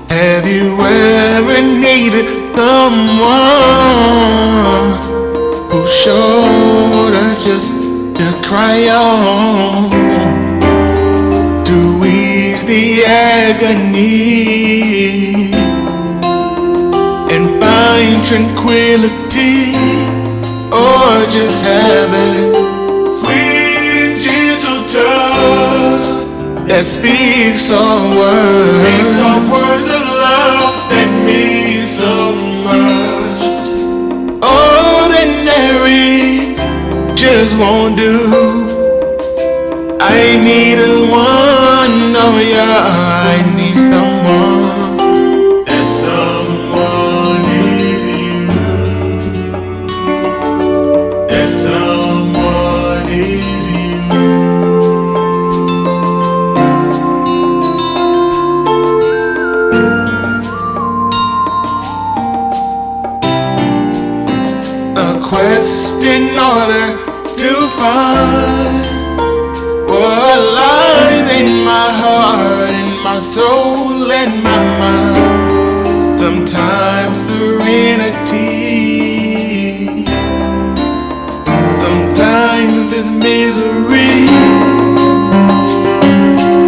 Have you ever needed someone who's shoulder just to cry on, to ease the agony and find tranquility, or just have it sweet and gentle touch that speaks soft words of love that mean so much. Ordinary just won't do. I need one, oh yeah, I need someone. That someone is you. That someone is you. Quest in order to find what lies in my heart, in my soul and my mind. Sometimes serenity, sometimes this misery.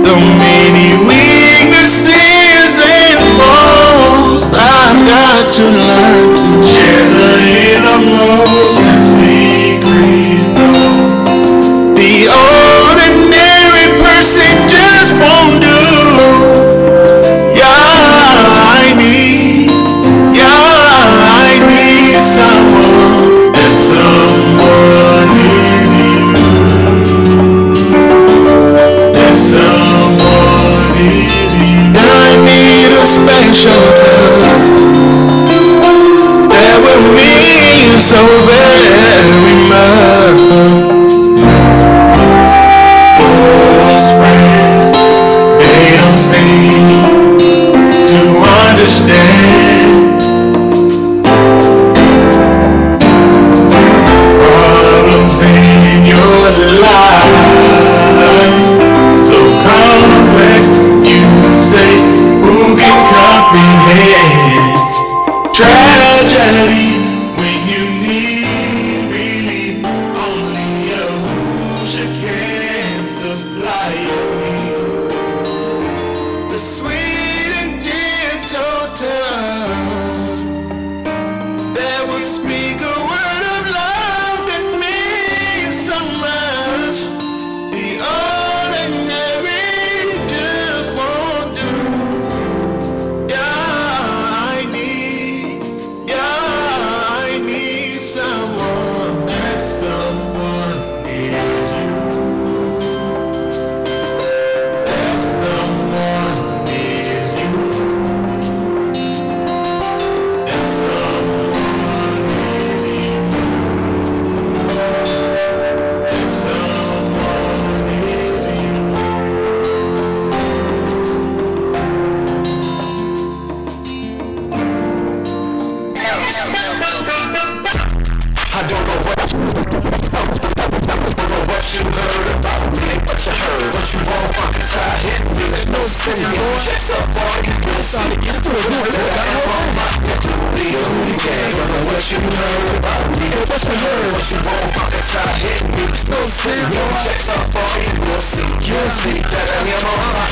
So many weaknesses and faults I've got to learn to share the innermost and secret though. The ordinary person just won't do. Yeah, I need someone. That someone is you. That someone is you. I need a special touch that will mean so very much. Close friends, they don't seem to understand. Problems in your life so complex, you say, who can comprehend tragedy when you need relief? Only Yahushua can supply your need. The sweet and gentle touch that will speak a word of love that means so much. The ordinary just won't do. Yeah, I need someone. That someone is you. That someone is you. That someone is you. That someone is you. I don't know what you heard about me, what you heard, what you want, fucking tie hit me. There's no sin in your checks up all you will see. You still do it, the hooligan. Don't know what you heard about me, what you heard, what you want, fucking tie hit me. There's no sin in your checks up all you will see. You'll see that I am on my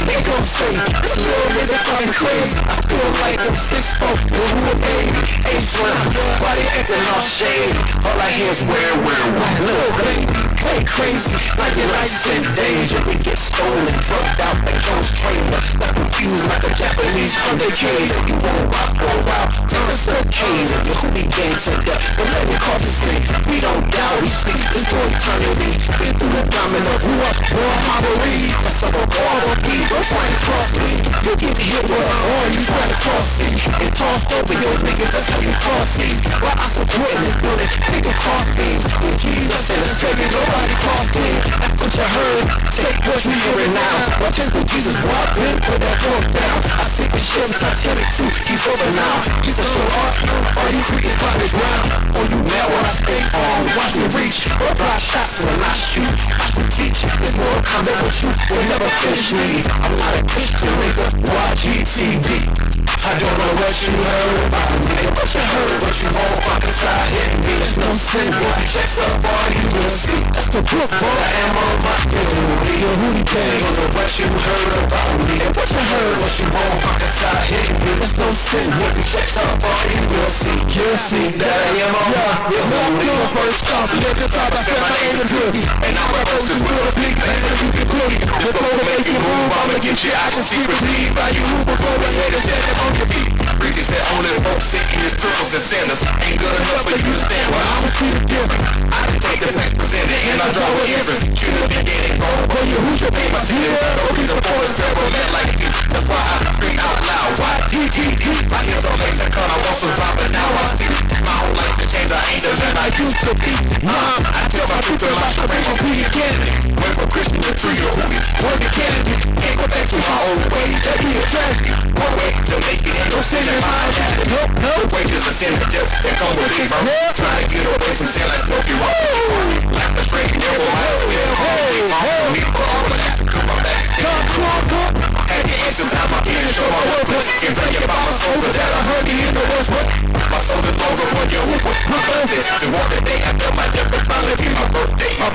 they gon' say, this little nigga talking crazy. I feel like I'm 6'4", who a baby, A-slam, body acting all shady. All I hear is where, little baby. Play crazy, like your life's in danger. We get stolen, drugged out, and goes trailer. Left confused like a Japanese undercater. You won't rock, won't wow, it's a cater. Your hooligan to death, but let me call this thing. We don't doubt, we speak this for eternity. Been through the domino, grew up, war robbery. That's all a war will be, don't try to cross me. You'll get hit with a horn, you try to cross me. And tossed over your nigga, that's how you cross me. While I support in this bullet, nigga cross me. With Jesus and the Savior, nobody crossed me. That's what you heard, take what you hearing now. What temple Jesus walked in, put that fork down. I see the ship, Titanic too, he's over now. He's a show off, all you freaking find the ground. Oh, you mad when I stay on, watch me reach. Or block shots when I shoot, watch me teach. There's more combat with you, will never finish me. I'm not a Christian nigga, YGTV. I don't know what you heard about me, but you heard what you won't fucking try hitting me. There's no sin. If you check so far, you will see. That's the book, boy. I am on my Yehudi gang. I don't know what you heard about me, but you heard what you won't fucking try hitting me. There's no sin. If you check so far, you will see. You'll see that I am on my Yehudi. First off, nigga thought I said my name is Hoodie, and now I go to a big man and you can put it. Before we make you move, I'ma get you out your seat. Believe by you who will go ahead and stand up on your feet. Reasons that only folks sitting in circles and sinners ain't good enough for you to stand. Well, I'ma treat it different. I can take the facts presented and I draw an inference. You know they get it wrong, but you who's your name? I see it. Don't be supporting several men like you. That's why I scream out loud. Why? My heels on legs and cut, I want some drop, but now I see my whole life to change. I ain't the man I used to be. I tell my truth and my strength will be a candidate. Wait for Christian to treat you. Work a candidate. Can't go back to my old way. That be a tragedy. One way to make it ain't no sin in my head. No wages of sin and death that come with it, bro. Trying to get away from sin like Smokey Rock. Like the straight devil, I feel home. Me for all the last to come on back. Come. At the end of time, I'm here to show my work. Can't bring it by my soul, but that I heard me in the worst way. My soul is longer for you. My birthday. To walk the day after my death will finally be my birthday. I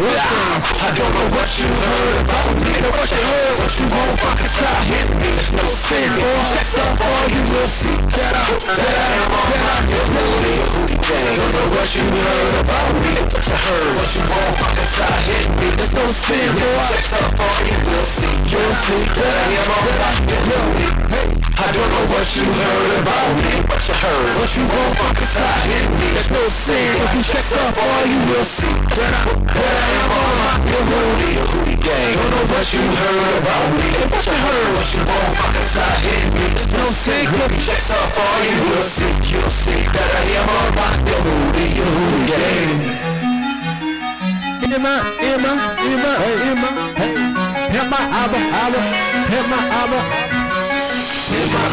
don't know what you heard about me, but you heard what you won't fucking try hitting me. There's no sin, boy. Check so far, you will see that I am on my Yehudi gang. Don't know what you heard about me, but you heard what you won't fucking try hitting me. There's no sin, boy. Check so far, you will see. You'll see that I am on my Yehudi. I don't know what you heard about me, but you heard what you won't fucking try hitting me. There's no sin, if you check so far, you will see that I am on my Yehudi gang. Don't know what you heard about me, but you heard what you won't fucking try hitting me. There's no sin, if you check so far, you will see. You'll see that I am on my Yehudi gang. In my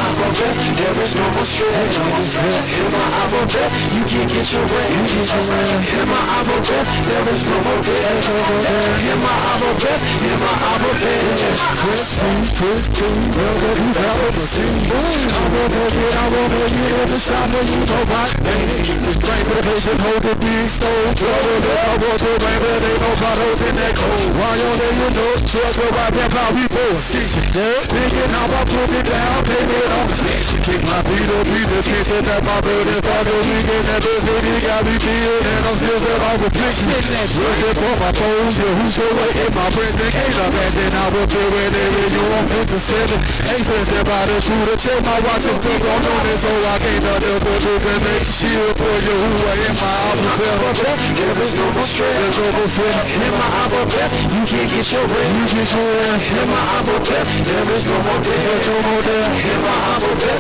eyebrow breath, there is no more stress. In my eyebrow breath, you can get your rent. In my eyebrow breath, there is no more death. In my eyebrow breath, in my eyebrow breath. Chris, brother, you got the scene. I wanna get in the shop when you know my name. This brain for the patient, hold the big stone. Trouble that I want to rain, but ain't no bottles in that cold. Why you there, you know, just go right there, how we both see. Thinking how I put it down. Take it off, kick my feet up, piece of that my bird is all the weekend. That baby got me feeling, and I'm still set off with flicks. Looking for my phones, yeah, who's your way in my friends? In case I'm acting, I will feel whenever you want me to send it. Ain't pressed about the shooter, check my watch is still on it, so I can't nothing but to make shield for you who are in my album. There is no more stress, there's no more stress. In my album, you can't get your rent, you get your rent. In my album, there is no more death, there's no more death. In my album, in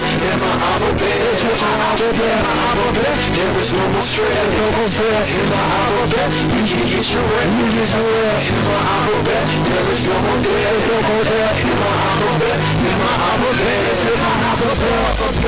my album, in my album, there is no more stress, no more stress. In my album, you can get your rent, you get your rent. In my album, there is no more death, no more death. In my album, in my album, in my album,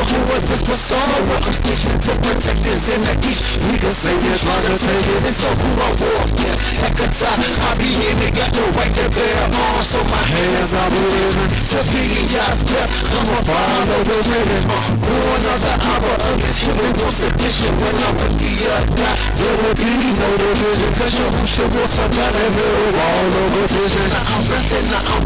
you want this persona? I'm sticking to protect this in the east. We can say this, trying to take it. It's so cool, I'm war, yeah. Heck a time, I be in it, got the right to bear arms, so my hands are moving. To be in y'all's death, I'm a follow the rhythm. Born of the hour of this human no sedition. When I'm with the die, there will be no division. Cause you who should walk for God and live all over vision. Now I'm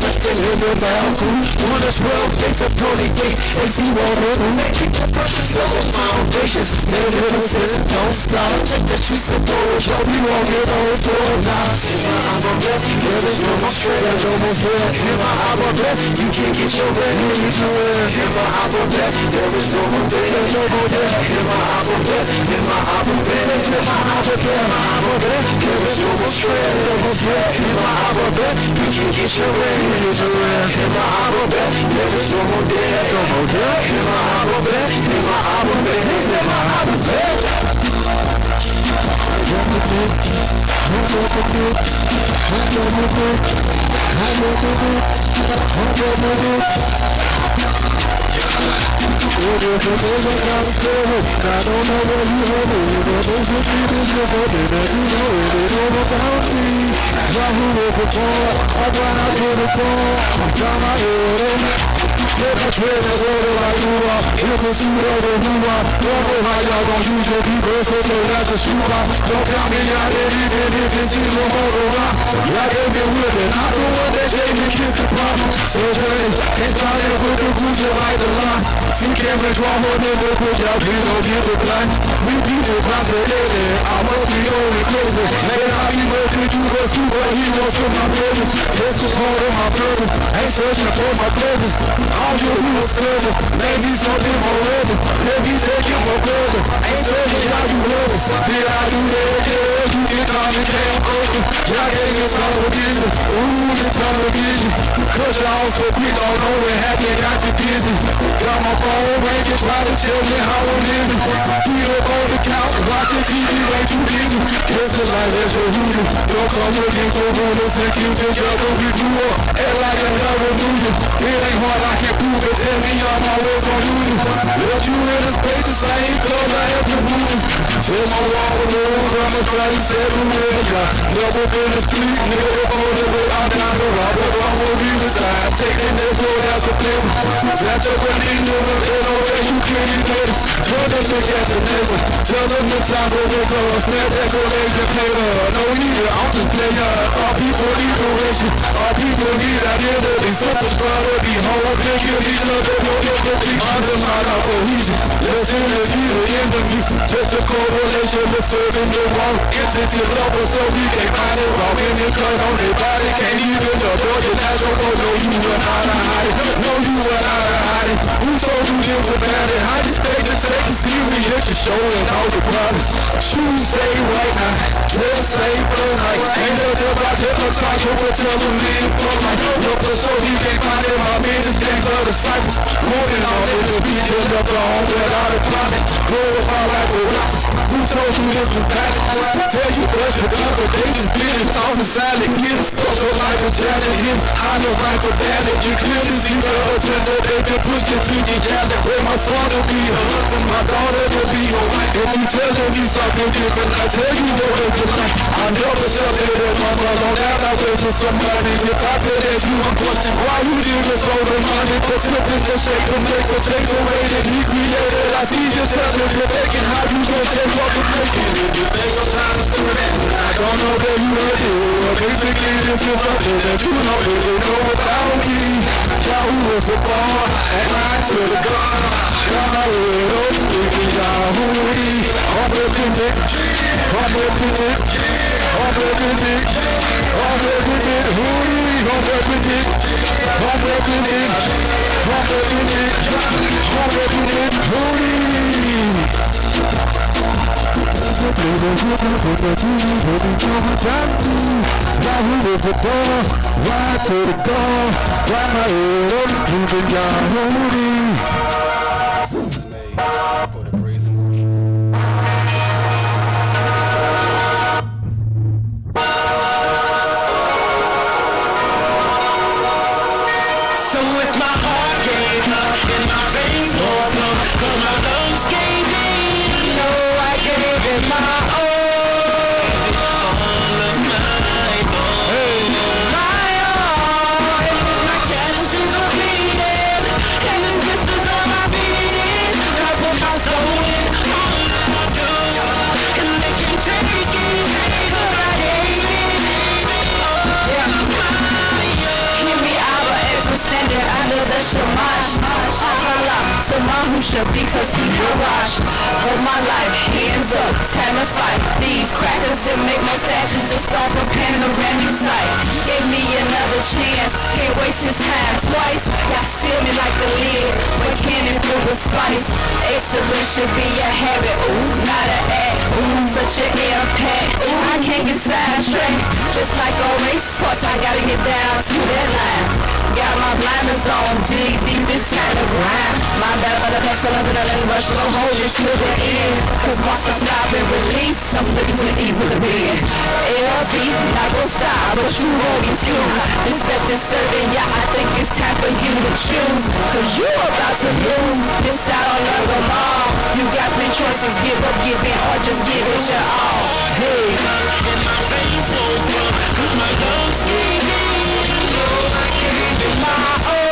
resting in the mountain. On this world, it's a pony gate. AC water, make it the precious level foundations. Never resist, don't stop. Check the streets of gold, yo, we won't get old for now. In my album breath, there is no more stress, no more stress. In my album breath, you can't get your rent, you get your rent. In my album breath, there is no more death, there's no more death. In my album breath, in my album breath, in my album breath, there is no more stress, no more stress. In my album breath, you can get your rent, you get your rent. In my album breath, there is no more death, no more death. In my album breath, in my album breath, in my album breath. I don't know where you heard me, but those who did this before me, that you know it ain't all about me. Yahoo was the boy, I ran out to the door, I'm trying to hear it. Let my trail is over like you are. in pursuit of a new one. Don't know how y'all gon' use your people, so that's a shoe box. Don't count me out even if it's in your motor rock. Y'all gave me whipping, I'm the one that gave me kiss the problem. So dirty, can't try to put the butcher like the line. See camera draw more than the book, y'all please don't get the blind. We people possibility, I must be only crazy. May I be working to the superheroes for my business. This is part of my purpose, ain't searching for my purpose. All you who is serving, maybe something more ready. Let me take you more further, ain't searching how you love us. Did I do that, yeah, you get on the damn open. Y'all gave me time to get you, ooh, the time to get you. Cause y'all so quick, don't know what happened, got you busy. Got my phone ringing, try to tell me how I'm living. Get up on the couch, watching TV, ain't too busy. Guess the life that's your voodoo. Don't come looking for rumors and keep together, we grew up. Act like I never knew you. It ain't hard, I can prove it. Tell me I'm always on YouTube. Left you in the space, the same clothes I have to move. Tell my wall alone, I'm a try to settle with ya. Never been the street, never on the way, I'm down the road. I'm on the side, taking that road as a paper. That's your belief, there's no way you can't get it. Turn up the gas and never. Tell them the time to wake up, snap that collation paper. No here, I'm just player. All people need direction, all people need identity. Something's gotta be hard, they kill each other, don't get the big undermine our cohesion. Let's interview the enemies, just a correlation with serving the wrong entity lover, so we can't find it wrong. In the cut on their body, can't even adore your natural boat. No, you were not a hide it, no, you were not a hide it. Who told you it was bad? I just beg to take it serious, you're showing all the promise. Shoes say right now, dress say first night. Ain't nothing about hypnotize, you will tell them live for life. Look for so he can't find it, my business gang of disciples. Moving on in the beat, just up the home without a profit. Glorify like the rocks. Who told you this was bad? Tell you brush your gun, but they just get it off the silent. Get it stuck up like a janet. Him, I know right for bad. You clearly see the agenda, they just push it to the galley. Where my son to be a husband, my daughter to be a wife. If you telling me something different, I tell you what it's like. I never sheltered that mama long that I wait for somebody. If I could ask you a question, why you did this for the money? But flipping the shape to make a take away that he created. I see you telling me making how you gon' shake what you're making. If you think I'm trying to do that, I don't know that you heard it. Well, basically this is something that you know that they know about me. Yahoo is a bar, and I to the gun. Yahoo, speaking Yahoo. I'm ripping it, I'm ripping it, I'm ripping it, I'm ripping it, hooey, I'm ripping it, I'm ripping it, I'm ripping it, I'm ripping it, hooey. Yahoo is a bar, right to the gun. Got my head up, moving Yahoo. For the praise and worship. So if my heart gave up and my veins broke up, cause my lungs gave in, you know I gave it my all. My calluses are bleeding, and the pistols on my feet. I put my soul in all that I do, and they can take it, cause I hate it. Hear me out as I'm standing under the shamash. Allah to Mahusha because he can wash. Hold my life, hands up, time to fight. These crackers that make mustaches that start from panoramic sight. Gave me another chance, can't waste his time twice. Y'all steal me like the lid, but cannon full with spice. Excellence should be a habit, ooh, not an act. Ooh, such an impact, ooh, I can't get sidetracked. Just like a race course, I gotta get down to that line. Got my blinders on, dig deep, it's time to grind. My bad for the pestilence and the rush, so hold it to the end. Cause once I stop and release, I'm looking to eat with the bed. LV, not gon' stop, but you won't get too. Respect and serving, yeah, I think it's time for you to choose. Cause you about to lose, this out on the mall. You got three choices, give up, give in, or just give it your all. Hey, and my face over, cause my lungs gave in. I gave it my all.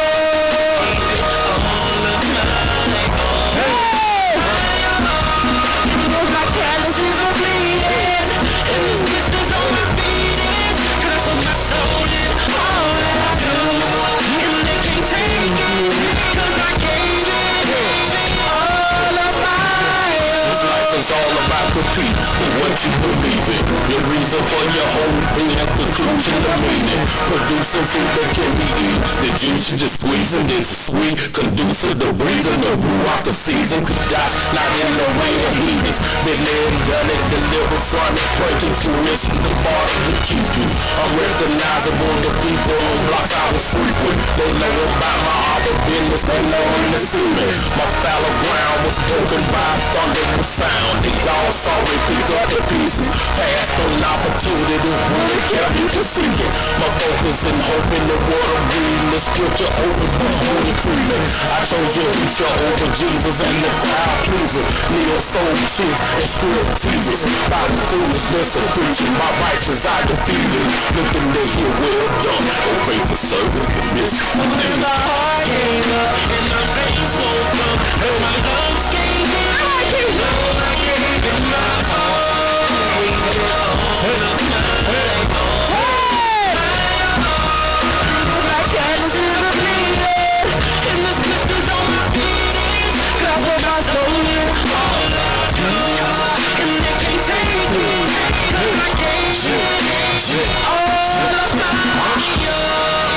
compete for what you believe in. Your reason for your whole being, the truth and the meaning. Producing food that can be eaten. The juice you just squeezing is sweet. Conducive to breathing the brew out the season. Cause God's not in the way of heathens. Been there and done it, deliver from it. Breaking through this is the bar to keep you. I'm recognizable to people on blocks I was frequent. They know about my other business, they know in the ceiling. My fallow ground was broken by thunder and sound. They all saw me pick up the pieces. Passed on opportunity, really kept you deceiving. My focus and hope in the word of reading the scripture open the holy freedom. I chose your future over Jesus and the crowd pleaser. Neo soul truth and strip teasers. By the foolishness of preaching, my vices I defeated. Looking to hear well done, obey for serving the mission. When my heart gave up and my veins woke up and my lungs gave in, I gave it my all. My candles in the bleeding, and this blisters on my feet. Cause when my soul in all I do, and they can't take it, cause I gave it all of my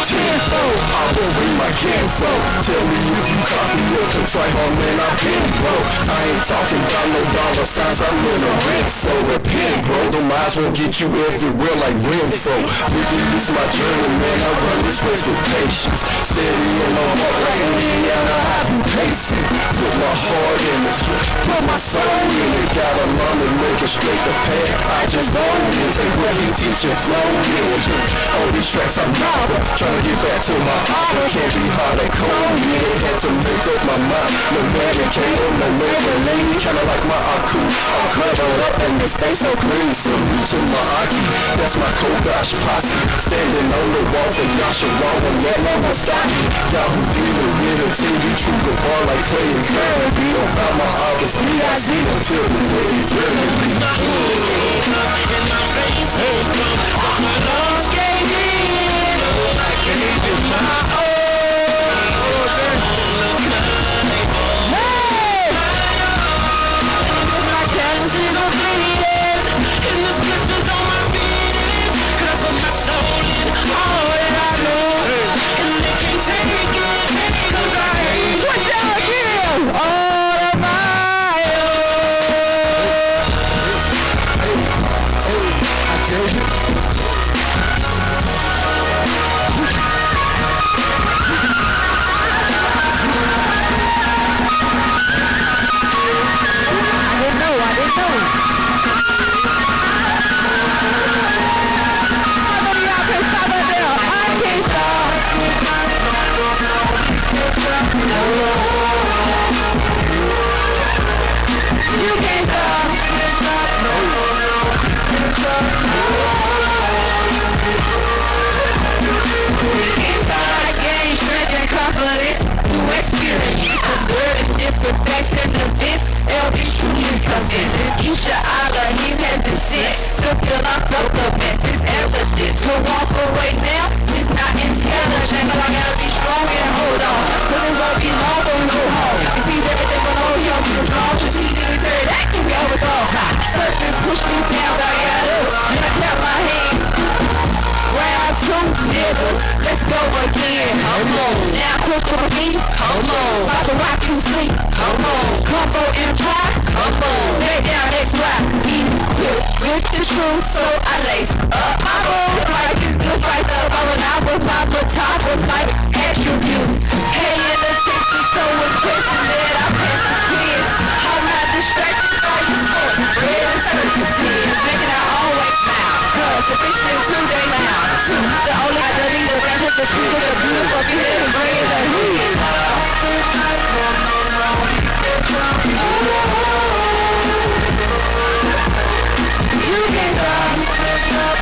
tenfold, I will bring my kinfolk. Tell me if you copy or contrite, oh man, I've been broke. I ain't talking about no dollar signs, I'm in a rent, so repent, bro. The miles will get you everywhere like Renfro. This is my journey, man, I run this race with patience. Steady in my heart like Indiana, I do pacing. Put my heart in it, put my soul in it. Gotta learn to make it straight the path. I just roll in, take what he teach and flow in. All these tracks I'm not trying to get back to my honor. Can't be hard at cold, yeah. Had to make up my mind. No medicator, no Maybelline. Kinda like my Aku. I'm covered up and they stay so clean. Salute to my Aki, that's my Kodash posse. Standing on the wall for Yasha Wall and let no one stop me. Y'all who dealing with it till you true the bar like Clay and Curry. Be about my office, B.I.Z. until the way he's really me. my hood gave up and my veins woke up, but my lungs gave in. Oh, I gave it my all. My candles in the bleeding, and this blisters on my feet. Cause of my soul in all that I know, and they can't take it, cause I hate what y'all give all of my own. I gave it. I didn't know. How many of y'all can stop right there? I can't stop. You can't stop. We can't stop. Gain strength and confidence through experience. Observing different facts and events. LB truly trusted. Keisha Allah, he has been sent to fill our supplements. It's evident. To walk away now is not intelligent. But I gotta be strong and hold on. Cause it won't be long or no home. If he's everything below him, he's wrong. Cause he didn't say that can be overthrown. Certain push me down, I got up. And I kept my hands. Round two, nigga, let's go again. Come on. Now cook for me. Come on. About to rock you sleep. Come on. Combo Empire. Come on. Lay down, let's rock. Be quick with the truth, so I lace up my road. Like it's good right up. When I was my baton was like attributes. Hey, in the 60s, so impressive that I pass the kids. I'm not distracted by your sports. Red and circuses. Making I always smile. Cause the bitch is too damn now. The only I don't need to brush up the street with a beautiful kid and bring it to who is you can't stop. We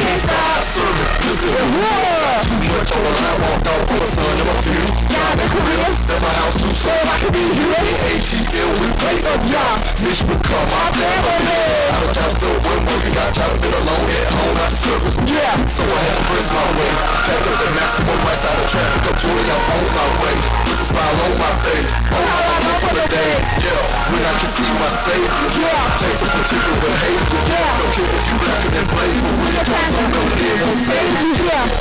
can't stop. Too much on I walked out for the sun in my view. John and Korea, that's my house too, so I can be here. ATL, we play up, y'all. Bitch become my family. I was trying to still one work, got trying to fit alone at home, not the circus. Yeah, so I had to press my way. Had to the maximum right side of traffic. I'm doing I'm on my way. With a smile on my face. Oh, how I know for the day. Yeah, when I can see my savior. Yeah, taste of particular behavior. Yeah, don't care if you blacker than blade. But when it comes on, don't live on savior.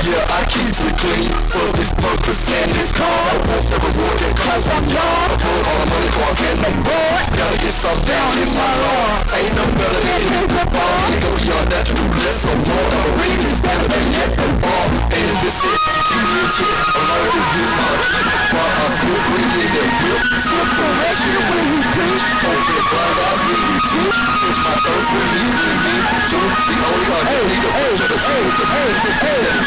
Yeah, I keep it clean for this purpose and this cause. I won't ever reward that cause I'm young. I put all the money cause and they bored. Gotta get some down in my law. Ain't no better than this ball. Ain't go beyond that to do less or more. I'm a read this better than yes and all. And in this shit, you need a chick. I'm learning this month. While I still breathing that whip. Slip correction when you preach. Open blind eyes when you teach. Pinch my thirst when you need me. Truth, the only one that need a bunch of the truth. You can't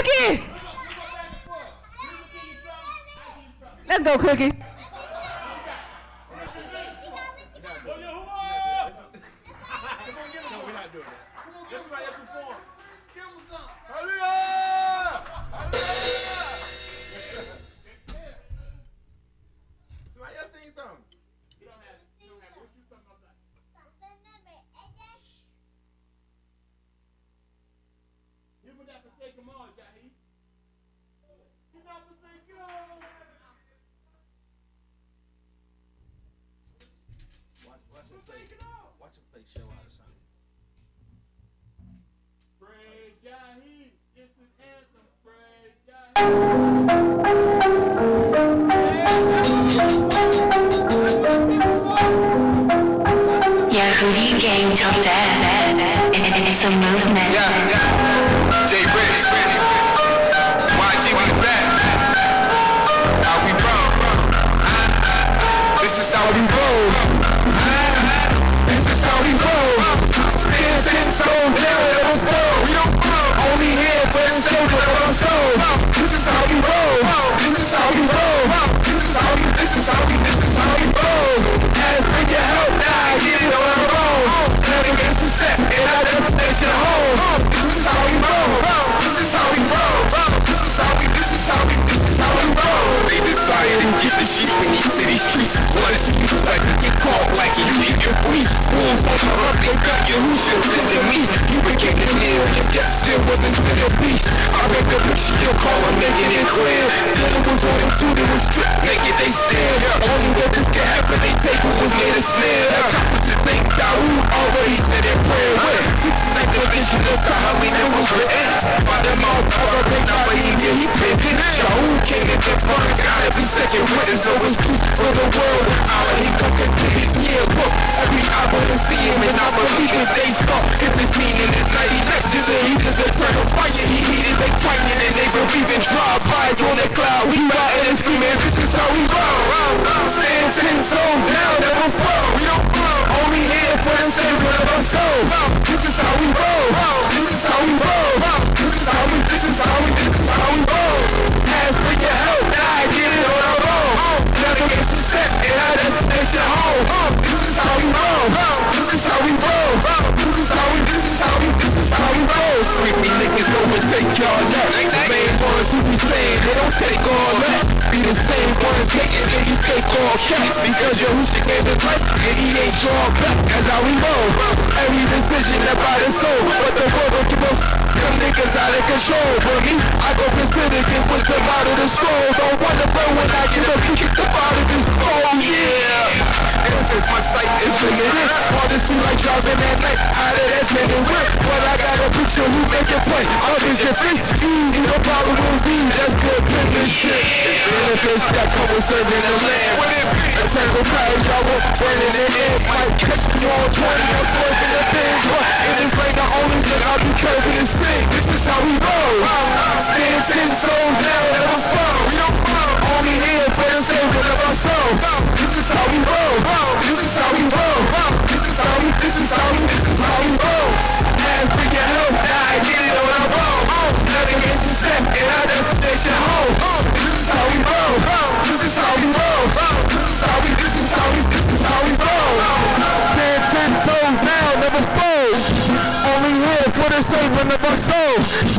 Cookie! Let's go, Cookie. Watch him play show out of something. Praise Yahoo, it's his anthem. Praise Yahoo. Yahoo gang till dead. It's a movement. Yeah. Jay British. YG, we back. How we roll. This is how we roll. This is how we roll. Stand 10 toes down, never fall. We don't fall. Only here for the sake of our soul. This is how we roll. This is how we roll. This is how we roll. Ask for your help, now I get it on our own. Navigation set, and our destination home. This is how we roll. This is how we roll. This is how we roll. They decided to get the sheep in these city streets. Wanted to be like to get caught like you get your fleece. Wolves on the hunt, they got you, who should send to me? You became the nail, your death still wasn't still a beast. I read the picture, your call, I'm making it clear. Dealing with one and two, they was stripped naked, they stare. Only way this can happen, they take what was made a snare. Opposite think Dawood already said their prayer. Six like the vision of Tahali that was written. By them all, I'll take out for him, yeah, he pinned. Shaul came in the burn, gotta be second witness. So it's proof for the world. Allah, he could continue, yeah, look. Every I wanna see him and I believe his days start. If it's meaning it's 90 lectures and he just eternal fire. He heated, they fighting and they believing. Drive by on the cloud, we riding and screaming. This is how we roll. Stand 10 toes down, never fall. We don't fall. Only here for the saving of our soul. This is how we roll. This is how we roll. This is how we roll. Ask for your help, now I get it on our own. Navigation set, and our destination home. This is how we roll. This is how we roll. This is how we roll. Sleepy niggas know what take y'all left. The main ones who be saying they don't take all that. Be the same ones hating and you take all cats. Because your who shit gave his life and he ain't drawn back. That's how we roll. Every decision about his soul. But the world don't give us. Them niggas out of control. For me, I go consider it was the out of the scroll. Don't wanna burn when I get up and kick the out of this bowl. Yeah. And since my sight is limited, all this too like driving at night out of that minute whip. But I got a picture who make it play. All this shit fits easy, no problem with me. That's good business shit. It's benefits that come with serving the land. What it be? Eternal power, y'all won't burn it in it. Might catch me on 20, I'm swerving the things. But it is like the only thing I'll be curving and sing. This is how we roll. Stand 10 toes down, never fall. We don't fall. Only here for the saving of our soul. This is how we roll. This is how we roll. This is how we roll. Ask for your help, now I get it on our roll. Navigation set, and our destination home. This is how we roll. This is how we roll. This is how we roll. Stand 10 toes down, never fold. Only here for the saving of our soul.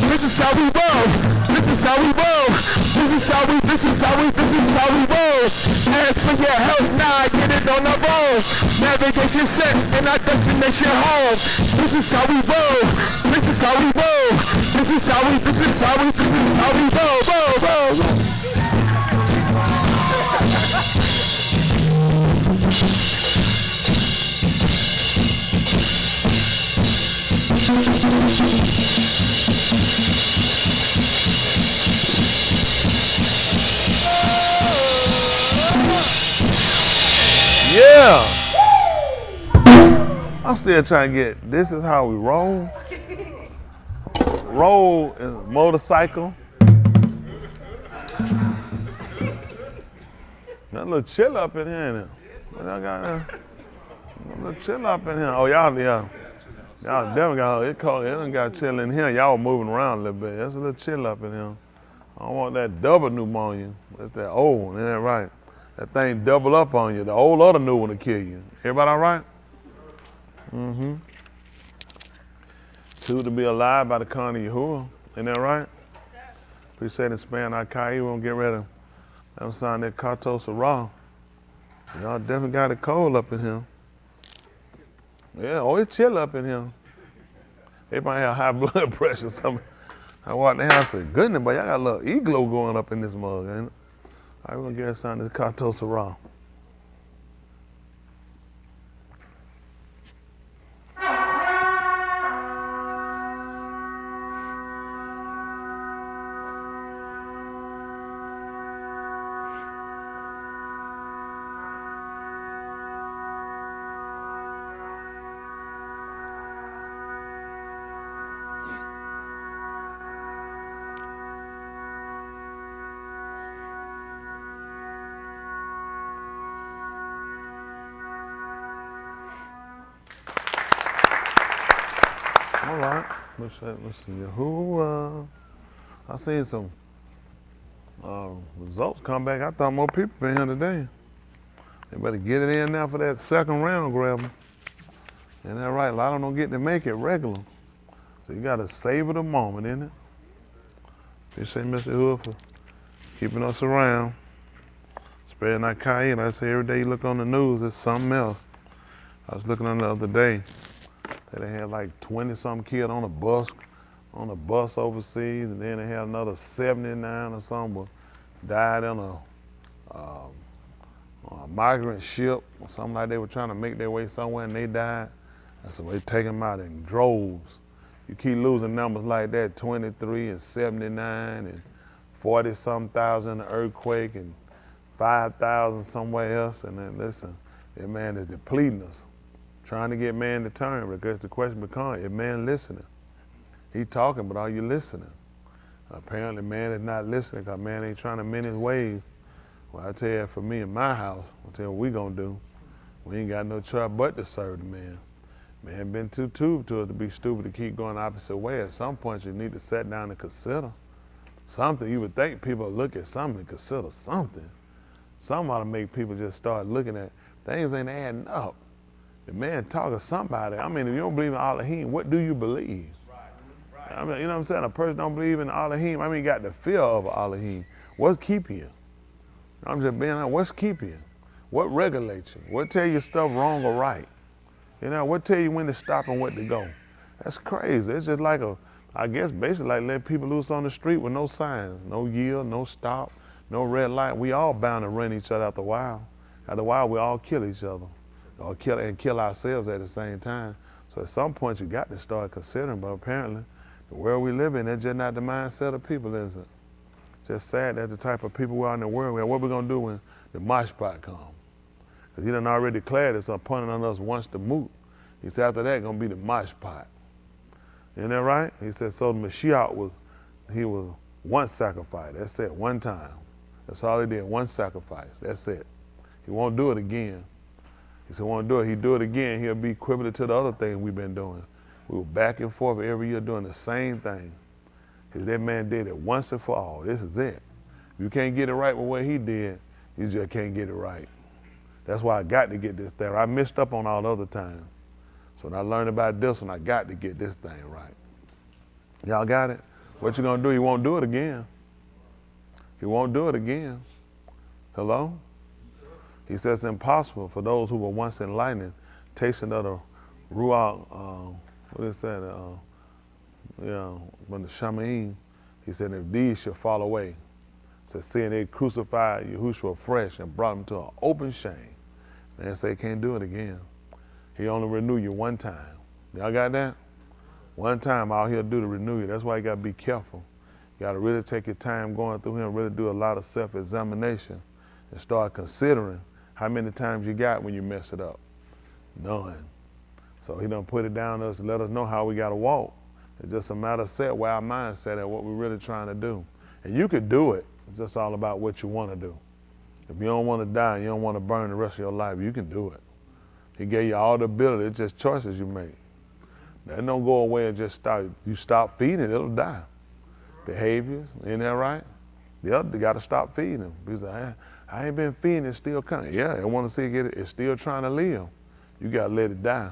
This is how we roll. This is how we roll. This is how we roll. Ask for your help, now I get it on the roll. Navigation set, and our destination home. This is how we roll. This is how we roll. This is how we roll. Yeah. I'm still trying to get, this is how we roll. Roll is a motorcycle. Got a little chill up in here. What y'all got there? A little chill up in here. Oh, y'all, yeah. Y'all definitely it done got chill in here. Y'all moving around a little bit. There's a little chill up in here. I don't want that double pneumonia. That's that old one, ain't that right? That thing double up on you. The old other new one to kill you. Everybody all right? Mm-hmm. Two to be alive by the Con of Yahuwah. Ain't that right? Appreciate the span our Kai. We won't get rid of them sign that Kato Sarah. Y'all definitely got it cold up in here. Yeah, oh, it's chill up in here. Everybody have high blood pressure. I walked in the house and said, goodness, but y'all got a little ego going up in this mug, ain't it? All right, we're gonna get us sign this Kato Sarah. All right, let's see. Yahuwah. I seen some results come back. I thought more people been here today. They better get it in now for that second round grabber. Ain't that right? A lot of them don't get to make it regular. So you gotta savor the moment, innit? Appreciate Mr. Hood for keeping us around. Spreading that Cayenne. Like I say, every day you look on the news, it's something else. I was looking on the other day. They had like 20-something killed on a bus overseas, and then they had another 79 or something died on a migrant ship or something like they were trying to make their way somewhere and they died. And so they take them out in droves. You keep losing numbers like that, 23 and 79 and 40-something thousand in the earthquake and 5,000 somewhere else. And then listen, that man is depleting us. Trying to get man to turn, because the question becomes, is man listening? He talking, but are you listening? Apparently man is not listening because man ain't trying to mend his ways. Well, I tell you, for me in my house, I tell you what we gonna do. We ain't got no choice but to serve the man. Man been too tube to it to be stupid to keep going the opposite way. At some point you need to sit down and consider something. You would think people would look at something and consider something. Something ought to make people just start looking at things ain't adding up. The man talk to somebody. I mean, if you don't believe in Elohim, what do you believe? Right. I mean, you know what I'm saying? A person don't believe in Elohim. I mean, you got the fear of Elohim. What's keeping you? I'm just being honest. What's keeping you? What regulates you? What tell you stuff wrong or right? You know, what tell you when to stop and when to go? That's crazy. It's just like I guess basically like letting people loose on the street with no signs, no yield, no stop, no red light. We all bound to run each other after a while. After a while, we all kill each other. Or kill ourselves at the same time. So at some point you got to start considering, but apparently the world we live in, that's just not the mindset of people, is it? Just sad that the type of people we are in the world. What we gonna do when the mashpat comes? Because he done already declared it's appointed on us once to moot. He said after that gonna be the mashpat. Isn't that right? He said so the Mashiach was one sacrifice. That's it, one time. That's all he did, one sacrifice. That's it. He won't do it again. He said, won't do it. He do it again, he'll be equivalent to the other thing we've been doing. We were back and forth every year doing the same thing. Because that man did it once and for all. This is it. If you can't get it right with what he did, you just can't get it right. That's why I got to get this thing. I messed up on all the other times. So when I learned about this one, I got to get this thing right. Y'all got it? What you gonna do? He won't do it again. He won't do it again. Hello? He says it's impossible for those who were once enlightened, tasting of the Ruach, what is that? When the Shamaim, he said, if these should fall away, he said, seeing they crucified Yahushua afresh and brought him to an open shame. Man say he can't do it again. He only renew you one time. Y'all got that? One time all he'll do to renew you. That's why you gotta be careful. You gotta really take your time going through him, really do a lot of self-examination and start considering how many times you got when you mess it up? None. So he done put it down to us to let us know how we gotta walk. It's just a matter of set where our mindset at what we're really trying to do. And you could do it. It's just all about what you wanna do. If you don't wanna die, you don't wanna burn the rest of your life, you can do it. He gave you all the ability, it's just choices you make. That don't go away and just stop. You stop feeding it, it'll die. Behaviors, isn't that right? The other, they got to stop feeding them. Because I ain't been feeding, it's still coming. Yeah, I want to see it, it's still trying to live. You got to let it die.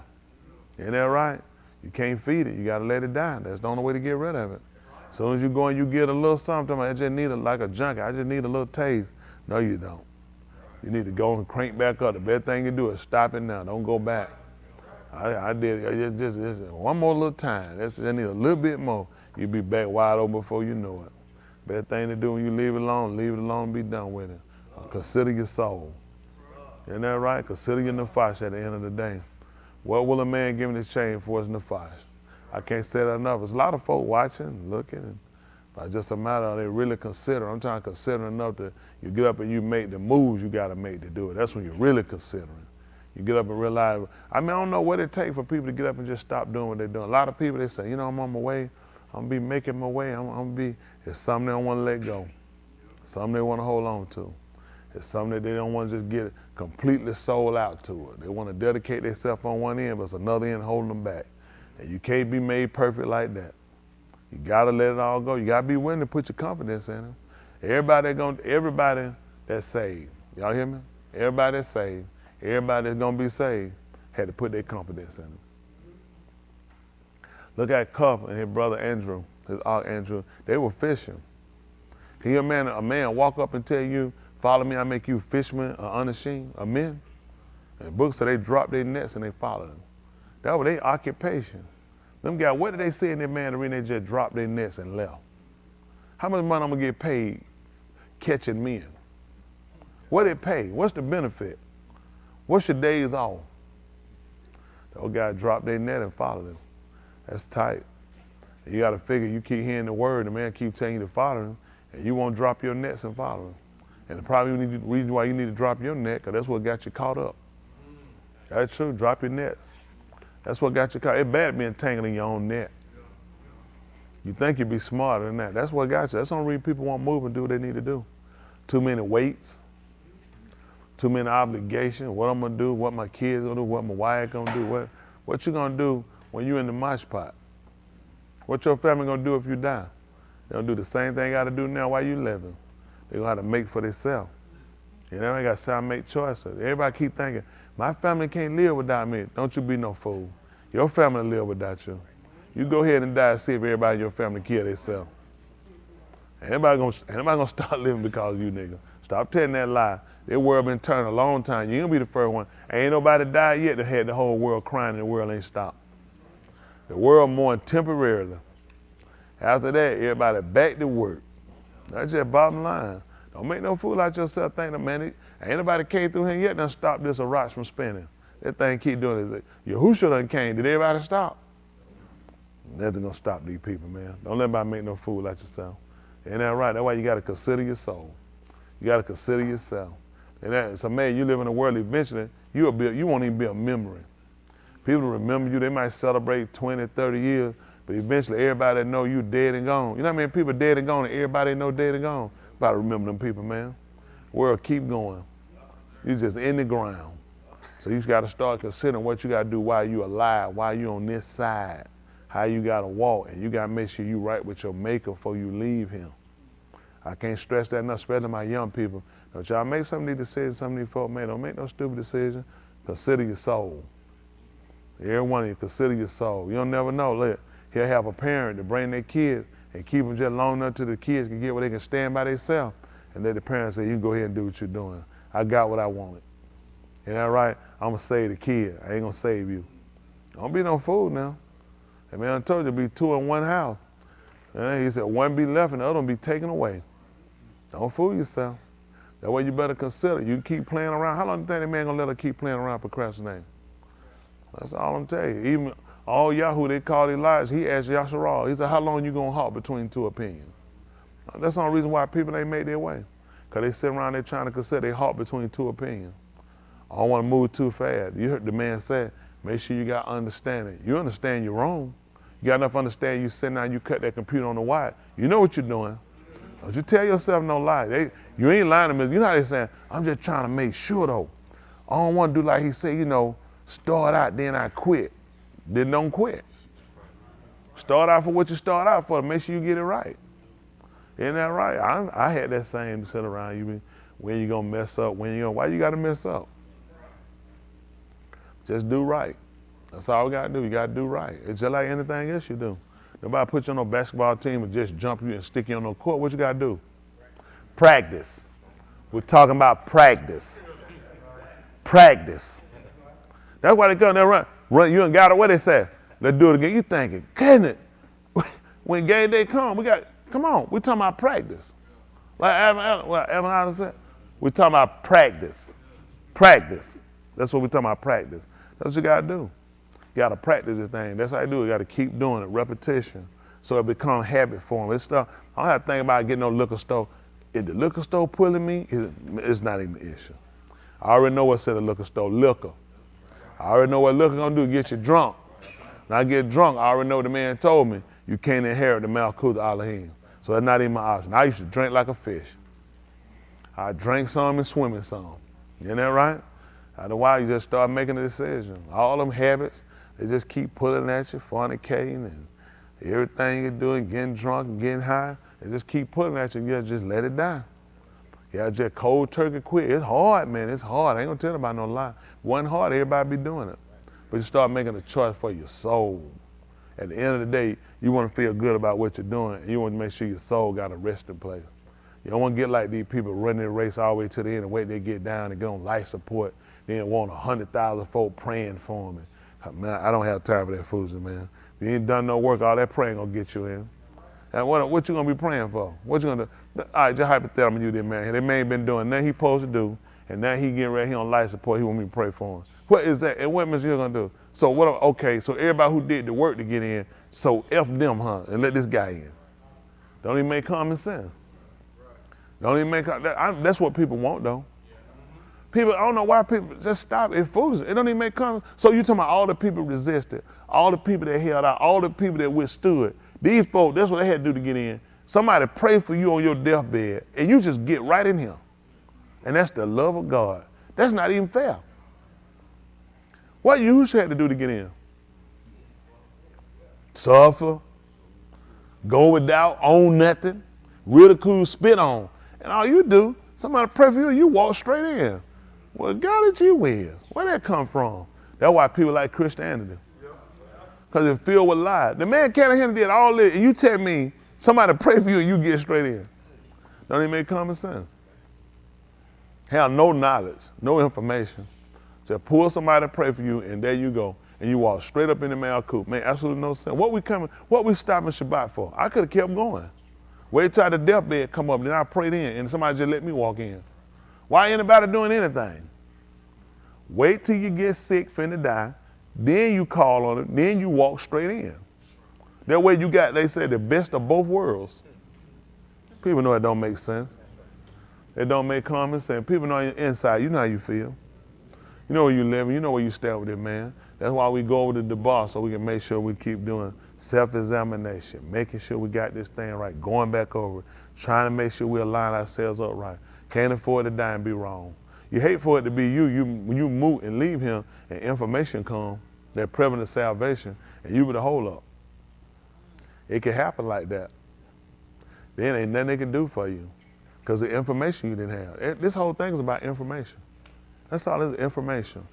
Isn't that right? You can't feed it, you got to let it die. That's the only way to get rid of it. As soon as you go and you get a little something, I just need it like a junkie, I just need a little taste. No, you don't. You need to go and crank back up. The best thing you do is stop it now, don't go back. I did it, just one more little time. I need a little bit more. You'll be back wide open before you know it. Best thing to do when you leave it alone and be done with it. Consider your soul. Isn't that right? Consider your nefesh at the end of the day. What will a man give in exchange for his nefesh? I can't say that enough. There's a lot of folk watching, looking, and it's just a matter of they really consider. I'm trying to consider enough that you get up and you make the moves you got to make to do it. That's when you're really considering. You get up and realize, I don't know what it takes for people to get up and just stop doing what they're doing. A lot of people, they say, I'm on my way. I'm going to be making my way. It's something they don't want to let go. Something they want to hold on to. It's something that they don't want to just get completely sold out to it. They want to dedicate themselves on one end, but it's another end holding them back. And you can't be made perfect like that. You got to let it all go. You got to be willing to put your confidence in it. Everybody that's saved, y'all hear me? Everybody that's saved, everybody that's going to be saved had to put their confidence in it. Look at Cuff and his brother Andrew, his aunt Andrew. They were fishing. Can you imagine a man walk up and tell you, follow me, I make you fishermen unashamed of men? And the book said they dropped their nets and they followed him. That was their occupation. Them guys, what did they say in their mandarin? They just dropped their nets and left. How much money I'm gonna get paid catching men? What did it pay? What's the benefit? What's your days off? The old guy dropped their net and followed him. That's tight. You got to figure you keep hearing the word, the man keep telling you to follow him, and you won't drop your nets and follow him. And probably the reason why you need to drop your net, because that's what got you caught up. That's true, drop your nets. That's what got you caught. It's bad being tangled in your own net. You think you'd be smarter than that. That's what got you. That's the only reason people won't move and do what they need to do. Too many weights, too many obligations, what I'm gonna do, what my kids gonna do, what my wife gonna do, what you gonna do when you in the mosh pot? What your family gonna do if you die? They gonna do the same thing you gotta do now while you living. They gonna have to make for themselves. You know, they gotta try to make choices. Everybody keep thinking, my family can't live without me. Don't you be no fool. Your family live without you. You go ahead and die and see if everybody in your family kill themselves. Anybody gonna start living because of you, nigga. Stop telling that lie. That world been turning a long time. You ain't gonna be the first one. Ain't nobody died yet that had the whole world crying and the world ain't stopped. The world mourned temporarily. After that, everybody back to work. That's just bottom line. Don't make no fool out yourself thinking, man, ain't nobody came through here yet done stopped this rocks from spinning. That thing keep doing it. Yahushua done came. Did everybody stop? Nothing gonna stop these people, man. Don't let anybody make no fool out yourself. Ain't that right? That's why you gotta consider your soul. You gotta consider yourself. And so man, you live in a world eventually, you won't even be a memory. People remember you, they might celebrate 20, 30 years, but eventually everybody that know you dead and gone. You know how many people dead and gone and everybody know dead and gone? About to remember them people, man. World keep going. You just in the ground. So you gotta start considering what you gotta do while you alive, while you on this side, how you gotta walk, and you gotta make sure you right with your maker before you leave him. I can't stress that enough, especially my young people. Don't y'all make some of these decisions, some of these folks, man, don't make no stupid decisions. Consider your soul. Every one of you, consider your soul. You don't never know. Look, he'll have a parent to bring their kids and keep them just long enough till the kids can get where they can stand by themselves, and let the parents say, you can go ahead and do what you're doing. I got what I wanted. Isn't that right? I'm gonna save the kid. I ain't gonna save you. Don't be no fool now. And man, I told you, be two in one house. And he said, one be left and the other one be taken away. Don't fool yourself. That way you better consider. You keep playing around. How long do you think that man gonna let her keep playing around procrastinating? That's all I'm telling you. Even all Yahoo, they called Elijah, he asked Yasharal, he said, how long you gonna halt between two opinions? That's the only reason why people ain't made their way. Because they sit around there trying to consider they halt between two opinions. I don't want to move too fast. You heard the man say, make sure you got understanding. You understand you're wrong. You got enough understanding you sit down, you cut that computer on the wire. You know what you're doing. Don't you tell yourself no lie. You ain't lying to me. You know how they saying, I'm just trying to make sure though. I don't want to do like he said, start out, then I quit. Then don't quit. Start out for what you start out for. Make sure you get it right. Isn't that right? I had that same sit around. When you gonna mess up? Why you gotta mess up? Just do right. That's all we gotta do. You gotta do right. It's just like anything else you do. Nobody put you on no basketball team and just jump you and stick you on no court. What you gotta do? Practice. We're talking about practice. Practice. That's why they go there run. You ain't got it. What they say? Let's do it again. You thinking, goodness. When game day come on. We're talking about practice. Like Evan Allen said, we're talking about practice. Practice. That's what we're talking about, practice. That's what you gotta do. You gotta practice this thing. That's how you do it. You gotta keep doing it, repetition, so it becomes habit for them. It's stuff, I don't have to think about getting no liquor store. If the liquor store pulling me, it's not even an issue. I already know what's at the liquor store, liquor. I already know what liquor gonna do, get you drunk. When I get drunk, I already know the man told me, you can't inherit the Malkuth Elohim. So that's not even my option. I used to drink like a fish. I drank some and swim in some. Isn't that right? After a while, you just start making a decision. All them habits, they just keep pulling at you, fornicating and everything you're doing, getting drunk and getting high, they just keep pulling at you and you gotta just let it die. You gotta just cold turkey quit. It's hard, man, it's hard. I ain't gonna tell nobody no lie. It wasn't hard, everybody be doing it. But you start making a choice for your soul. At the end of the day, you wanna feel good about what you're doing and you wanna make sure your soul got a resting place. You don't wanna get like these people running the race all the way to the end and wait till they get down and get on life support, then want 100,000 folk praying for them. Man, I don't have time for that foolishness, man. If you ain't done no work, all that praying gonna get you in. And what you gonna be praying for? What you gonna do? All right, just hypothetical, you this man. That man been doing nothing he supposed to do, and now he getting ready, he on life support, he want me to pray for him. What is that? And what is you gonna do? So okay, so everybody who did the work to get in, so F them, huh, and let this guy in. Don't even make common sense. Don't even make, that's what people want though. People, I don't know why people just stop. It's foolish. It don't even make common. So you talking about all the people resisted, all the people that held out, all the people that withstood. These folks, that's what they had to do to get in. Somebody pray for you on your deathbed, and you just get right in here. And that's the love of God. That's not even fair. What you had to do to get in? Suffer, go without, own nothing, ridicule, spit on. And all you do, somebody pray for you, you walk straight in. Well, God did you with? Where that come from? That's why people like Christianity. Because it's filled with lies. The man Callahan did all this, and you tell me somebody pray for you and you get straight in. Don't even make common sense. Have no knowledge, no information. Just pull somebody to pray for you, and there you go. And you walk straight up in the Malkuth. Man, absolutely no sense. What we stopping Shabbat for? I could have kept going. Wait till the deathbed come up, then I prayed in, and somebody just let me walk in. Why anybody doing anything? Wait till you get sick, finna die, then you call on it, then you walk straight in. That way you got, they say, the best of both worlds. People know it don't make sense. It don't make common sense. People know inside, you know how you feel. You know where you live, you know where you stand with it, man. That's why we go over to the bar so we can make sure we keep doing self-examination, making sure we got this thing right, going back over it, trying to make sure we align ourselves up right. Can't afford to die and be wrong. You hate for it to be you when you move and leave him and information come, that prevalent salvation, and you be the hold up. It can happen like that. Then ain't nothing they can do for you because the information you didn't have. This whole thing is about information. That's all it is, information.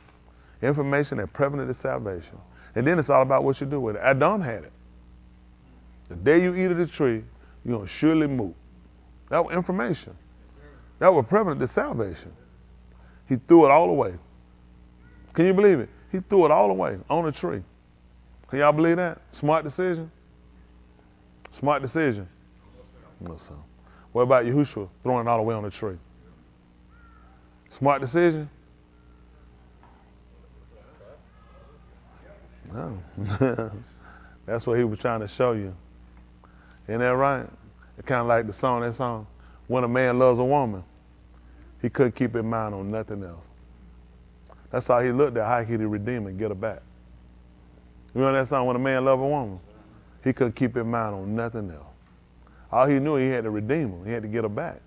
Information that prevalent is salvation. And then it's all about what you do with it. Adam had it. The day you eat of the tree, you're going to surely move. That was information. That was prevalent to salvation. He threw it all away. Can you believe it? He threw it all away on a tree. Can y'all believe that? Smart decision? Smart decision. No, son. What about Yahushua throwing it all away on a tree? Smart decision? No. That's what he was trying to show you. Isn't that right? It's kind of like that song, when a man loves a woman, he couldn't keep his mind on nothing else. That's how he looked at how he could redeem and get her back. You know that song, when a man loves a woman, he couldn't keep his mind on nothing else. All he knew, he had to redeem her. He had to get her back.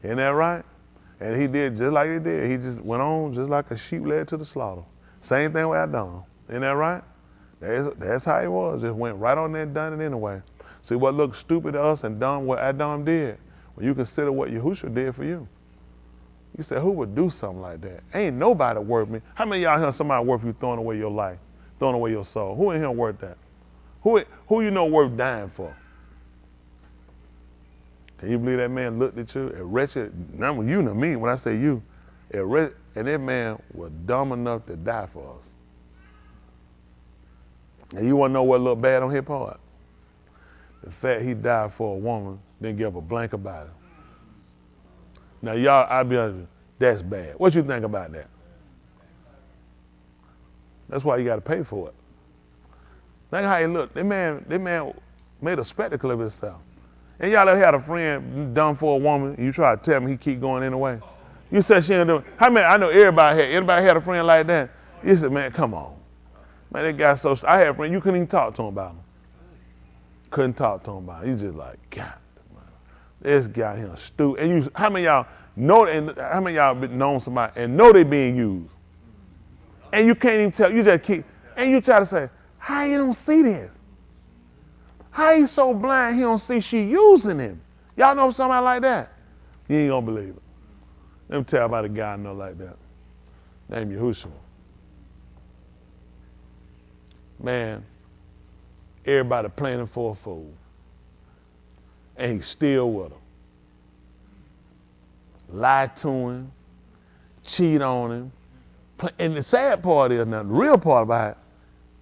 Isn't that right? And he did just like he did. He just went on just like a sheep led to the slaughter. Same thing with Adam. Isn't that right? That's how it was. Just went right on there and done it anyway. See what looked stupid to us and done what Adam did. When you consider what Yahushua did for you. You say, who would do something like that? Ain't nobody worth me. How many of y'all hear somebody worth you throwing away your life, throwing away your soul? Who in here worth that? Who you know worth dying for? Can you believe that man looked at you, a wretched, not you nor me, when I say you, and that man was dumb enough to die for us. And you want to know what looked bad on his part? The fact he died for a woman, didn't give a blank about it. Now y'all, I'll be honest with you, that's bad. What you think about that? That's why you got to pay for it. Think how he looked. That man made a spectacle of himself. And y'all ever had a friend done for a woman, and you try to tell him he keep going anyway? You said she ain't doing. How many? I know anybody had a friend like that? You said, man, come on. Man, that guy so. I had a friend, you couldn't even talk to him about him. Couldn't talk to him about him. You just like, God, man, this guy here stupid. And how many of y'all know? And how many of y'all been known somebody and know they being used? And you can't even tell. You just keep. And you try to say, how you don't see this? How he so blind he don't see she using him? Y'all know somebody like that? You ain't gonna believe it. Let me tell you about a guy I know like that. Named Yahushua. Man, everybody playing him for a fool. And he's still with him. Lie to him, cheat on him. And the sad part is, now the real part about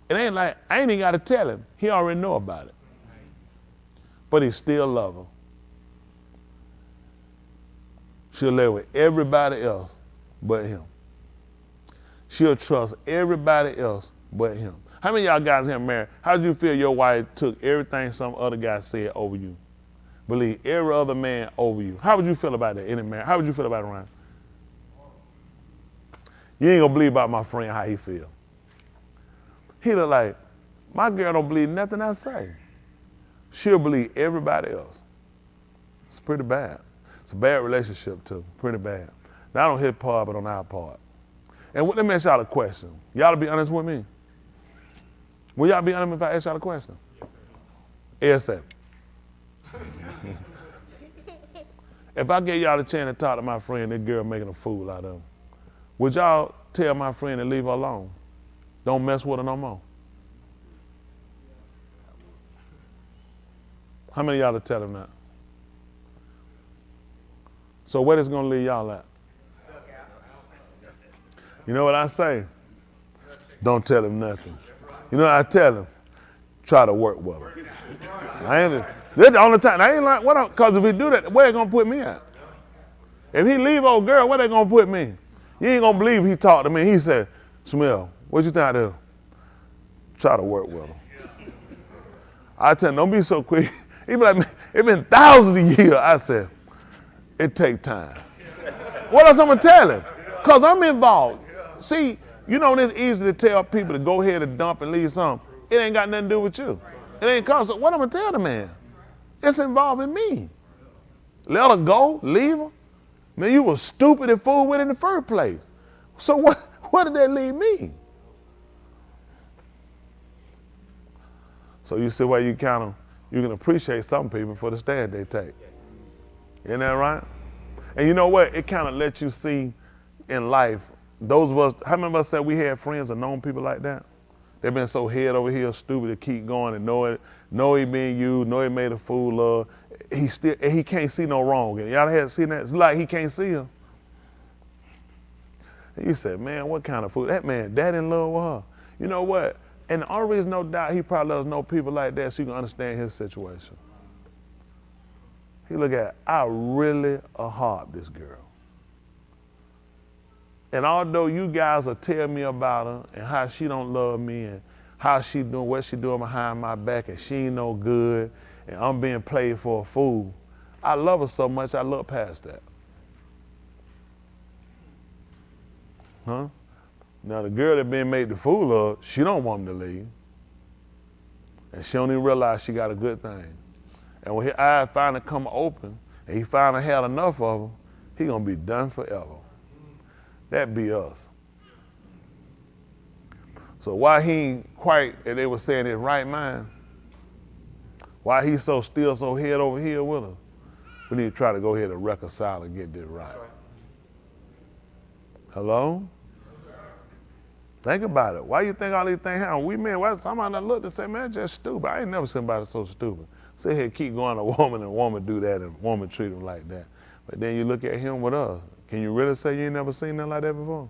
it ain't like, I ain't even gotta tell him. He already know about it. But he still love her. She'll live with everybody else but him. She'll trust everybody else but him. How many of y'all guys here married? How did you feel your wife took everything some other guy said over you? Believe every other man over you. How would you feel about that in a marriage? How would you feel about it, Ryan? You ain't gonna believe about my friend how he feel. He look like, my girl don't believe nothing I say. She'll believe everybody else. It's pretty bad. It's a bad relationship too, pretty bad. Not on his part, but on our part. And let me ask y'all a question. Y'all to be honest with me. Will y'all be honest if I ask y'all a question? Yes, sir. If I gave y'all the chance to talk to my friend, this girl making a fool out of him, would y'all tell my friend to leave her alone? Don't mess with her no more. How many of y'all to tell him that? So where is it gonna leave y'all at? You know what I say? Don't tell him nothing. You know what I tell him? Try to work with him. That's the only time. I ain't like, because if he do that, where they gonna put me at? If he leave old girl, where they gonna put me? You ain't gonna believe he talked to me. He said, Smell, what you think I do? Try to work with him. I tell him, don't be so quick. He be like, it's been thousands of years. I said, it take time. What else I'm gonna tell him? Because I'm involved. See, you know it's easy to tell people to go ahead and dump and leave something. It ain't got nothing to do with you. It ain't cost. What I'm gonna tell the man? It's involving me. Let her go, leave her. Man, you was stupid and fool with it in the first place. So what did that leave me? So you see why you can appreciate some people for the stand they take. Isn't that right? And you know what? It kind of lets you see in life, those of us, how many of us said we had friends or known people like that? They've been so head over here, stupid to keep going and know he being used, know he made a fool of. He can't see no wrong. And y'all had seen that? It's like he can't see her. And you said, man, what kind of fool? That man, that in love with her. You know what? And the only reason, no doubt, he probably doesn't know people like that so you can understand his situation. He look at, I really harp this girl. And although you guys will tell me about her and how she don't love me and how she doing, what she doing behind my back and she ain't no good and I'm being played for a fool, I love her so much I look past that. Huh? Now the girl that been made the fool of, she don't want him to leave. And she don't even realize she got a good thing. And when his eyes finally come open and he finally had enough of her, he gonna be done forever. That be us. So why he ain't quite, and they were saying his right mind, why he's so still so head over here with us, we need to try to go ahead and reconcile and get this right. Hello? Think about it. Why you think all these things happen? We men, well, somebody that looked and say, man, just stupid. I ain't never seen somebody so stupid. Sit here, keep going to a woman and woman do that and woman treat him like that. But then you look at him with us. Can you really say you ain't never seen nothing like that before?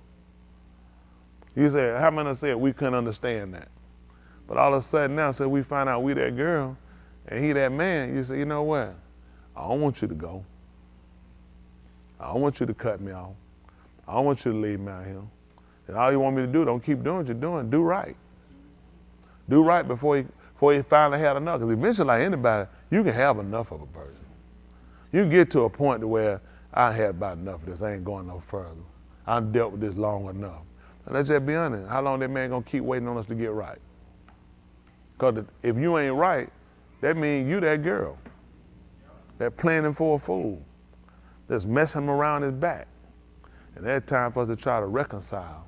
You say, how many said we couldn't understand that? But all of a sudden now, so we find out we that girl and he that man, you say, you know what? I don't want you to go. I don't want you to cut me off. I don't want you to leave me out here. And all you want me to do, don't keep doing what you're doing. Do right. Do right before he finally had enough. Because eventually, like anybody, you can have enough of a person. You can get to a point to where I had about enough of this. I ain't going no further. I've dealt with this long enough. And let's just be honest. How long that man gonna keep waiting on us to get right? Because if you ain't right, that means you that girl. That planning for a fool. That's messing him around his back. And that's time for us to try to reconcile,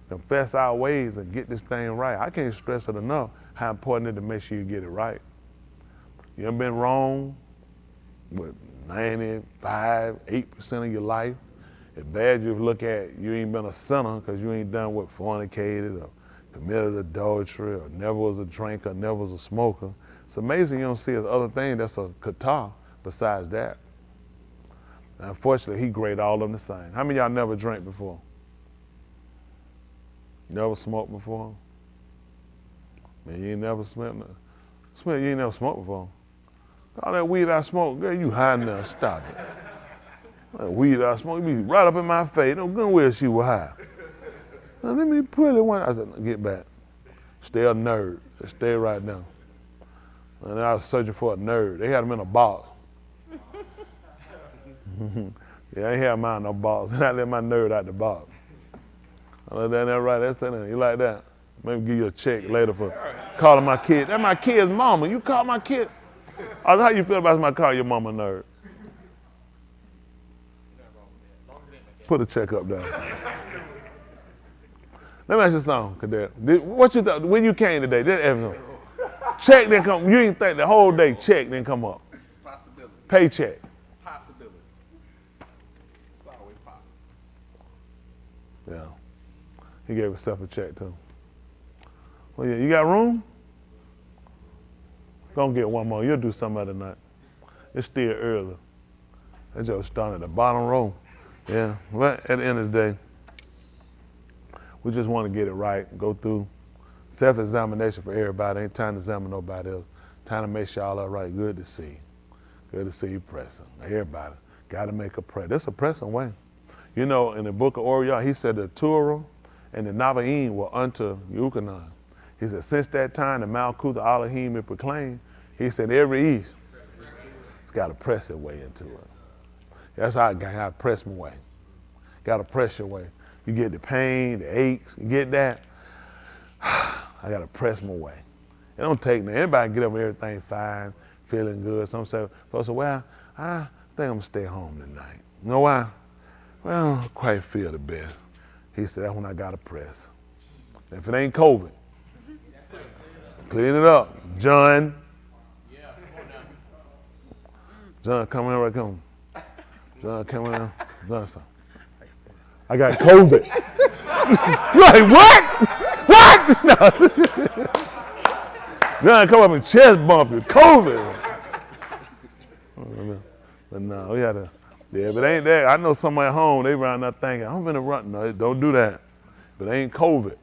confess our ways and get this thing right. I can't stress it enough how important it is to make sure you get it right. You haven't been wrong with 95, 8% of your life. It's bad you look at you ain't been a sinner because you ain't done what fornicated or committed adultery or never was a drinker, never was a smoker. It's amazing you don't see other things that's a kata besides that. And unfortunately, he graded all of them the same. How many of y'all never drank before? Never smoked before? Man, you ain't never smelled nothing. You ain't never smoked before. All that weed I smoke, girl, you high now, stop it. That weed I smoke, you be right up in my face. No good where she was high. Now, let me put it one. I said, get back. Stay a nerd. Stay right now. And I was searching for a nerd. They had him in a box. Yeah, I ain't have mine no box. I let my nerd out the box. I let that right. That's it. You like that? Maybe give you a check later for calling my kid. That's my kid's mama. You call my kid. How you feel about somebody calling your mama a nerd? Put a check up there. Let me ask you something, Cadet. What you thought when you came today? Check didn't come. You didn't think the whole day check didn't come up. Possibility. Paycheck. Possibility. It's always possible. Yeah. He gave himself a check too. Well, yeah, you got room? Gonna get one more. You'll do some other night. It's still early. That just starting at the bottom row. Yeah. But at the end of the day, we just want to get it right. Go through self-examination for everybody. Ain't time to examine nobody else. Time to make sure all are right. Good to see you. Good to see you pressing. Everybody got to make a prayer. This is a pressing way. You know, in the book of Orion, he said the Torah and the Navaim were unto Yukonon. He said, since that time, the Malkuth, the Elohim, it proclaimed, he said, every east, it's got to press its way into it. That's how I got to press my way. Got to press your way. You get the pain, the aches, you get that. I got to press my way. It don't take nothing. Anybody get up and everything fine, feeling good. Some say, folks say, well, I think I'm going to stay home tonight. You know why? Well, I don't quite feel the best. He said, that's when I got to press. If it ain't COVID, clean it up. John. John, come in right, come. John, come in. John, son. I got COVID. Like, what? What? No. John, come up and chest bump you. COVID. But no, we had to, yeah, but ain't that. I know somebody at home, they around there thinking, I'm finna run. No, don't do that. But it ain't COVID.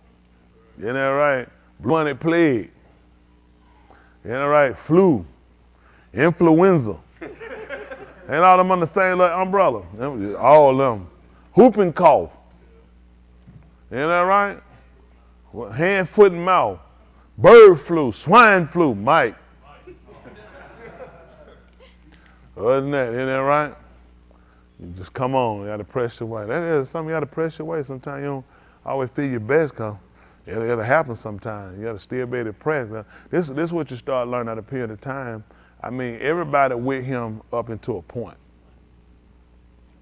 You know that right? Blunted plague. You know that right? Flu. Influenza. Ain't all them on the same like umbrella. All of them. Whooping cough. Ain't that right? Hand, foot, and mouth. Bird flu, swine flu, Mike. Other than that, ain't that right? You just come on, you gotta press your way. That is something you gotta press your way. Sometimes you don't always feel your best, cause it'll happen sometimes. You gotta still be able to press. Now, this is what you start learning at a period of time. I mean, everybody with him up until a point.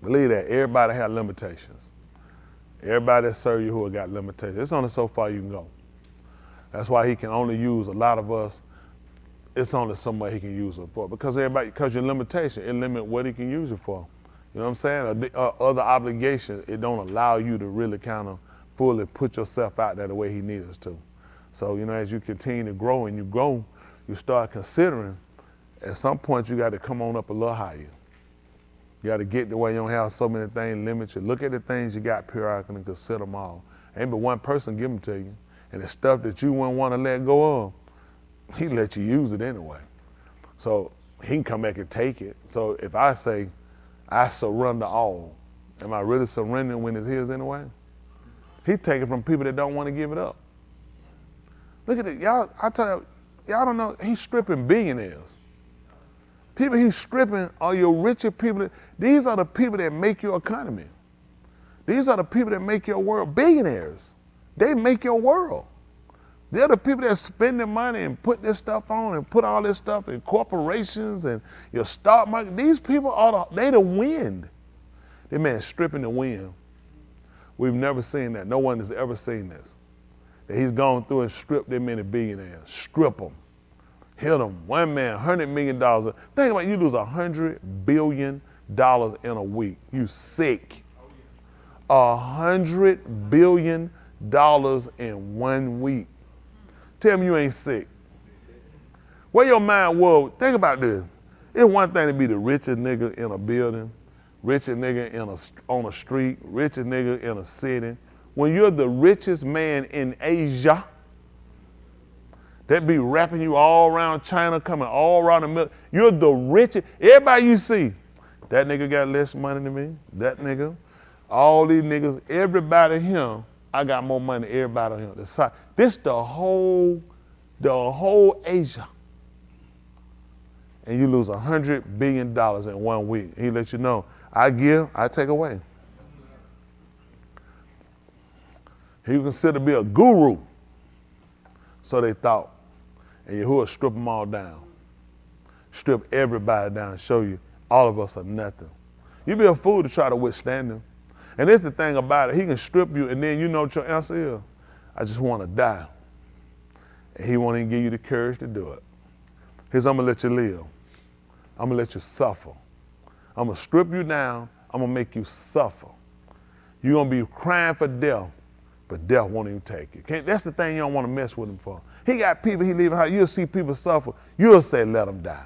Believe that, everybody has limitations. Everybody that serve you who got limitations. It's only so far you can go. That's why he can only use a lot of us. It's only somebody he can use it for because your limitation, it limits what he can use it for. You know what I'm saying? Other obligations, it don't allow you to really kind of fully put yourself out there the way he needs us to. So, as you continue to grow and you grow, you start considering, at some point you got to come on up a little higher. You got to get the way you don't have so many things limit you. Look at the things you got periodically and consider them all. Ain't but one person give them to you. And the stuff that you wouldn't want to let go of, he let you use it anyway. So he can come back and take it. So if I say, I surrender all, am I really surrendering when it's his anyway? He take it from people that don't want to give it up. Look at it, y'all, I tell you, y'all don't know, he's stripping billionaires. People he's stripping are your richer people. These are the people that make your economy. These are the people that make your world. Billionaires, they make your world. They're the people that spend their money and put this stuff on and put all this stuff in corporations and your stock market. These people they the wind. That man stripping the wind. We've never seen that. No one has ever seen this. That he's gone through and stripped them many billionaires. Strip them. Hit them. One man, $100 million. Think about it, you lose $100 billion in a week. You sick. $100 billion in 1 week. Tell me you ain't sick. Where your mind was, think about this. It's one thing to be the richest nigga in a building, richest nigga on a street, richest nigga in a city. When you're the richest man in Asia, that be rapping you all around China, coming all around the middle. You're the richest. Everybody you see, that nigga got less money than me. That nigga, all these niggas, everybody here, I got more money than everybody here. This the whole Asia. And you lose $100 billion in 1 week. He let you know, I give, I take away. He was considered to be a guru. So they thought. And Yahuwah strip them all down. Strip everybody down, show you all of us are nothing. You be a fool to try to withstand him. And that's the thing about it. He can strip you and then you know what your answer is. I just want to die. And he won't even give you the courage to do it. Here's, I'm going to let you live. I'm going to let you suffer. I'm going to strip you down. I'm going to make you suffer. You're going to be crying for death, but death won't even take you. That's the thing you don't want to mess with him for. He got people he leaving out. You'll see people suffer. You'll say, let them die.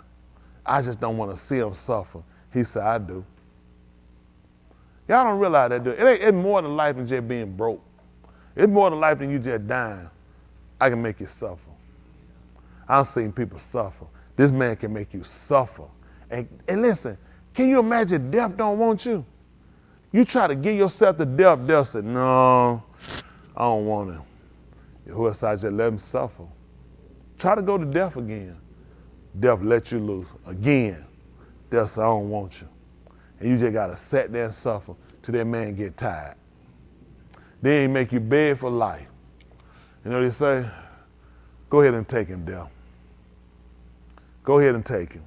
I just don't want to see them suffer. He said, I do. Y'all don't realize that, do it? It's more than life than just being broke. It's more than life than you just dying. I can make you suffer. I've seen people suffer. This man can make you suffer. And listen, can you imagine death don't want you? You try to give yourself to death, death said, no, I don't want him. Yahuwah said, just let him suffer. Try to go to death again. Death let you loose. Again, death said, I don't want you. And you just got to sit there and suffer till that man get tired. Then he make you beg for life. You know what they say? Go ahead and take him, death. Go ahead and take him.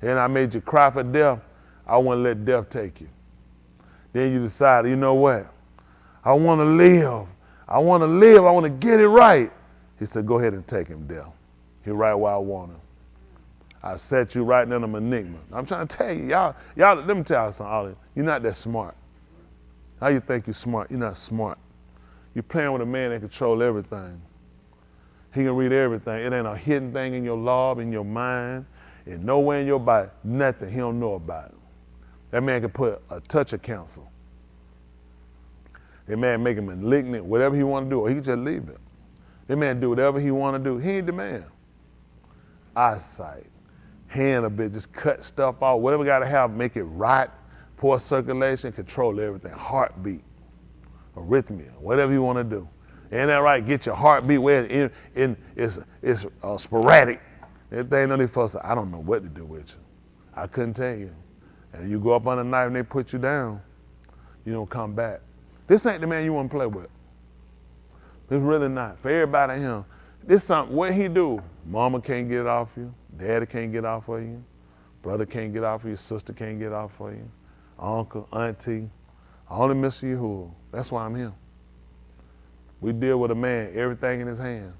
And I made you cry for death. I want to let death take you. Then you decide, you know what? I want to live. I want to live. I want to get it right. He said, go ahead and take him, death. He right where I want him. I set you right in them enigma. I'm trying to tell you, y'all, let me tell you something. You're not that smart. How you think you're smart? You're not smart. You're playing with a man that controls everything. He can read everything. It ain't a hidden thing in your lob, in your mind, and nowhere in your body. Nothing he don't know about it. That man can put a touch of counsel. That man make him malignant, whatever he want to do, or he can just leave it. That man do whatever he want to do. He ain't the man. Eyesight, hand a bit, just cut stuff off. Whatever got to have, make it rot, poor circulation, control everything. Heartbeat, arrhythmia, whatever you want to do. Ain't that right? Get your heartbeat where it's sporadic. Everything on these folks say, I don't know what to do with you. I couldn't tell you. And you go up on a knife and they put you down, you don't come back. This ain't the man you want to play with. It's really not. For everybody here, this something, what he do? Mama can't get it off you. Daddy can't get off of you. Brother can't get off of you. Sister can't get off of you. Uncle, auntie. I only miss Yahuwah. That's why I'm here. We deal with a man, everything in his hand.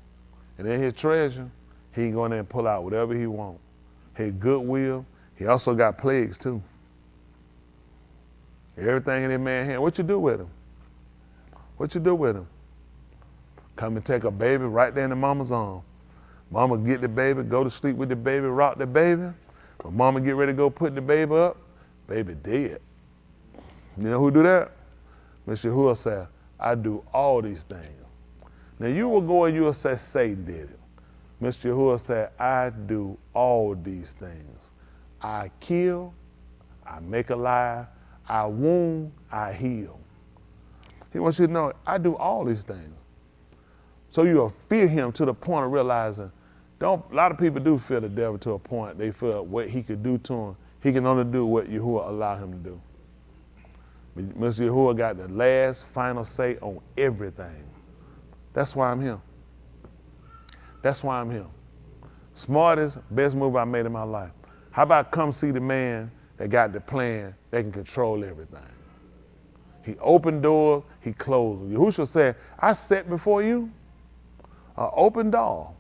And in his treasure, he can go in there and pull out whatever he wants. His goodwill, he also got plagues too. Everything in that man's hand, what you do with him? What you do with him? Come and take a baby right there in the mama's arm. Mama get the baby, go to sleep with the baby, rock the baby. When mama get ready to go put the baby up, baby dead. You know who do that? Mr. Yahuwah said, I do all these things. Now you will go and you will say Satan did it. Mr. Yahuwah said, I do all these things. I kill, I make alive, I wound, I heal. He wants you to know, I do all these things. So you'll fear him to the point of realizing, a lot of people do fear the devil to a point. They feel what he could do to him. He can only do what Yahuwah allowed him to do. But Mr. Yahuwah got the last final say on everything. That's why I'm here. That's why I'm here. Smartest, best move I made in my life. How about come see the man that got the plan that can control everything? He opened doors, he closed them. Yahushua said, I set before you an open door.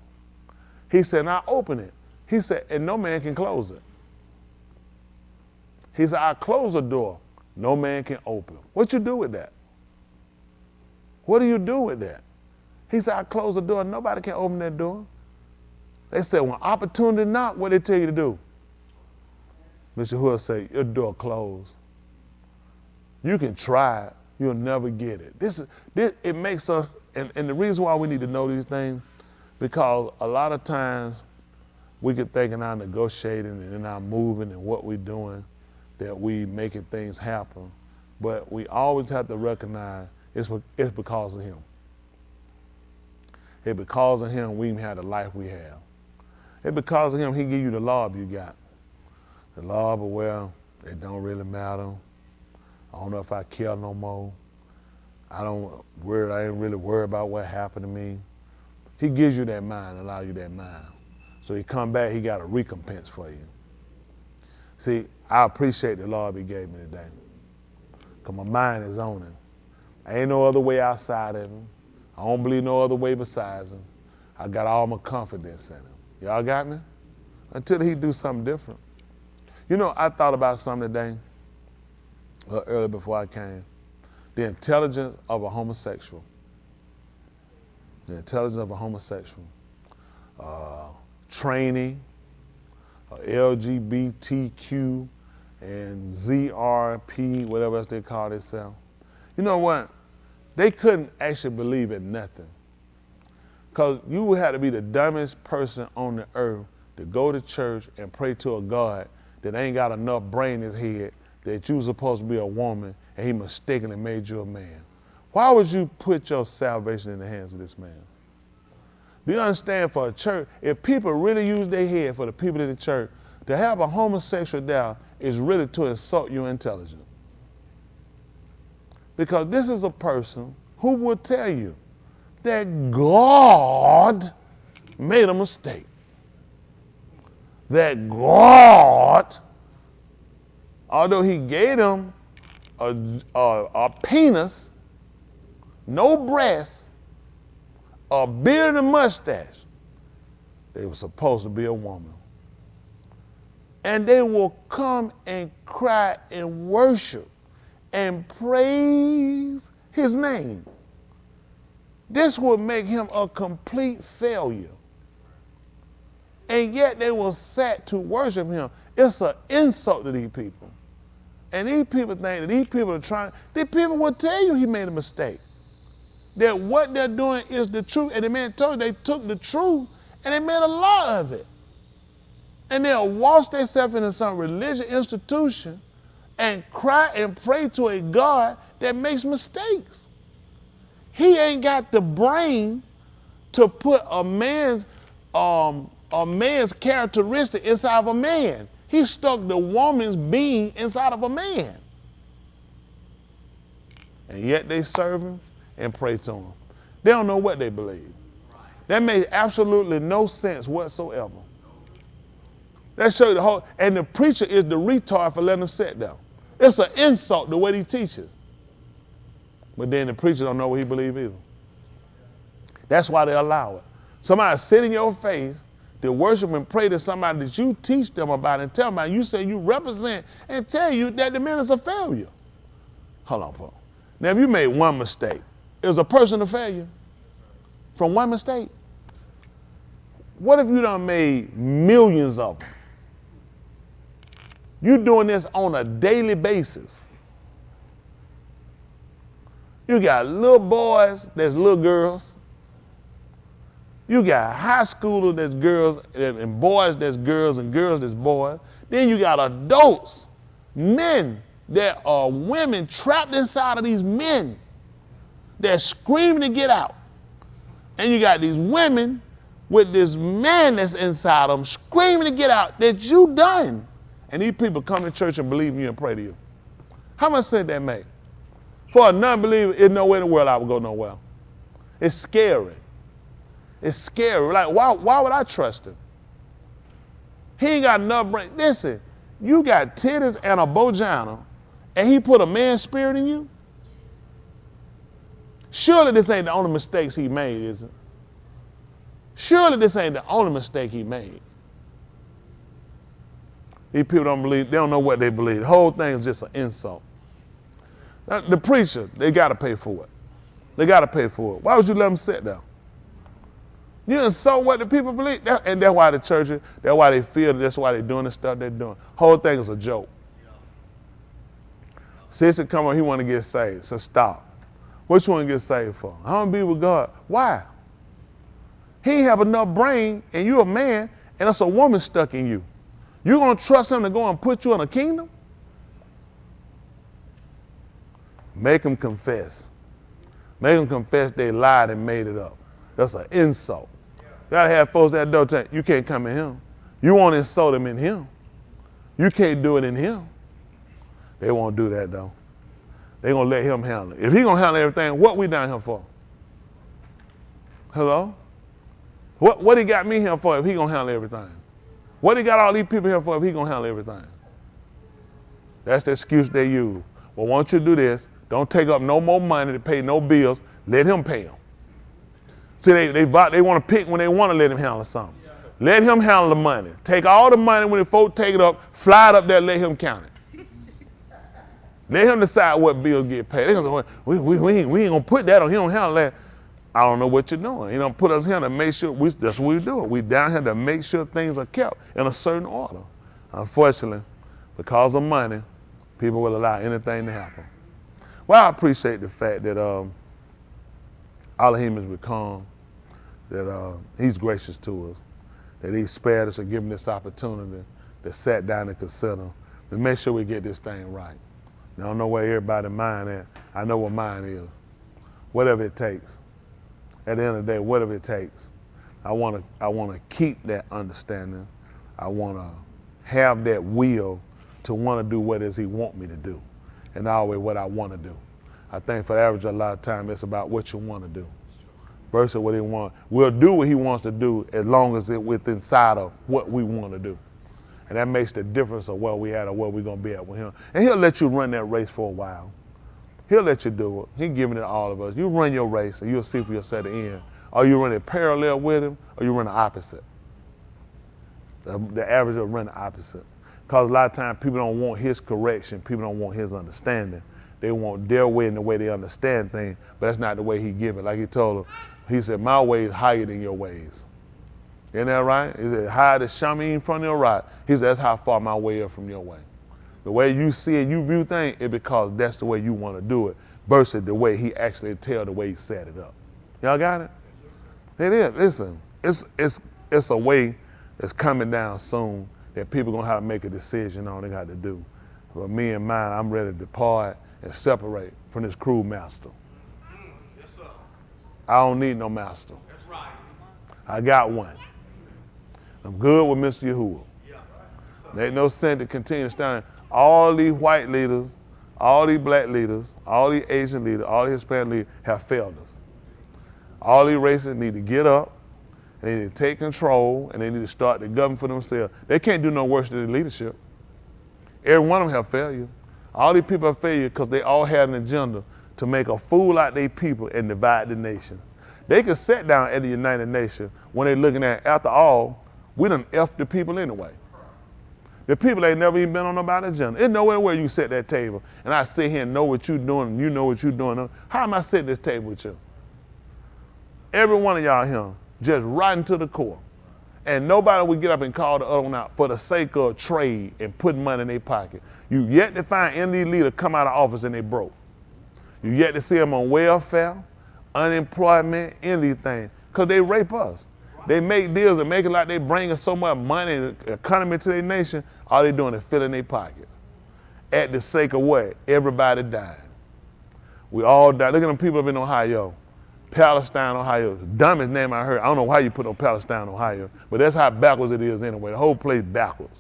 He said, now open it. He said, and no man can close it. He said, I close a door, no man can open. What you do with that? What do you do with that? He said, I close the door, nobody can open that door. They said, when opportunity knock, what they tell you to do? Mr. Hood said, your door closed. You can try it, you'll never get it. It makes us, and the reason why we need to know these things, because a lot of times we could think in our negotiating and in our moving and what we're doing that we making things happen, but we always have to recognize it's because of him. It's because of him we even have the life we have. It's because of him he give you the law you got. The law, but well, it don't really matter. I don't know if I care no more. I ain't really worried about what happened to me. He gives you that mind, allow you that mind. So he come back, he got a recompense for you. See, I appreciate the Lord he gave me today. Because my mind is on him. Ain't no other way outside of him. I don't believe no other way besides him. I got all my confidence in him. Y'all got me? Until he do something different. You know, I thought about something today, earlier before I came. The intelligence of a homosexual. The intelligence of a homosexual. Training, LGBTQ, and ZRP, whatever else they call themselves. You know what? They couldn't actually believe in nothing. Because you would have to be the dumbest person on the earth to go to church and pray to a God that ain't got enough brain in his head that you're supposed to be a woman and he mistakenly made you a man. Why would you put your salvation in the hands of this man? Do you understand, for a church, if people really use their head for the people in the church, to have a homosexual there is really to insult your intelligence. Because this is a person who will tell you that God made a mistake. That God, although he gave them a penis, no breasts, a beard and mustache, they were supposed to be a woman. And they will come and cry and worship and praise his name. This would make him a complete failure. And yet they will sat to worship him. It's an insult to these people. And these people think that these people are trying, these people will tell you he made a mistake. That what they're doing is the truth. And the man told you they took the truth and they made a law of it. And they'll wash themselves into some religious institution and cry and pray to a God that makes mistakes. He ain't got the brain to put a man's characteristic inside of a man. He stuck the woman's being inside of a man. And yet they serve him and pray to him. They don't know what they believe. That made absolutely no sense whatsoever. That shows you the whole, and the preacher is the retard for letting them sit there. It's an insult the way he teaches. But then the preacher don't know what he believes either. That's why they allow it. Somebody sit in your face to worship and pray to somebody that you teach them about and tell them about. You say you represent and tell you that the man is a failure. Hold on, Paul. Now, if you made one mistake, is a person a failure from one mistake? What if you done made millions of them? You doing this on a daily basis. You got little boys that's little girls. You got high schoolers that's girls and boys that's girls and girls that's boys. Then you got adults, men that are women trapped inside of these men. They're screaming to get out. And you got these women with this man that's inside them screaming to get out that you done. And these people come to church and believe in you and pray to you. How much sense that make? For a non-believer, there's no way in the world I would go nowhere. It's scary. It's scary. Like, why would I trust him? He ain't got enough brain. Listen, you got titties and a vagina, and he put a man's spirit in you? Surely this ain't the only mistakes he made, is it? Surely this ain't the only mistake he made. These people don't believe, they don't know what they believe. The whole thing is just an insult. Now, the preacher, they got to pay for it. They got to pay for it. Why would you let them sit there? You insult what the people believe. And that's why the churches, that's why they feel, that's why they're doing the stuff they're doing. Whole thing is a joke. Sister come on, he want to get saved, so stop. What you want to get saved for? I want to be with God. Why? He ain't have enough brain, and you a man, and that's a woman stuck in you. You gonna trust him to go and put you in a kingdom? Make them confess. Make them confess they lied and made it up. That's an insult. You gotta have folks at the door tell you can't come in him. You won't insult him in him. You can't do it in him. They won't do that though. They gonna let him handle it. If he gonna handle everything, what we down here for? Hello? What he got me here for if he gonna handle everything? What he got all these people here for if he gonna handle everything? That's the excuse they use. Well, once you do this, don't take up no more money to pay no bills. Let him pay them. See, they want to pick when they want to let him handle something. Let him handle the money. Take all the money when the folk take it up, fly it up there, let him count it. Let him decide what bills get paid. They gonna, we ain't gonna put that on him. He don't handle that. I don't know what you're doing. He don't put us here to make sure, that's what we're doing. We down here to make sure things are kept in a certain order. Unfortunately, because of money, people will allow anything to happen. Well, I appreciate the fact that Elohim has become, that he's gracious to us, that he spared us and given this opportunity to sit down and consider, to make sure we get this thing right. I don't know where everybody's mind is. I know what mine is. Whatever it takes. At the end of the day, whatever it takes. I want to keep that understanding. I want to have that will to want to do what it is he want me to do, and always what I want to do. I think for the average, a lot of time, it's about what you want to do versus what he wants. We'll do what he wants to do as long as it's within inside of what we want to do. And that makes the difference of where we at or where we're going to be at with him. And he'll let you run that race for a while. He'll let you do it. He's giving it to all of us. You run your race and you'll see for yourself at the end. Are you running parallel with him or you run the opposite? The average will run the opposite. Because a lot of times people don't want his correction. People don't want his understanding. They want their way and the way they understand things, but that's not the way he give it. Like he told them, he said, my way is higher than your ways. Isn't that right? He said, higher the shamin from your right. He said, that's how far my way is from your way. The way you see it, you view things, it's because that's the way you want to do it versus the way he actually tell the way he set it up. Y'all got it? It is. Listen, it's a way that's coming down soon that people going to have to make a decision on they got to do. But me and mine, I'm ready to depart and separate from this cruel master. Yes, sir. I don't need no master. That's right. I got one. I'm good with Mr. Yahuwah. Yeah. There ain't no sense to continue to stand. All these white leaders, all these black leaders, all these Asian leaders, all these Hispanic leaders have failed us. All these races need to get up, and they need to take control, and they need to start to govern for themselves. They can't do no worse than the leadership. Every one of them have failure. All these people have failure because they all had an agenda to make a fool out of their people and divide the nation. They can sit down at the United Nations when they're looking at, after all, we done F the people anyway. The people ain't never even been on nobody's agenda. There's nowhere where you sit at that table and I sit here and know what you're doing and you know what you're doing. How am I sitting at this table with you? Every one of y'all here, just right into the core. And nobody would get up and call the other one out for the sake of trade and putting money in their pocket. You yet to find any leader come out of office and they broke. You yet to see them on welfare, unemployment, anything, because they rape us. They make deals and make it like they bringing so much money and economy to their nation, all they doing is filling their pockets. At the sake of what? Everybody died. We all died. Look at them people up in Ohio. Palestine, Ohio. The dumbest name I heard. I don't know why you put on Palestine, Ohio, but that's how backwards it is anyway. The whole place backwards.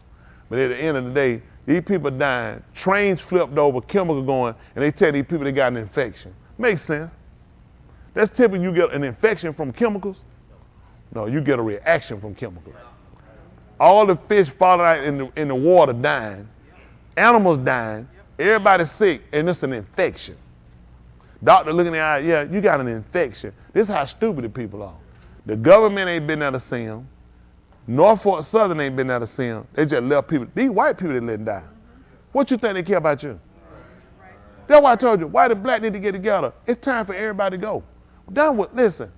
But at the end of the day, these people dying, trains flipped over, chemical going, and they tell these people they got an infection. Makes sense. That's typically you get an infection from chemicals. No, you get a reaction from chemicals. All the fish falling out in the water dying, animals dying, everybody sick, and it's an infection. Doctor looking in the eye, yeah, you got an infection. This is how stupid the people are. The government ain't been there to see them. Norfolk Southern ain't been there to see them. They just left people. These white people they let die. What you think they care about you? That's why I told you, white and black need to get together. It's time for everybody to go. Done with, listen,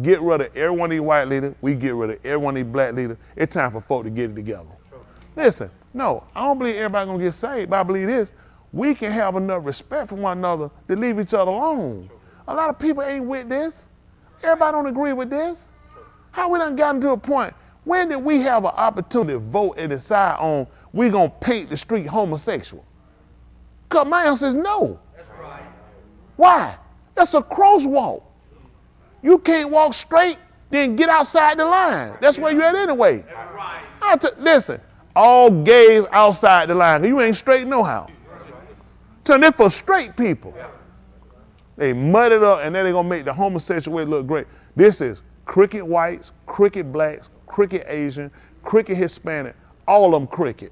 get rid of every one of these white leaders. We get rid of every one of these black leaders. It's time for folk to get it together. Listen, no, I don't believe everybody gonna get saved, but I believe this. We can have enough respect for one another to leave each other alone. A lot of people ain't with this. Everybody don't agree with this. How we done gotten to a point? When did we have an opportunity to vote and decide on we gonna paint the street homosexual? Because my answer is no. That's right. Why? That's a crosswalk. You can't walk straight, then get outside the line. That's where you at anyway. That's right. Listen, all gays outside the line. You ain't straight no how. Turn it for straight people. They mud it up and then they're gonna make the homosexual way look great. This is crooked whites, crooked blacks, crooked Asian, crooked Hispanic, all of them crooked.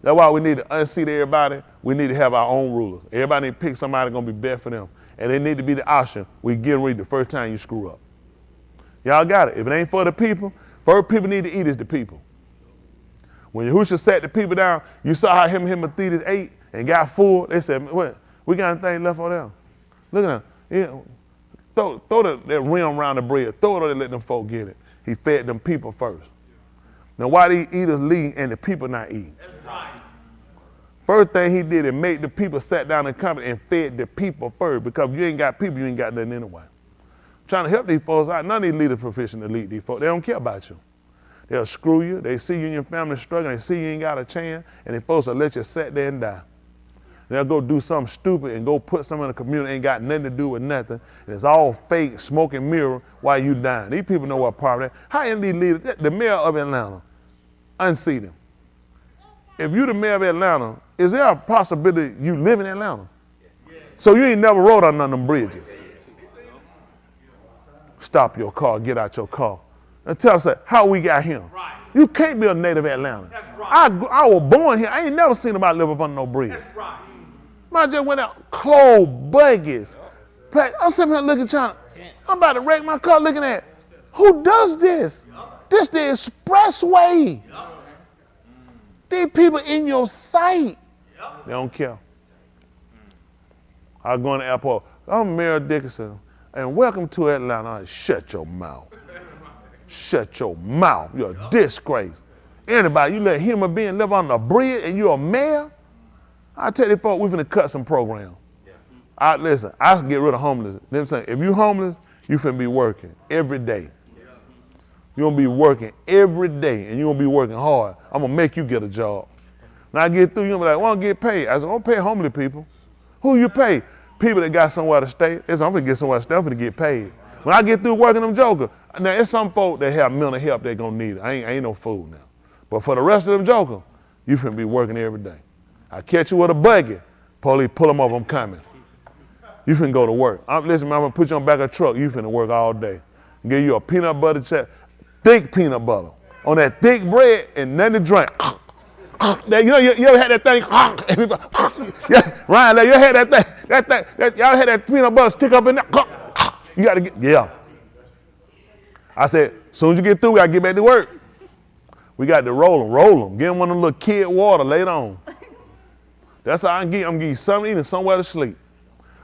That's why we need to unseat everybody. We need to have our own rulers. Everybody need to pick somebody gonna be best for them. And they need to be the option. We get rid the first time you screw up. Y'all got it. If it ain't for the people, first people need to eat is the people. When Yahushua sat the people down, you saw how him and Matthias ate and got full. They said, what? We got anything left for them? Look at them. Yeah. Throw that rim around the bread. Throw it and let them folk get it. He fed them people first. Now why these eaters leave and the people not eat? That's right. First thing he did is make the people sat down in company and fed the people first, because if you ain't got people, you ain't got nothing anyway. Trying to help these folks out. None of these leaders proficient to lead these folks. They don't care about you. They'll screw you. They see you and your family struggling. They see you ain't got a chance, and they folks will let you sit there and die. They'll go do something stupid and go put something in the community ain't got nothing to do with nothing. And it's all fake, smoke and mirror while you dying. These people know what part of that. How in these leaders, the mayor of Atlanta, unseat him. If you the mayor of Atlanta, is there a possibility you live in Atlanta? So you ain't never rode on none of them bridges. Stop your car, get out your car. And tell us how we got him. Right. You can't be a native Atlanta. That's right. I was born here. I ain't never seen nobody live up under no bridge. That's right. I just went out, clothes, buggies. I'm sitting here looking, I'm about to wreck my car looking at, who does this? This the expressway. These people in your sight. They don't care. I was going to the airport. I'm Mayor Dickinson, and welcome to Atlanta. I said, shut your mouth. Shut your mouth. You're a disgrace. Anybody, you let a human being live on a bridge and you're a mayor? I tell you folks, we're finna cut some programs. Listen, I get rid of homeless. Them saying, if you homeless, you finna be working every day. You're gonna be working every day and you're gonna be working hard. I'm gonna make you get a job. When I get through, you're gonna be like, well, I get paid. I said, I don't pay homeless people. Who you pay? People that got somewhere to stay. I'm gonna get somewhere to stay, I'm gonna get paid. When I get through working them jokers, now it's some folk that have mental help they gonna need it. I ain't no fool now. But for the rest of them jokers, you finna be working every day. I catch you with a buggy, police pull them over, I'm coming. You finna go to work. Listen, man, I'm gonna put you on the back of a truck, you finna work all day. Give you a peanut butter check, thick peanut butter, on that thick bread and nothing to drink. You know, you ever had that thing? Yeah, Ryan, you ever had that thing? Y'all had that peanut butter stick up in there? You got to get, yeah. I said, as soon as you get through, we got to get back to work. We got to roll them. Get them one of them little kid water later on. That's how I'm getting you something to eat and somewhere to sleep.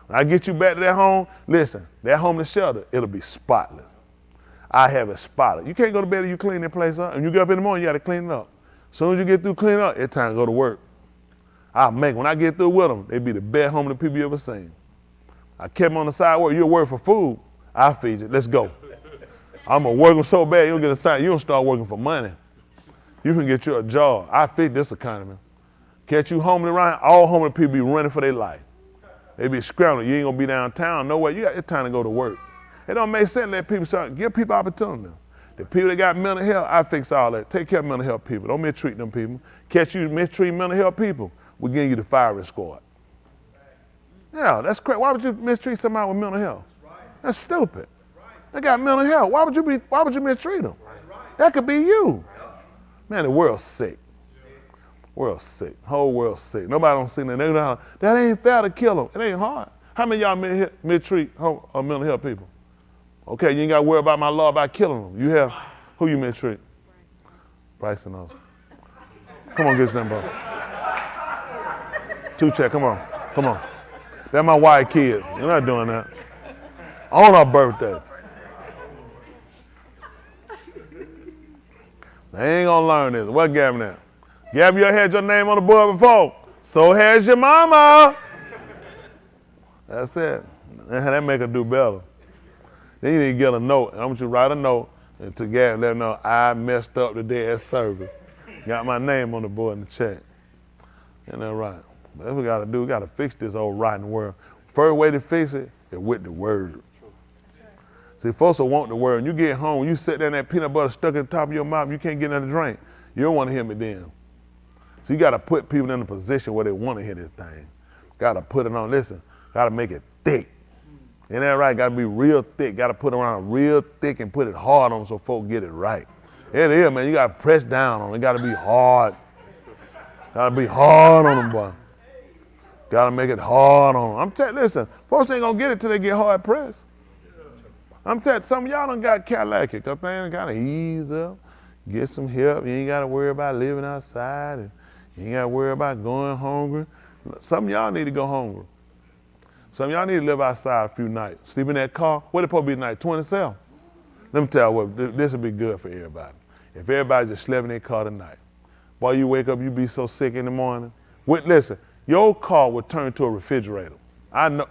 When I get you back to that home, listen, that homeless shelter, it'll be spotless. I have it spotted. You can't go to bed until you clean that place up. And you get up in the morning, you got to clean it up. As soon as you get through cleaning up, it's time to go to work. When I get through with them, they be the best homeless people you ever seen. I kept them on the sidewalk. You'll work for food. I'll feed you. Let's go. I'm going to work them so bad, you don't get a sign. You don't start working for money. You can get you a job. I feed this economy. Catch you homeless around, all homeless people be running for their life. They be scrambling. You ain't going to be downtown nowhere. It's time to go to work. It don't make sense to let people start. Give people opportunity. The people that got mental health, I fix all that. Take care of mental health people. Don't mistreat them people. Catch you mistreating mental health people, we're getting you the firing squad. Yeah, that's crazy. Why would you mistreat somebody with mental health? That's stupid. They got mental health. Why would you mistreat them? That could be you. Man, the world's sick. World's sick. Whole world's sick. Nobody don't see that. That ain't fair to kill them. It ain't hard. How many of y'all mistreat mental health people? Okay, you ain't got to worry about my law about killing them. You have, who you mistreat? Bryson knows. Come on, get your number. 2 check, come on. Come on. That's my white kid. You're not doing that. On our birthday. They ain't gonna learn this. What Gavin at? Gavin, you had your name on the board before. So has your mama. That's it. That make her do better. Then you need to get a note. And I want you to write a note and to Gavin, let him know I messed up today at service. Got my name on the board in the check. Isn't that right? That's what we gotta do. We gotta fix this old rotten world. First way to fix it is with the word. See, folks will want the word. When you get home, when you sit there and that peanut butter stuck in the top of your mouth, you can't get nothing to drink. You don't want to hear me then. So you got to put people in a position where they want to hear this thing. Got to put it on. Listen, got to make it thick. Ain't that right? Got to be real thick. Got to put it around real thick and put it hard on them so folks get it right. It is, man. You got to press down on it. Got to be hard. Got to be hard on them, boy. Got to make it hard on them. I'm telling you, listen, folks ain't going to get it till they get hard pressed. I'm telling you, some of y'all done got Cadillac it, because things got to ease up, get some help. You ain't got to worry about living outside, and you ain't got to worry about going hungry. Some of y'all need to go hungry. Some of y'all need to live outside a few nights. Sleep in that car. What it supposed to be tonight? 27. Let me tell you what, this will be good for everybody. If everybody just slept in their car tonight, boy, you wake up, you be so sick in the morning. Listen, your car will turn to a refrigerator. I know.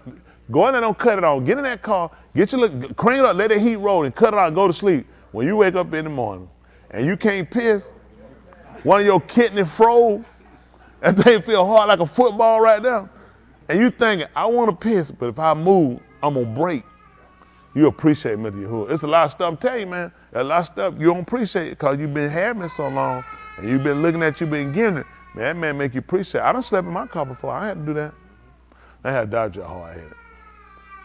Go in there, don't cut it on. Get in that car, crank it up, let that heat roll and cut it out, go to sleep. When you wake up in the morning and you can't piss, one of your kidney froze, that thing feel hard like a football right now, and you thinking, I want to piss, but if I move, I'm going to break. You appreciate mental health. It's a lot of stuff, I'm telling you, man. A lot of stuff you don't appreciate because you've been having it so long and you've been looking at you been getting it. Man, that man make you appreciate it. I done slept in my car before. I had to do that. I had to dodge your hard head.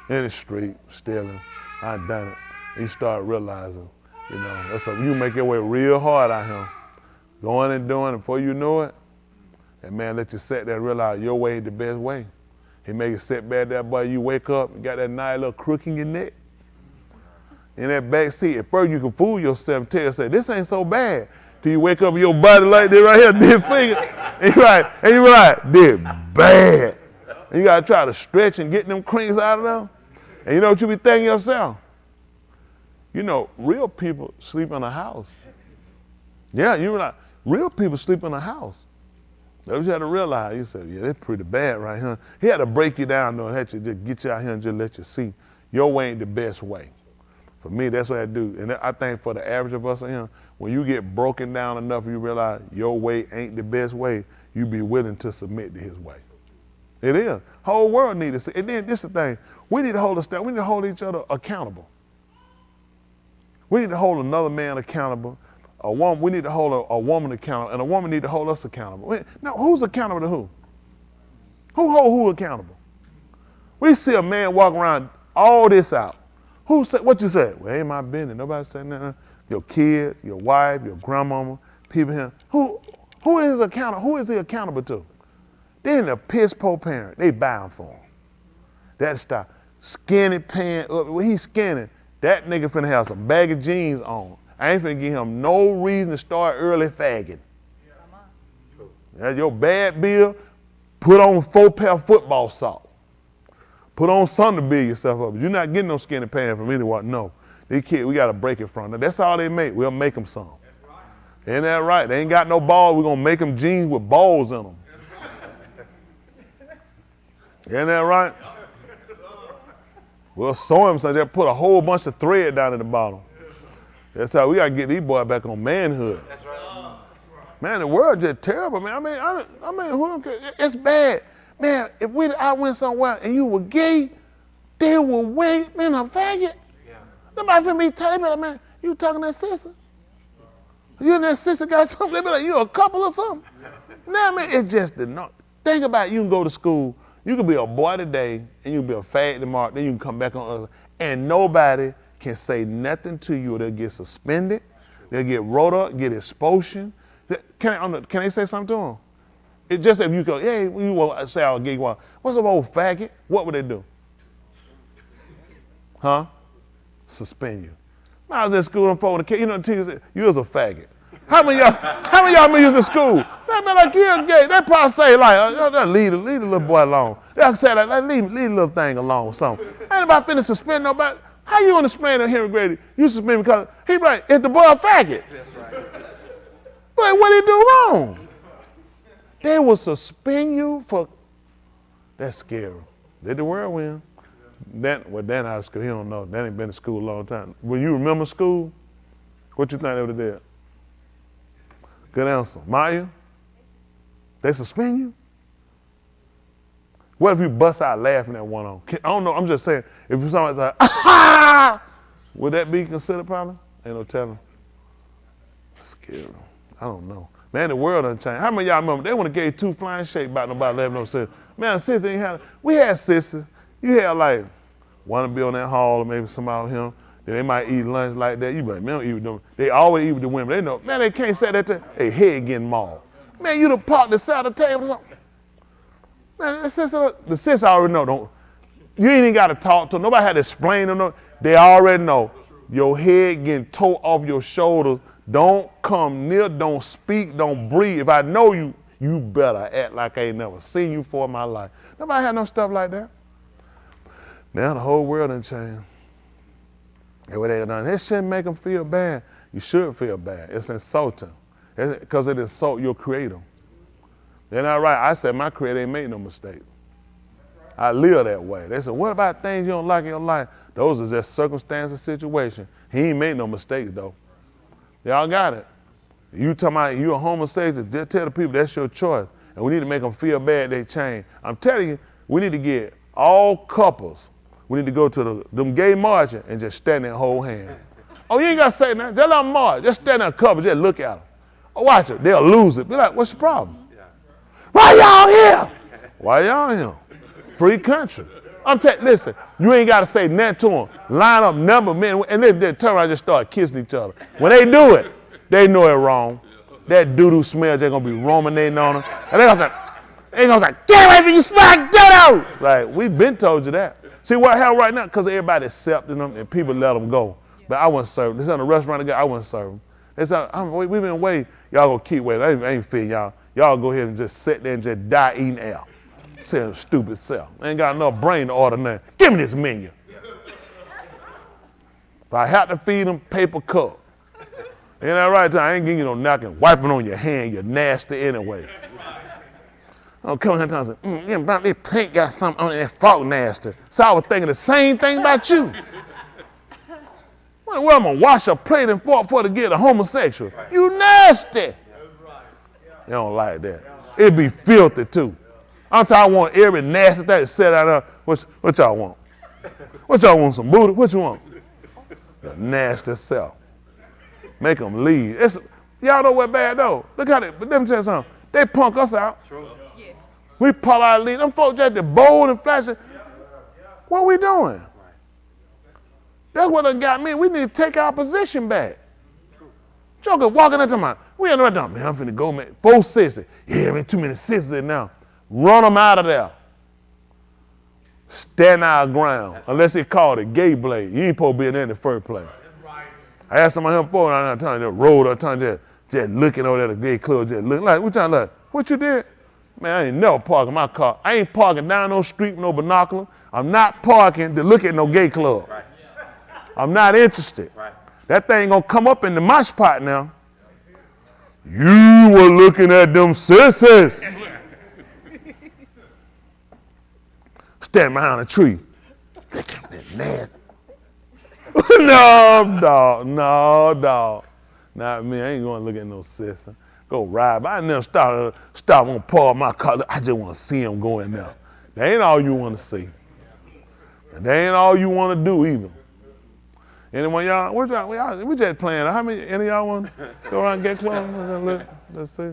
In the street, stealing. I done it. And you start realizing, you make your way real hard out here. Going and doing it before you know it. And man, let you sit there and realize your way is the best way. He make you sit back there, boy, you wake up and got that nice little crook in your neck. In that back seat, at first you can fool yourself and tell yourself, this ain't so bad. Till you wake up and your body like this right here, this finger. And you like, this bad. And you gotta try to stretch and get them crinks out of there. And you know what you be thinking yourself? Real people sleep in a house. Yeah, real people sleep in a house. That's what you had to realize. You said, yeah, that's pretty bad right here. He had to break you down, though, had to just get you out here and just let you see. Your way ain't the best way. For me, that's what I do. And I think for the average of us in here, when you get broken down enough, you realize your way ain't the best way, you be willing to submit to his way. It is. Whole world needs to see. And then this is the thing. We need to hold we need to hold each other accountable. We need to hold another man accountable. We need to hold a woman accountable, and a woman need to hold us accountable. Now, who's accountable to who? Who hold who accountable? We see a man walk around all this out. Who said what you said? Well, ain't my business. Nobody said nothing. Your kid, your wife, your grandmama, people here. Who is accountable? Who is he accountable to? Then the piss poor parent, they bound for him. That's stop. skinny pants up. When he's skinny, that nigga finna have some baggy jeans on. I ain't finna give him no reason to start early fagging. That's your bad bill. Put on 4 pair of football socks. Put on something to build yourself up. You're not getting no skinny pants from anyone. No. These kids, we got to break it from them. That's all they make. We'll make them some. Ain't that right? They ain't got no balls. We're going to make them jeans with balls in them. Ain't that right? We'll sew them so they put a whole bunch of thread down at the bottom. That's how we got to get these boys back on manhood. That's right. Man, the world just terrible, man. I mean, who don't care? It's bad. Man, if I went somewhere and you were gay, they would wait, man, a faggot. Nobody finna be telling me, like, man, you talking to that sister? You and that sister got something? They be like, you a couple or something? Now, man, it's just the no. Think about it. You can go to school. You can be a boy today, and you can be a fag tomorrow. Then you can come back on other, and nobody can say nothing to you. Or they'll get suspended. They'll get wrote up, get expulsion. Can they say something to them? It just if you go, hey, you will say I'll gay one. What's up, old faggot? What would they do? Huh? Suspend you. I was in school and phone the kid, you know, the teacher said, you was a faggot. How many y'all been using school? They be like, you're gay. They probably say like, leave the little boy alone. They'll say like, leave the little thing alone or something. Ain't nobody finna suspend nobody. How you gonna suspend a Henry Grady? You suspend because he right, it's the boy a faggot. That's right. Like, what did he do wrong? They will suspend you for, that's scary. Did the world win? Dan out of school, he don't know. Dan ain't been to school a long time. When you remember school, what you think they would have did? Good answer. Maya? They suspend you? What if you bust out laughing at one on? I don't know, I'm just saying, if somebody's like, ah, would that be considered probably? Ain't no telling. Scary. I don't know. Man, the world done changed. How many of y'all remember? They want to give 2 flying shakes about nobody letting no sister. Man, sister ain't had, we had sisters. You had like, one to be on that hall or maybe somebody with him. Then they might eat lunch like that. You be like, man, don't eat with them. They always eat with the women. They know, man, they can't say that to their head getting mauled. Man, you done parked the side of the table or something. Man, the sister already know. You ain't even got to talk to them. Nobody had to explain to them. They already know. Your head getting tore off your shoulders. Don't come near, don't speak, don't breathe. If I know you, you better act like I ain't never seen you for my life. Nobody had no stuff like that. Now the whole world done changed. And what they done, that shouldn't make them feel bad. You should feel bad. It's insulting. Because it insults your creator. They're not right. I said my creator ain't made no mistake. I live that way. They said, what about things you don't like in your life? Those are just circumstances, situation. He ain't made no mistakes though. Y'all got it. You talking about you a homosexual, just tell the people that's your choice. And we need to make them feel bad they change. I'm telling you, we need to get all couples. We need to go to them gay marching and just stand there and hold hands. Oh, you ain't got to say nothing. Just let them march. Just stand there and couple, just look at them. Oh, watch it. They'll lose it. Be like, what's the problem? Yeah. Why y'all here? Why y'all here? Free country. Listen, you ain't got to say nothing to them. Line up number, man, and they turn around and just start kissing each other. When they do it, they know it wrong. That doo-doo smell just going to be ruminating on them. And they're going to say, get away from you, smell doo-doo. Like, we've been told you that. See what happened right now? Because everybody accepting them and people let them go. But I wouldn't serve them. They said in a restaurant again, I wouldn't serve them. They said, we've been waiting. Y'all going to keep waiting. I ain't feeding y'all. Y'all go ahead and just sit there and just die eating air. Say stupid self. Ain't got enough brain to order nothing. Give me this menu. If I have to feed them, paper cup. Ain't that right? I ain't giving you no knocking, wiping on your hand. You're nasty anyway. I'm coming here and say, yeah, this paint got something on it that fork nasty. So I was thinking the same thing about you. Well, I'm going to wash a plate and fork for to get a homosexual. You nasty. You don't like that. It'd be filthy too. I'm telling you, I want every nasty thing to set out there. What y'all want? What y'all want, some booty? What you want? The nasty self. Make them leave. Y'all know what bad though? Look how but let me tell you something. They punk us out. True. Yeah. We pull out lead. Them folks just bold and flashing. What we doing? That's what done got me. We need to take our position back. Joker walking into my, we ain't right down. Man, I'm finna go, man. 4 sisters. Yeah, man, too many sisters in now. Run them out of there. stand our ground, unless they called it gay blade. You ain't supposed to be in there in the first place. I asked somebody before, and I'm telling you, rolled up, just looking over at the gay club, just looking like, what you did? Man, I ain't never parking my car. I ain't parking down no street with no binocular. I'm not parking to look at no gay club. Right. I'm not interested. Right. That thing gonna come up in the mosh pot now. You were looking at them sissies. Stand behind a tree. No, dog. Not me. I ain't gonna look at no sister. Go ride. But I never stop on park my car. I just want to see him go in there. That ain't all you want to see. And that ain't all you want to do either. Anyone y'all? We just playing. How many? Any of y'all want to go around and get close? Let's see.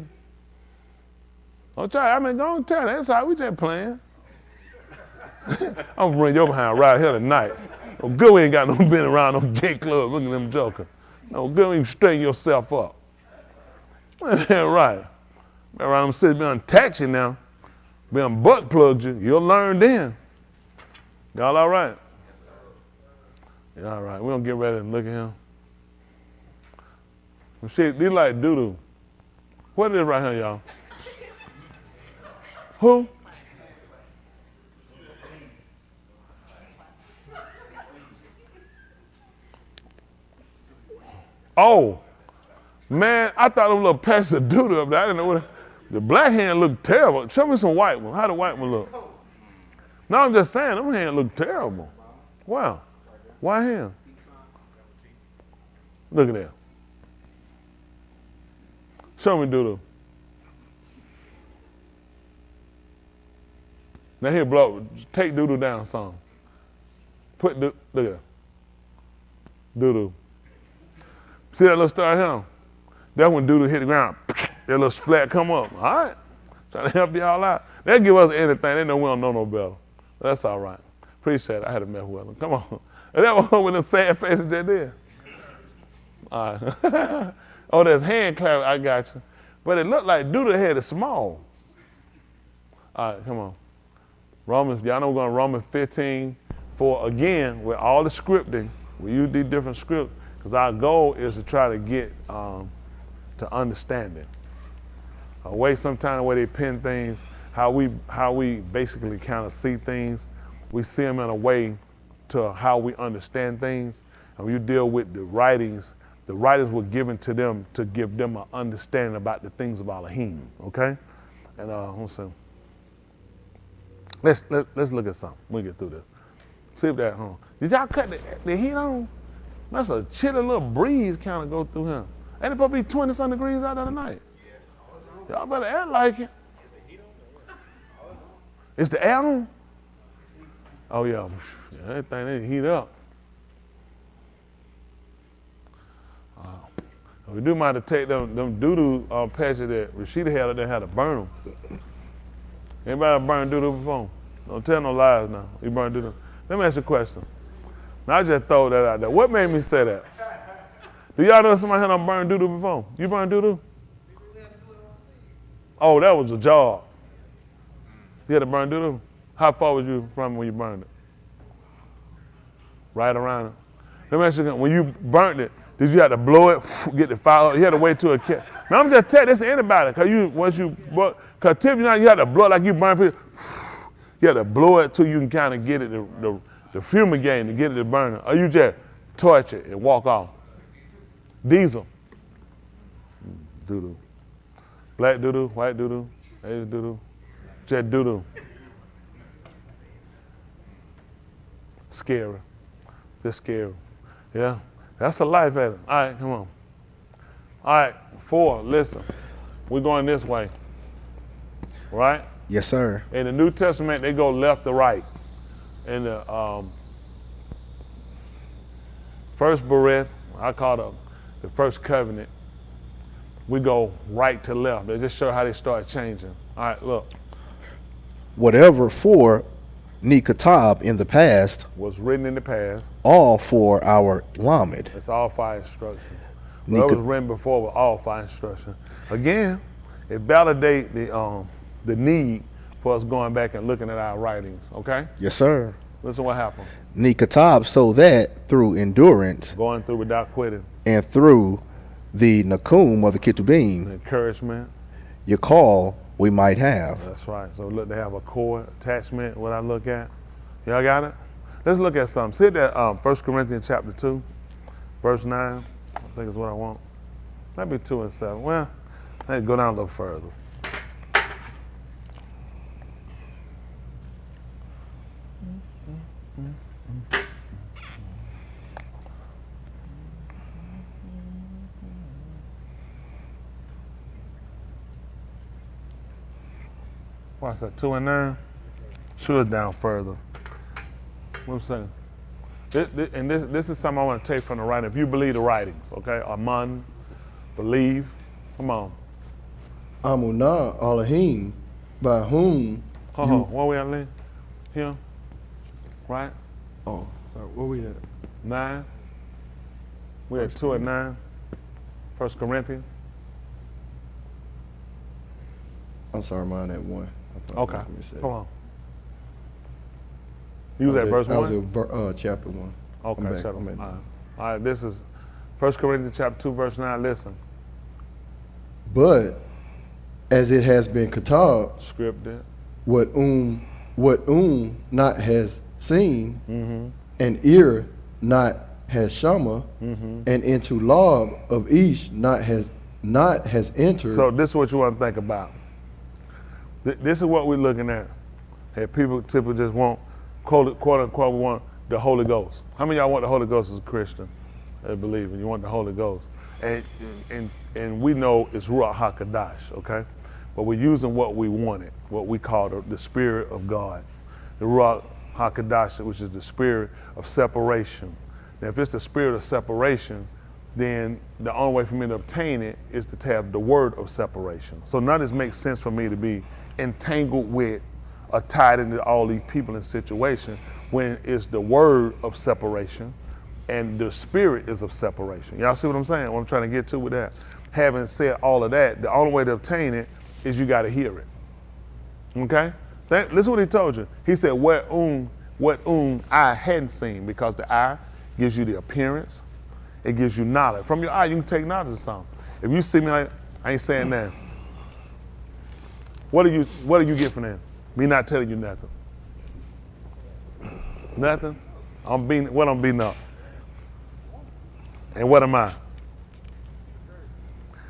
Don't try. Don't tell. That's how we just playing. I'm gonna bring your behind right here tonight. No good we ain't got no been around no gay club. Look at them jokers. No good we can straighten yourself up. Right. Around them cities being taxed you now, being butt plugged you. You'll learn then. Y'all all right? Yeah, all right. We gonna get ready and look at him. Shit, these like doo-doo. What is it right here, y'all? Who? Oh, man, I thought them little patches of doo-doo up there. I didn't know what. The black hand looked terrible. Show me some white one. How the white one look? No, I'm just saying, them hands look terrible. Wow. Why hand? Look at that. Show me doo-doo. Now here, blow. Take doo-doo down some. Look at that. Doo-doo. See that little star here? That when doo-doo hit the ground, that little splat come up. All right. Trying to help y'all out. They give us anything. They know we don't know no better. That's all right. Appreciate it. I had to mess with them. Come on. And that one with the sad faces they did. All right. Oh, there's hand clap. I got you. But it looked like doo-doo head is small. All right, come on. Romans, y'all know we're going to Romans 15 for, again, with all the scripting, we use these different scripts, because our goal is to try to get to understanding. A way sometimes the way they pen things, how we basically kind of see things, we see them in a way to how we understand things. And when you deal with the writings were given to them to give them an understanding about the things of Elohim, okay? And let's look at something. We'll get through this. See if that, did y'all cut the heat on? That's a chilly little breeze kind of go through here. Ain't it supposed to be 20-some degrees out there tonight? Y'all better act like it. Is the air on? Oh yeah, everything they heat up. We do might have to take them doo-doo patches that Rashida had up there, had to burn them. Anybody burn doo-doo before? Don't tell no lies now. You burn doo-doo. Let me ask you a question. Now I just throw that out there. What made me say that? Do y'all know somebody had done burned doo-doo before? You burned doo-doo? Oh, that was a job. You had to burn doo-doo? How far was you from when you burned it? Right around it. Let me ask you, when you burned it, did you have to blow it, get the fire? You had to wait till it kept. Now I'm just telling this to anybody, because tip you had to blow it like you burn people. You had to blow it till you can kind of get it, the fumigate to get it to burn it. Or you just torch it and walk off. Diesel. Doo-doo. Black doo-doo, white doo-doo, Asian doo-doo, jet doo-doo. Scary. Just scary. Yeah. That's a life at it. All right, come on. All right, 4, listen. We're going this way. Right? Yes, sir. In the New Testament, they go left to right. In the first Bereth, I call it the first covenant, we go right to left. They just show how they start changing. All right, look. Whatever for Nikatab in the past was written in the past. All for our Lamed. It's all for instruction. What was written before was all for instruction. Again, it validates the need for us going back and looking at our writings, okay? Yes, sir. Listen what happened. Nikatab, so that through endurance Going through without quitting. and through the nakum or the ketubim, Encouragement. your call we might have. That's right. So look, they have a core attachment, what I look at. Y'all got it? Let's look at something. See that 1 Corinthians chapter 2, verse 9. I think is what I want. Maybe 2 and 7. Well, let's go down a little further. What's that, 2 and 9? Sure, it's down further. What I'm saying? This is something I want to take from the writing. If you believe the writings, okay? Aman, believe. Come on. Amunah Elohim, by whom Hold on. Where we at, Lee? Here? Right? oh sorry, where we at? 9. We at 2 and 9. 1 Corinthians. I'm sorry, mine at 1. Okay. Come on. You was at verse 1? I was at chapter 1. Okay, I'm back. chapter I'm at 1. All right, this is 1 Corinthians chapter 2, verse 9. Listen. But as it has been katab, Scripted. what not has seen, and ear not has shama, and into lob of each not has entered. So this is what you want to think about. This is what we're looking at. Hey, people typically just want, quote unquote, want the Holy Ghost. How many of y'all want the Holy Ghost as a Christian, as a believer? You want the Holy Ghost. And we know it's Ruach HaKodesh, okay? But we're using what we wanted, what we call the Spirit of God. The Ruach HaKodesh, which is the spirit of separation. Now, if it's the spirit of separation, then the only way for me to obtain it is to have the word of separation. So none of this makes sense for me to be entangled with or tied into all these people and situations when it's the word of separation and the spirit is of separation. Y'all see what I'm saying? What I'm trying to get to with that. Having said all of that, the only way to obtain it is you got to hear it. Okay? Listen what he told you. He said, what eye hadn't seen, because the eye gives you the appearance. It gives you knowledge. From your eye, you can take knowledge of something. If you see me, I ain't saying that. What do you get from that? Me not telling you nothing. Nothing? I'm beating up. And what am I?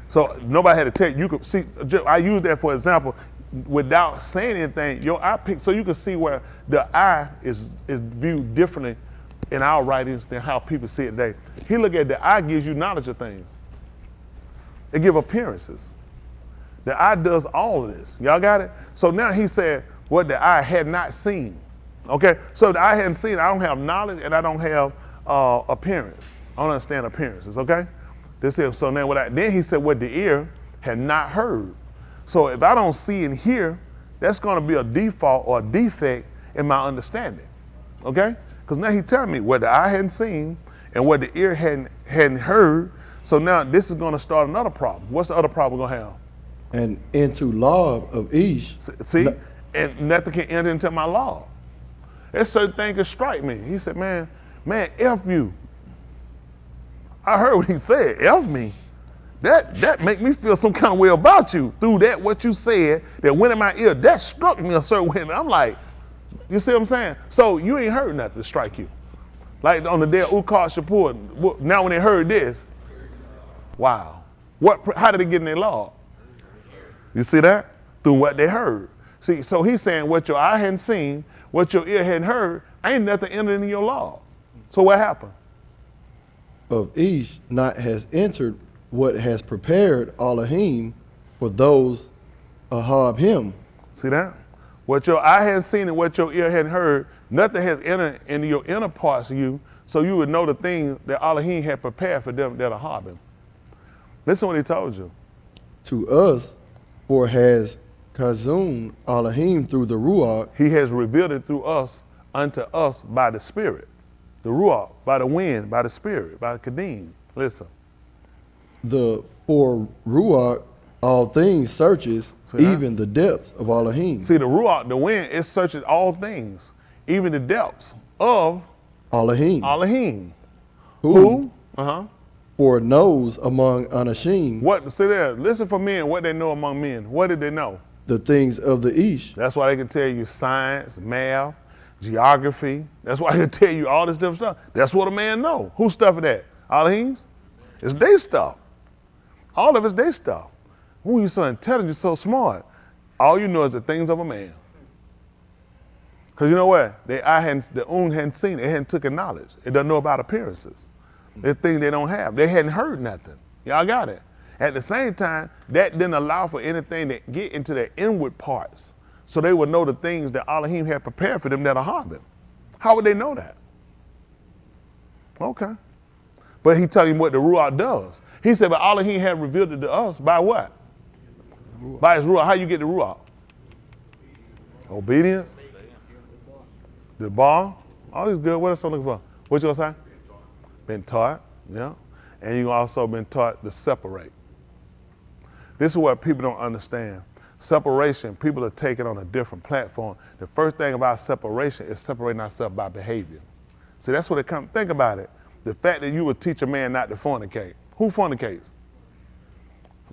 So nobody had to tell you. You could see, I use that for example, without saying anything, your eye pick, so you can see where the eye is viewed differently in our writings than how people see it today. He look at the eye gives you knowledge of things. It give appearances. The eye does all of this. Y'all got it? So now he said what the eye had not seen. Okay? So the eye hadn't seen, I don't have knowledge and I don't have appearance. I don't understand appearances, okay? So now then he said what the ear had not heard. So if I don't see and hear, that's gonna be a default or a defect in my understanding, okay? Because now he's telling me what the eye hadn't seen and what the ear hadn't heard. So now this is gonna start another problem. What's the other problem we're gonna have? And into lob of each. See, and nothing can enter into my law. There's certain things that strike me. He said, man, F you. I heard what he said, F me. That make me feel some kind of way about you. Through that, what you said, that went in my ear, that struck me a certain way. And I'm like, you see what I'm saying? So you ain't heard nothing to strike you. Like on the day of Ukar Shapur, now when they heard this, wow. How did it get in their law? You see that? Through what they heard. See, so he's saying what your eye hadn't seen, what your ear hadn't heard, ain't nothing entered into your law. So what happened? Of each not has entered what has prepared Elohim for those ahab him. See that? What your eye hadn't seen and what your ear hadn't heard, nothing has entered into your inner parts of you, so you would know the things that Elohim had prepared for them that ahab him. Listen what he told you. To us, for has Kazun Elohim through the Ruach. He has revealed it through us, unto us by the Spirit. The Ruach, by the wind, by the Spirit, by the Kadim. Listen. The for Ruach All things searches See that? even the depths of Elohim. See, the Ruach, the wind, it searches all things, even the depths of Elohim, Elohim. who Uh-huh. foreknows among Anashim What? See there, listen for men, what they know among men. What did they know? the things of the Ish. That's why they can tell you science, math, geography. That's why they can tell you all this different stuff. That's what a man know. Whose stuff is that? Elohim's? It's their stuff. All of it's their stuff. Ooh, you're so intelligent, so smart. All you know is the things of a man. Because you know what? The hadn't seen it. It hadn't taken knowledge. It doesn't know about appearances. It's things they don't have. They hadn't heard nothing. Y'all got it. At the same time, that didn't allow for anything to get into their inward parts. So they would know the things that Elohim had prepared for them that are hard. How would they know that? Okay. But he telling you what the Ruach does. He said, but Elohim had revealed it to us by what? By his Ruach. How you get the Ruach? Obedience. The bar. All these good. What else I'm looking for? What you gonna say? Been taught. Yeah. And you also been taught to separate. This is what people don't understand. Separation, people are taking on a different platform. The first thing about separation is separating ourselves by behavior. See, that's what it comes. Think about it. The fact that you would teach a man not to fornicate. Who fornicates?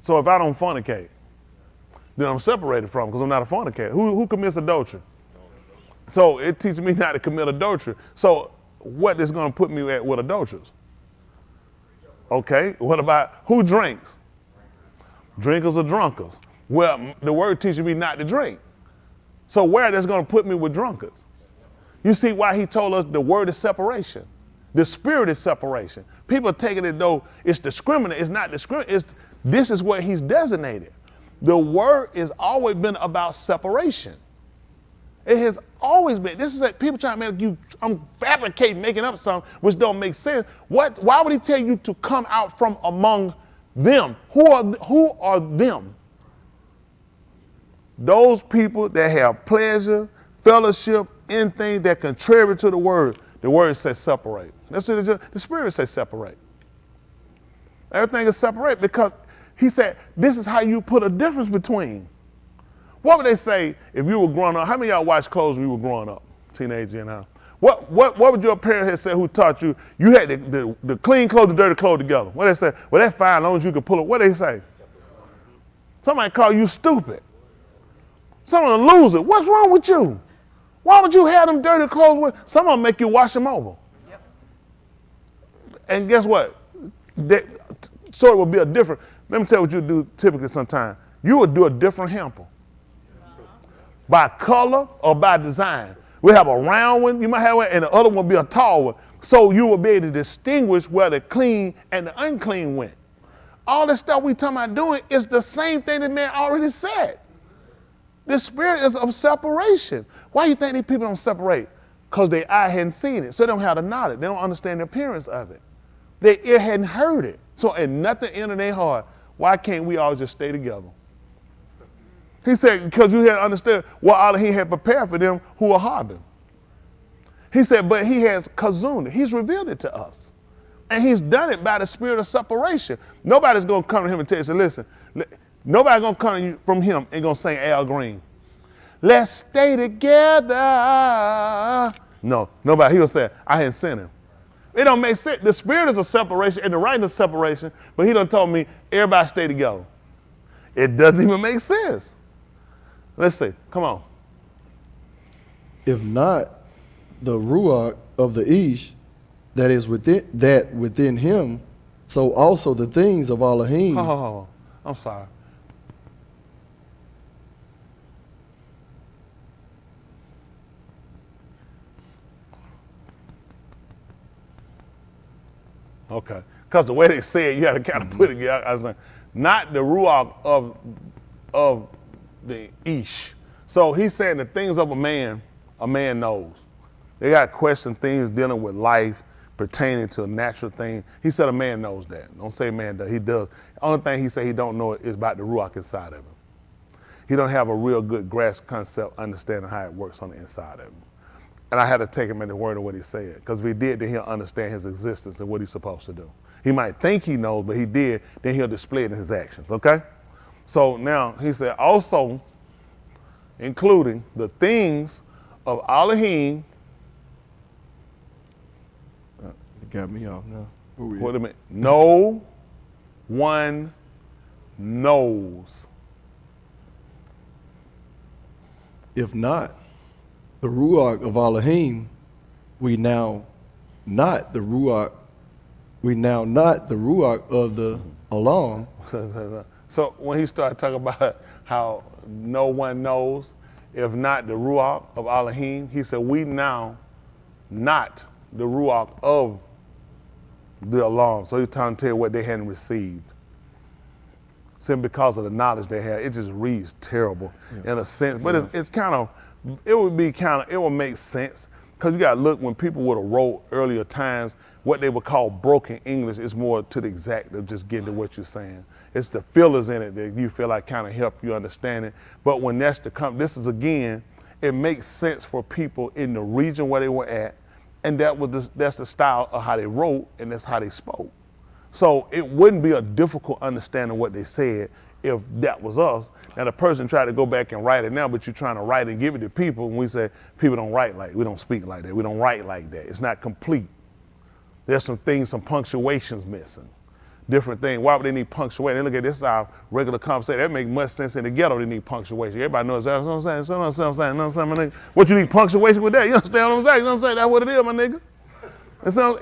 So if I don't fornicate, then I'm separated from because I'm not a fornicator. Who commits adultery? So it teaches me not to commit adultery. So what is going to put me at with adulterers? Okay, what about who drinks? Drinkers or drunkards? Well, the word teaches me not to drink. So where that's going to put me with drunkards? You see why he told us the word is separation. The spirit is separation. People are taking it though it's discriminate. It's not discriminate. This is what he's designated. The word has always been about separation. It has always been. This is like people trying to make you, I'm fabricating, making up something which don't make sense. Why would he tell you to come out from among them? Who are them? Those people that have pleasure, fellowship, in things that contrary to the word. The word says separate. That's what the spirit says separate. Everything is separate because he said this is how you put a difference between. What would they say if you were growing up? How many of y'all watched clothes when you were growing up, teenager and now? What would your parents have said who taught you? You had the clean clothes and dirty clothes together. What they say? Well, that's fine as long as you can pull it. What they say? Somebody call you stupid. Someone a loser. What's wrong with you? Why would you have them dirty clothes with? Some of them make you wash them over. Yep. And guess what? So it would be a different. Let me tell you what you do typically sometimes. You would do a different hamper. By color or by design. We have a round one, you might have one, and the other one be a tall one. So you will be able to distinguish where the clean and the unclean went. All this stuff we talking about doing is the same thing that man already said. The spirit is of separation. Why do you think these people don't separate? Because their eye hadn't seen it. So they don't have the knowledge. They don't understand the appearance of it. Their ear hadn't heard it. So and nothing entered their heart. Why can't we all just stay together? He said, because you had to understand what Elohim had prepared for them who are harboring. He said, but he has kazuna. He's revealed it to us. And he's done it by the spirit of separation. Nobody's going to come to him and tell you, say, listen, nobody's going to come to you from him and going to sing Al Green. Let's stay together. No, nobody. He'll say, I hadn't sent him. It don't make sense. The spirit is a separation and the writing is separation, but he done told me everybody stay together. It doesn't even make sense. Let's see. Come on. If not the Ruach of the Ish that is within him, so also the things of Elohim. Oh, I'm sorry. Okay. Because the way they say it, you got to kind of put it. I was saying, not the Ruach of the Ish. So he's saying the things of a man knows. They got to question things dealing with life, pertaining to a natural thing. He said a man knows that. Don't say man does. He does. The only thing he said he don't know is about the Ruach inside of him. He don't have a real good grasp concept, understanding how it works on the inside of him. And I had to take him in the word of what he said. Because if he did, then he'll understand his existence and what he's supposed to do. He might think he knows, but he did, then he'll display it in his actions, okay? So now he said, also including the things of Elohim. It got me off now. Wait a minute. No one knows. If not the Ruach of Elohim, we now not the Ruach of the Alam. So when he started talking about how no one knows, if not the Ruach of Elohim, he said, we now not the Ruach of the Alam. So he's trying to tell you what they hadn't received. Simply because of the knowledge they had, it just reads terrible in a sense. But it's kind of, it would make sense. Because you got to look, when people would have wrote earlier times, what they would call broken English is more to the exact of just getting to what you're saying. It's the fillers in it that you feel like kind of help you understand it. But when that's this is again, it makes sense for people in the region where they were at, and that's the style of how they wrote, and that's how they spoke. So it wouldn't be a difficult understanding what they said if that was us. Now the person tried to go back and write it now, but you're trying to write and give it to people, and we say people don't write like, we don't speak like that, we don't write like that. It's not complete. There's some things, some punctuation's missing. Different things. Why would they need punctuation? They look at this is our regular conversation. That makes much sense in the ghetto. They need punctuation. Everybody knows that. You know what I'm saying? You know what I'm saying? You know what I'm saying, my nigga? What you need punctuation with that? You understand what I'm saying? You know what I'm saying? That's what it is, my nigga.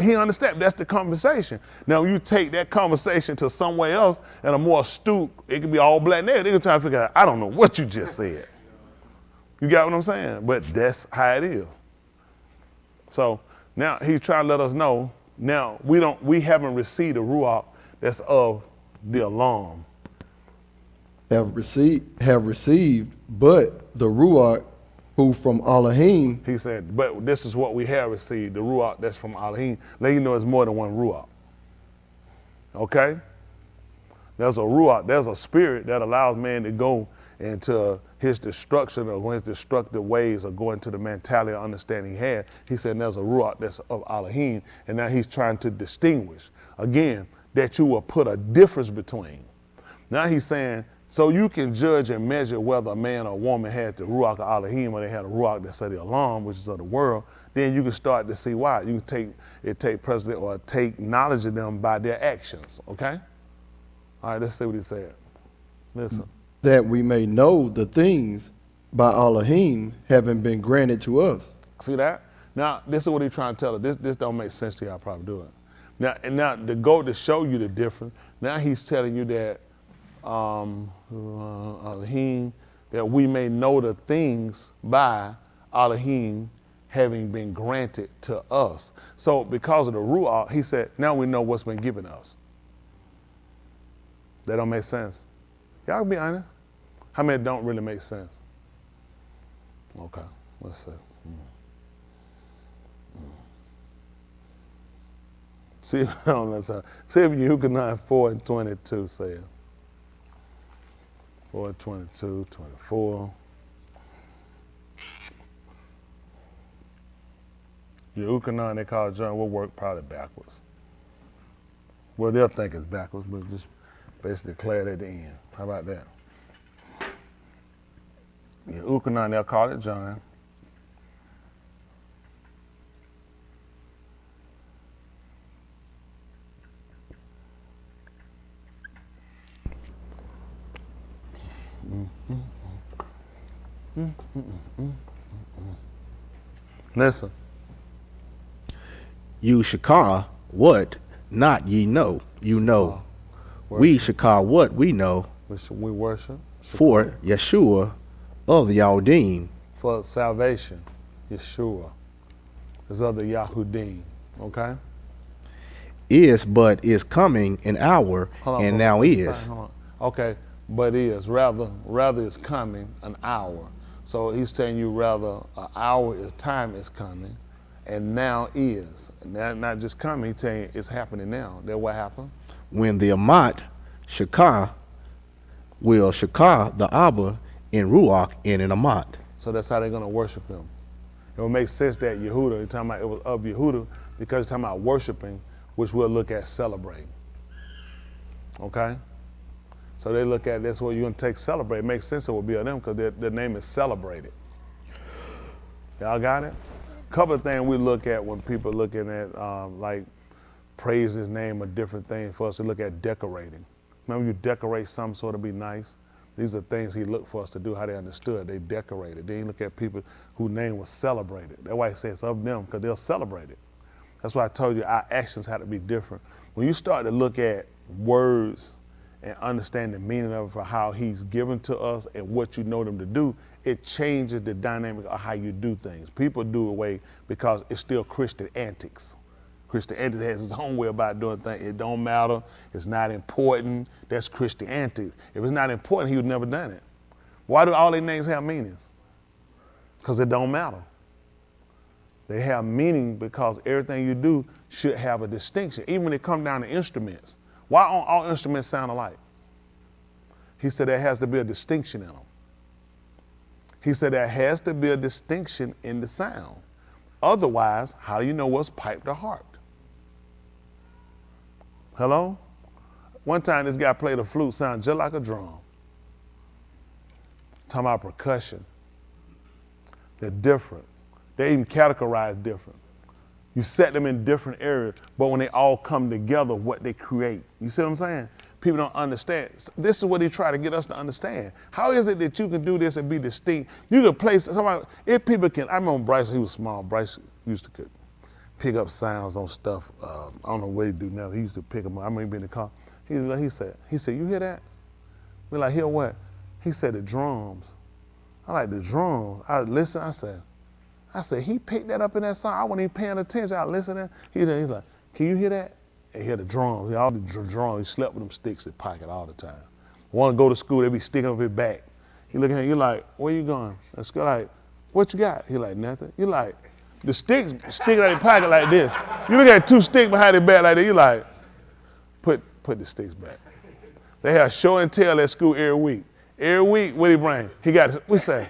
He understands. That's the conversation. Now, you take that conversation to somewhere else and a more astute, it could be all black nigga. They can try to figure out, I don't know what you just said. You got what I'm saying? But that's how it is. So now he's trying to let us know. Now we haven't received a ruach that's of the alarm. Have received, but the Ruach who from Elohim. He said, but this is what we have received, the ruach that's from Elohim. Let you know it's more than one ruach. Okay? There's a ruach, there's a spirit that allows man to go into his destruction or his destructive ways or go into the mentality or understanding he had. He said there's a ruach that's of Elohim, and now he's trying to distinguish, again, that you will put a difference between. Now he's saying, so you can judge and measure whether a man or a woman had the ruach of Elohim or they had a ruach that's of the alarm, which is of the world. Then you can start to see why. You can take precedent or take knowledge of them by their actions, okay? All right, let's see what he said. Listen. That we may know the things by Elohim having been granted to us. See that? Now, this is what he's trying to tell us. This don't make sense to you, I'll probably do it. Now to go to show you the difference, now he's telling you that Elohim, that we may know the things by Elohim having been granted to us. So because of the Ruach, he said, now we know what's been given us. That don't make sense. Y'all can be honest. How many don't really make sense? Okay, let's see. See if Yucatan 4 and 22 says. 4, 22, 24. Yucatan, they call it John, will work probably backwards. Well, they'll think it's backwards, but just basically declare it at the end. How about that? Yucatan, they'll call it John. Listen. You shakar what not ye know, you know. We shakar what we know. We worship. For Yeshua of the Yahudim. For salvation, Yeshua is of the Yahudim. Okay? Is coming an hour, and now is. Okay, but is rather is coming an hour. So he's telling you rather an hour is time is coming, and now is. And that not just coming, he's telling you it's happening now. That what happened? When the Amat Shakar will Shakar the Abba in Ruach and in Amat. So that's how they're going to worship him. It will make sense that Yehuda, he's talking about it was of Yehuda, because he's talking about worshiping, which we'll look at celebrating. Okay? So they look at this, well, you're gonna take Celebrate. It makes sense it would be of them because their name is Celebrated. Y'all got it? Couple of things we look at when people looking at like praise his name or different things for us to look at decorating. Remember you decorate something so to be nice? These are things he looked for us to do, how they understood. They decorated. Then he look at people whose name was celebrated. That's why he says of them, because they'll celebrate it. That's why I told you our actions have to be different. When you start to look at words and understand the meaning of it for how he's given to us and what you know them to do, it changes the dynamic of how you do things. People do away because it's still Christian antics. Christianity has its own way about doing things. It don't matter. It's not important. That's Christianity. If it's not important, he would never done it. Why do all their names have meanings? Because it don't matter. They have meaning because everything you do should have a distinction. Even when it comes down to instruments. Why don't all instruments sound alike? He said there has to be a distinction in them. He said there has to be a distinction in the sound. Otherwise, how do you know what's piped or harped? Hello? One time this guy played a flute, sound just like a drum. Talking about percussion. They're different. They even categorize different. You set them in different areas, but when they all come together, what they create. You see what I'm saying? People don't understand. This is what he tried to get us to understand. How is it that you can do this and be distinct? You can play somebody, if people can, I remember Bryce, he was small. Bryce used to pick up sounds on stuff. I don't know what he do now. He used to pick them up. I remember he been in the car. He said, you hear that? We're like, hear what? He said, the drums. I like the drums. I listen, I said, he picked that up in that song. I wasn't even paying attention. I listening. He's like, can you hear that? And hear the drums. All the drums. He slept with them sticks in his pocket all the time. Want to go to school, they be sticking up his back. He looking at you like, where you going? Let's go like, what you got? He like, nothing. You like, the sticks sticking out his pocket like this. You look at two sticks behind his back like that. You like, put the sticks back. They have show and tell at school every week. Every week, what he bring? He got, we say,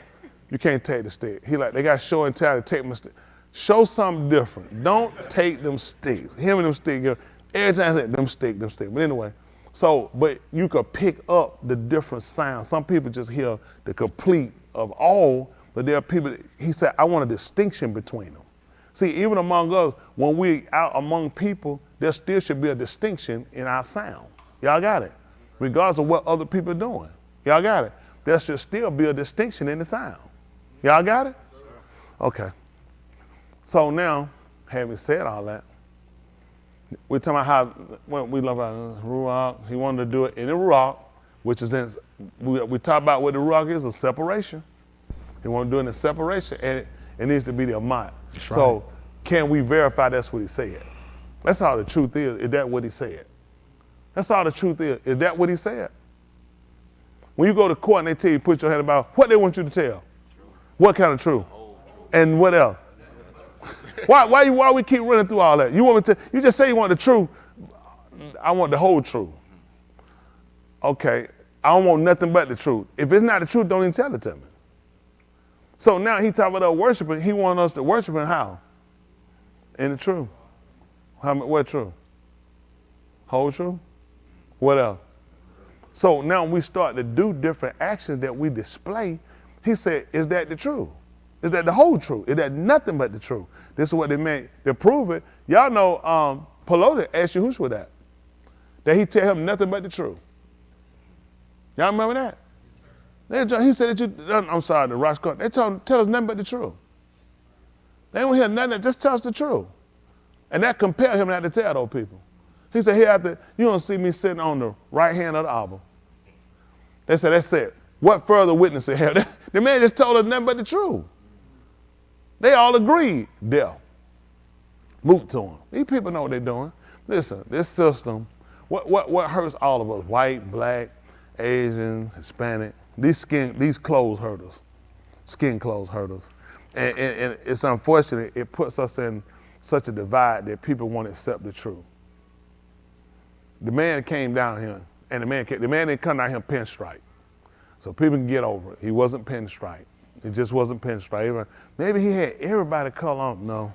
you can't take the stick. He like, they got show and tell to take my stick. Show something different. Don't take them sticks. Him and them sticks. Every time I say, them stick. But anyway, so, but you could pick up the different sounds. Some people just hear the complete of all, but there are people, he said, I want a distinction between them. See, even among us, when we out among people, there still should be a distinction in our sound. Y'all got it? Regardless of what other people are doing. Y'all got it? There should still be a distinction in the sound. Y'all got it? Okay. So now, having said all that, we're talking about how when we love our Ruach. He wanted to do it in the Ruach, which is then, we talk about what the Ruach is, a separation. He wanted to do it in a separation, and it needs to be the Amat. Right. So can we verify that's what he said? That's all the truth is. Is that what he said? That's all the truth is. Is that what he said? When you go to court and they tell you put your head about what they want you to tell. What kind of truth? And what else? Why we keep running through all that? You want me to? You just say you want the truth. I want the whole truth. Okay, I don't want nothing but the truth. If it's not the truth, don't even tell it to me. So now he talking about us worshiping. He wants us to worship him how? In the truth. What truth? Whole truth? What else? So now we start to do different actions that we display. He said, is that the truth? Is that the whole truth? Is that nothing but the truth? This is what they meant to prove it. Y'all know Pelosi asked Yahushua that. That he tell him nothing but the truth. Y'all remember that? He said that I'm sorry, the Rosh Hashanah. They told him, tell us nothing but the truth. They don't hear nothing, just tell us the truth. And that compelled him not to tell those people. He said, hereafter, you don't see me sitting on the right hand of the Abba. They said, that's it. What further witness they have? The man just told us nothing but the truth. They all agreed. Death. Moot to them. These people know what they're doing. Listen, this system, what hurts all of us? White, black, Asian, Hispanic. These clothes hurt us. Skin clothes hurt us. And it's unfortunate. It puts us in such a divide that people won't accept the truth. The man came down here, and the man didn't come down here pinstripe. So people can get over it. He wasn't pinstripe. It just wasn't pinstripe. Maybe he had everybody color on. No,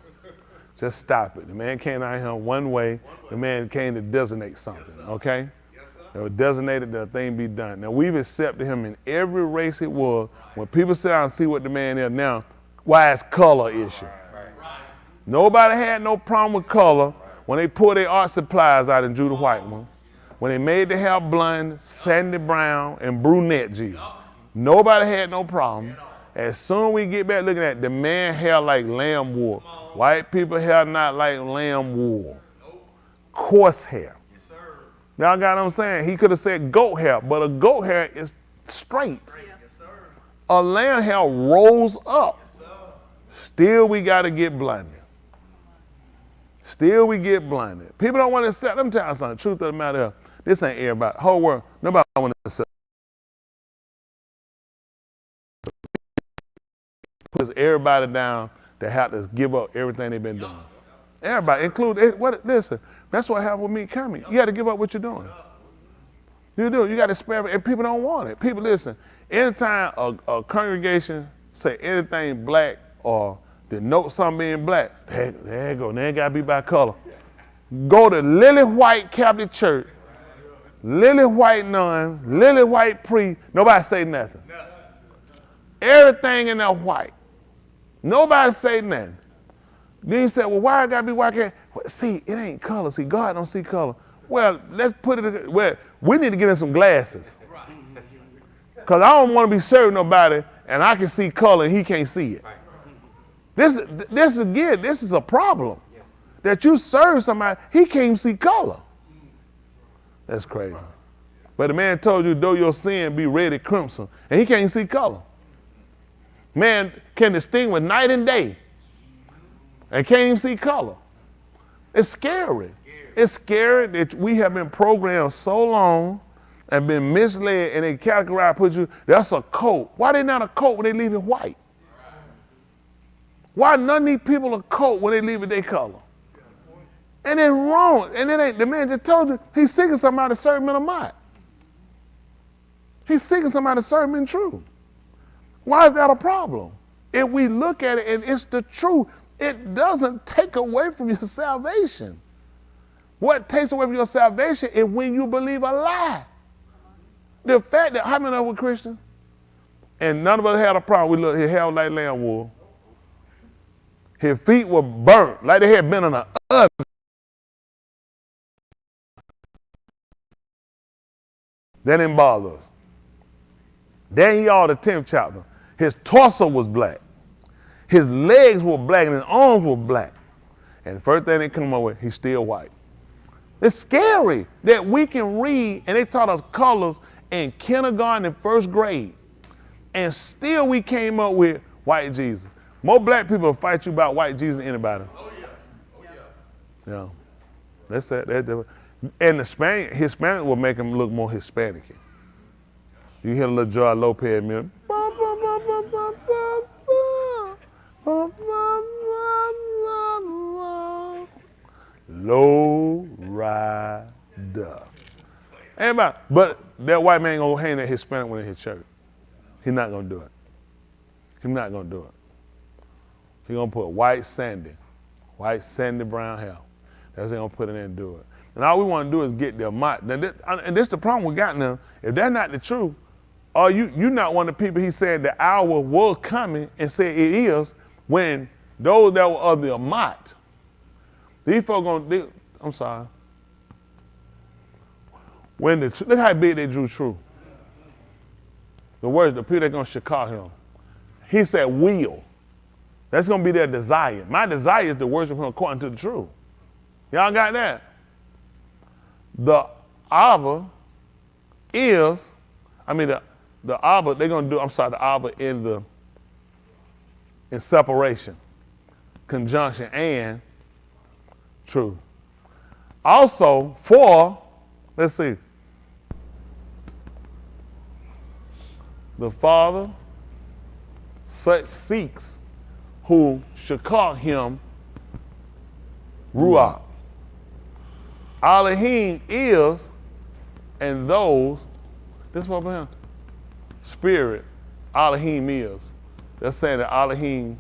just stop it. The man came down here one way. The man came to designate something, okay? Yes, sir. It was designated that a thing be done. Now we've accepted him in every race it was. When people sit down and see what the man is now, why it's color issue. Nobody had no problem with color when they pulled their art supplies out and drew the white one. When they made the hair blonde, sandy brown, and brunette Jesus. Nobody had no problem. As soon as we get back looking at the man hair like lamb wool. White people hair not like lamb wool. Coarse hair. Y'all got what I'm saying? He could have said goat hair, but a goat hair is straight. A lamb hair rolls up. Still we got to get blinded. Still we get blinded. People don't want to accept. Let me tell you something. Truth of the matter is, this ain't everybody. Whole world, nobody want to accept. Puts everybody down that have to give up everything they've been doing. Everybody, include what? Listen, that's what happened with me coming. You got to give up what you're doing. You do. You got to spare it, and people don't want it. People, listen. Anytime a congregation say anything black or denote something being black, there you go. Now it got to be by color. Go to Lily White Catholic Church, Lily White nun, Lily White priest. Nobody say nothing. Everything in there white. Nobody say nothing. Then you say, well, why I gotta be white? Well, see, it ain't color. See, God don't see color. Well, let's put it, well, we need to get in some glasses. Because I don't want to be serving nobody and I can see color and he can't see it. This is a problem. That you serve somebody, he can't even see color. That's crazy. But the man told you, though your sin be red and crimson, and he can't see color. Man can distinguish night and day and can't even see color. It's scary. It's scary that we have been programmed so long and been misled and they categorize, put you, that's a coat. Why they not a coat when they leave it white? Why none of these people a coat when they leave it their color? And it's wrong. And it ain't, the man just told you, he's seeking somebody to serve him in a mind. He's seeking somebody to serve him in truth. Why is that a problem? If we look at it and it's the truth, it doesn't take away from your salvation. What takes away from your salvation is when you believe a lie. The fact that, how many of us were Christian? And none of us had a problem. We looked, his hair was like lamb wool. His feet were burnt, like they had been in an oven. That didn't bother us. Daniel, the 10th chapter, his torso was black. His legs were black and his arms were black. And the first thing they come up with, he's still white. It's scary that we can read, and they taught us colors in kindergarten and first grade, and still we came up with white Jesus. More black people will fight you about white Jesus than anybody. Oh yeah, oh yeah. Yeah, that's that. And the Hispanic will make him look more Hispanic. You hear a little Joy Lopez music. Low rider. Everybody, but that white man gonna hang that Hispanic one in his church. He's not gonna do it. He's not gonna do it. He's gonna put white sandy brown hair. That's what he's gonna put in there and do it. And all we want to do is get their mind. And this is the problem we got now. If that's not the truth, or you not one of the people he said the hour was coming and said it is, when those that were of the Amat, these folks gonna, I'm sorry. Look how big they drew true. The words, the people that gonna shakar him. He said will. That's gonna be their desire. My desire is to worship him according to the truth. Y'all got that? The Abba is, the Abba, they're gonna do, the Abba in separation, conjunction, and truth. Also, for, let's see, the Father such seeks who shakar him Ruach. Elohim is, and those, this one here, spirit, Elohim is. They're saying that Elohim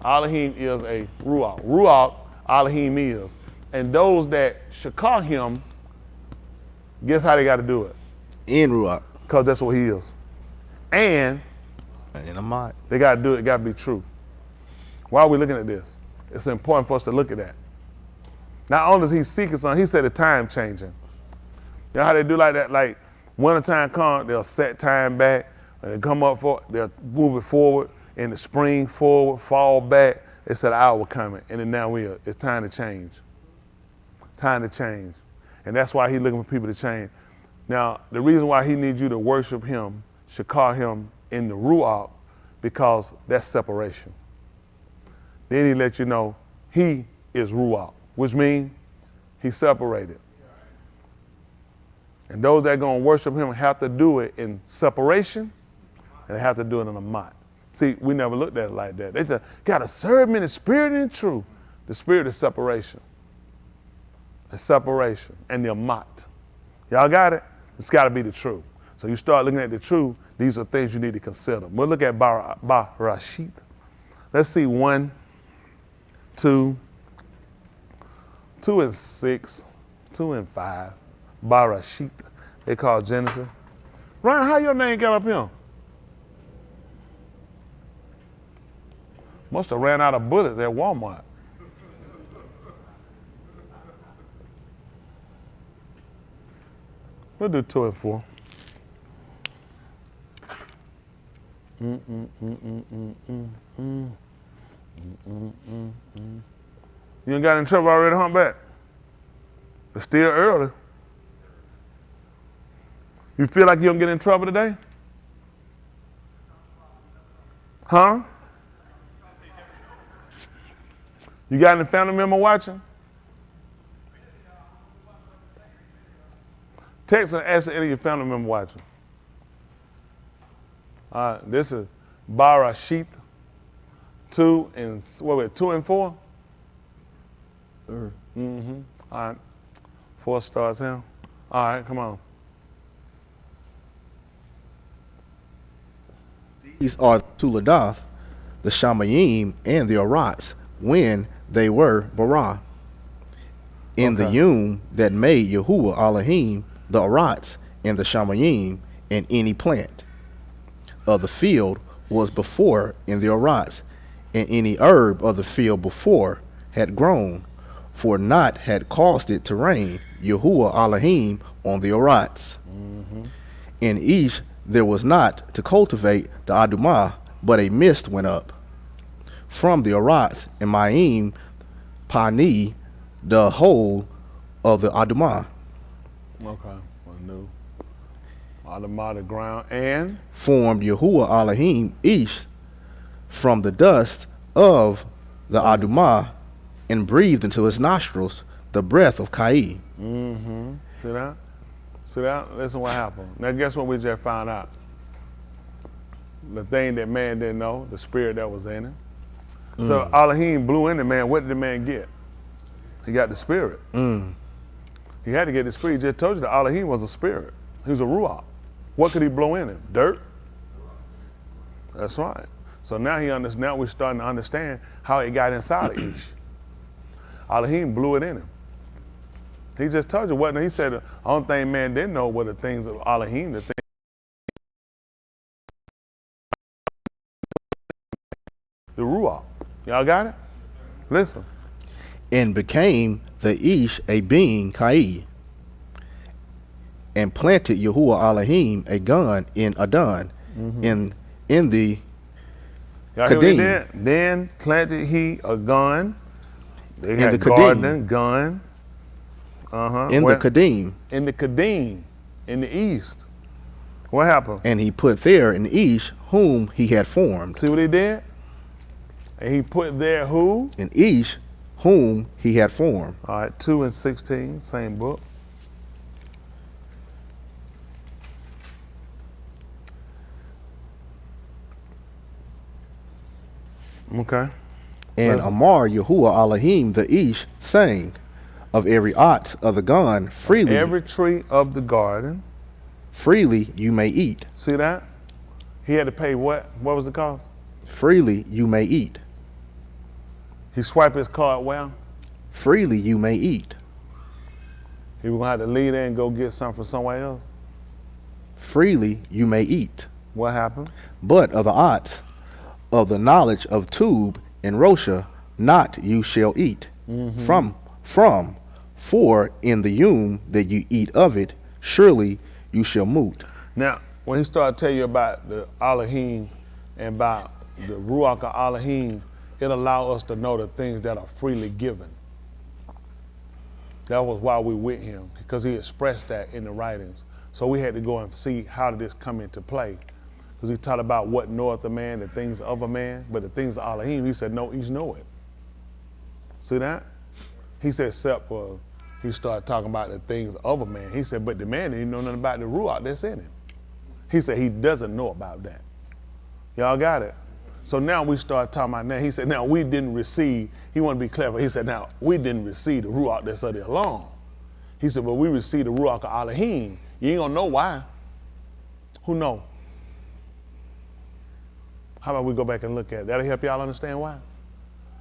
is a Ruach. Ruach, Elohim is. And those that shakar him Guess how they got to do it? In Ruach. Because that's what he is. And In a mod. they got to do it. It got to be true. Why are we looking at this? It's important for us to look at that. Not only is he seeking something, he said the time changing. You know how they do like that? Like winter time comes, they'll set time back, and they come up for, they'll move it forward. In the spring, forward, fall back. They said the hour coming, and then now it's time to change. It's time to change. And that's why he's looking for people to change. Now, the reason why he needs you to worship him, should call him in the Ruach, because that's separation. Then he let you know he is Ruach, which means he's separated. And those that are going to worship him have to do it in separation, and they have to do it in a mot. See, we never looked at it like that. They said, got to serve him in the spirit and in truth. The spirit is separation. It's separation and the mot. Y'all got it? It's got to be the truth. So you start looking at the truth, these are things you need to consider. We'll look at Barashit. Let's see 1, 2, 2 and 6, 2 and 5. Barashit, they call Genesis. Ryan, how your name got up here? Must have ran out of bullets at Walmart. We'll do 2 and 4. You ain't got in trouble already, humpback? It's still early. You feel like you don't get in trouble today? Huh? You got any family member watching? Text and ask any of your family member watching. This is Barashit 2 and 4? Mm-hmm. All right. 4 stars here. All right, come on. These are Tuladath, the Shamayim, and the Arats, when they were bara. In the Yum that made Yahuwah Elohim, the Arats, and the Shamayim, and any plant of the field was before in the Arats, and any herb of the field before had grown, for not had caused it to rain, Yahuwah Elohim on the Arats. In each there was not to cultivate the Adumah, but a mist went up from the Arats, and Maim Pani, the whole of the Adumah. Okay, I knew. Adumah, the ground, and? Formed Yahuwah Elohim each from the dust of the Adumah, and breathed into his nostrils the breath of Kai. Mm-hmm. See that? See that? Listen what happened. Now guess what we just found out? The thing that man didn't know, the spirit that was in him. So Elohim blew in the man. What did the man get? He got the spirit. He had to get the spirit. He just told you that Elohim was a spirit. He was a ruach. What could he blow in him? Dirt? That's right. So now now we're starting to understand how it got inside of Ish. Elohim blew it in him. He just told you what. He said the only thing man didn't know were the things of Elohim, the things. The ruach. Y'all got it? Listen. And became the Ish a being Kai, and planted Yahuwah Elohim a gun in Adon, in the Y'all hear what he Kadim. did? Then planted he a gun. They In had the Kadim. gardening, gun. in the Kadim, In the Kadim, in the east. What happened? and he put there an Ish whom he had formed, See what he did? And he put there who? an Ish whom he had formed. All right, 2 and 16, same book. Okay. And Listen. Amar Yahuwah Elohim the Ish, saying, of every ot of the gun freely, Every tree of the garden. freely you may eat. See that? He had to pay what? What was the cost? Freely you may eat. He swiped his card well. Freely you may eat. He was gonna have to leave there and go get something from somewhere else. Freely you may eat, What happened? but of the ots, of the knowledge of Tube and Rosha, not you shall eat. From, for in the yom that you eat of it, surely you shall moot. Now, when he started telling you about the Elohim and about the Ruach of Elohim, it allowed us to know the things that are freely given. That was why we with him, because he expressed that in the writings. So we had to go and see how did this come into play. Because he taught about what knoweth a man, the things of a man, but the things of Elohim, he said, no, each know it. See that? He said, except for, he started talking about the things of a man. He said, but the man didn't know nothing about the Ruach that's in him. He said, he doesn't know about that. Y'all got it? So now we start talking about that. He said, now we didn't receive, he wanted to be clever. He said, now we didn't receive the Ruach that's of the Elam. He said, but we received the Ruach of Elohim. You ain't gonna know why. Who know? How about we go back and look at it? That'll help y'all understand why.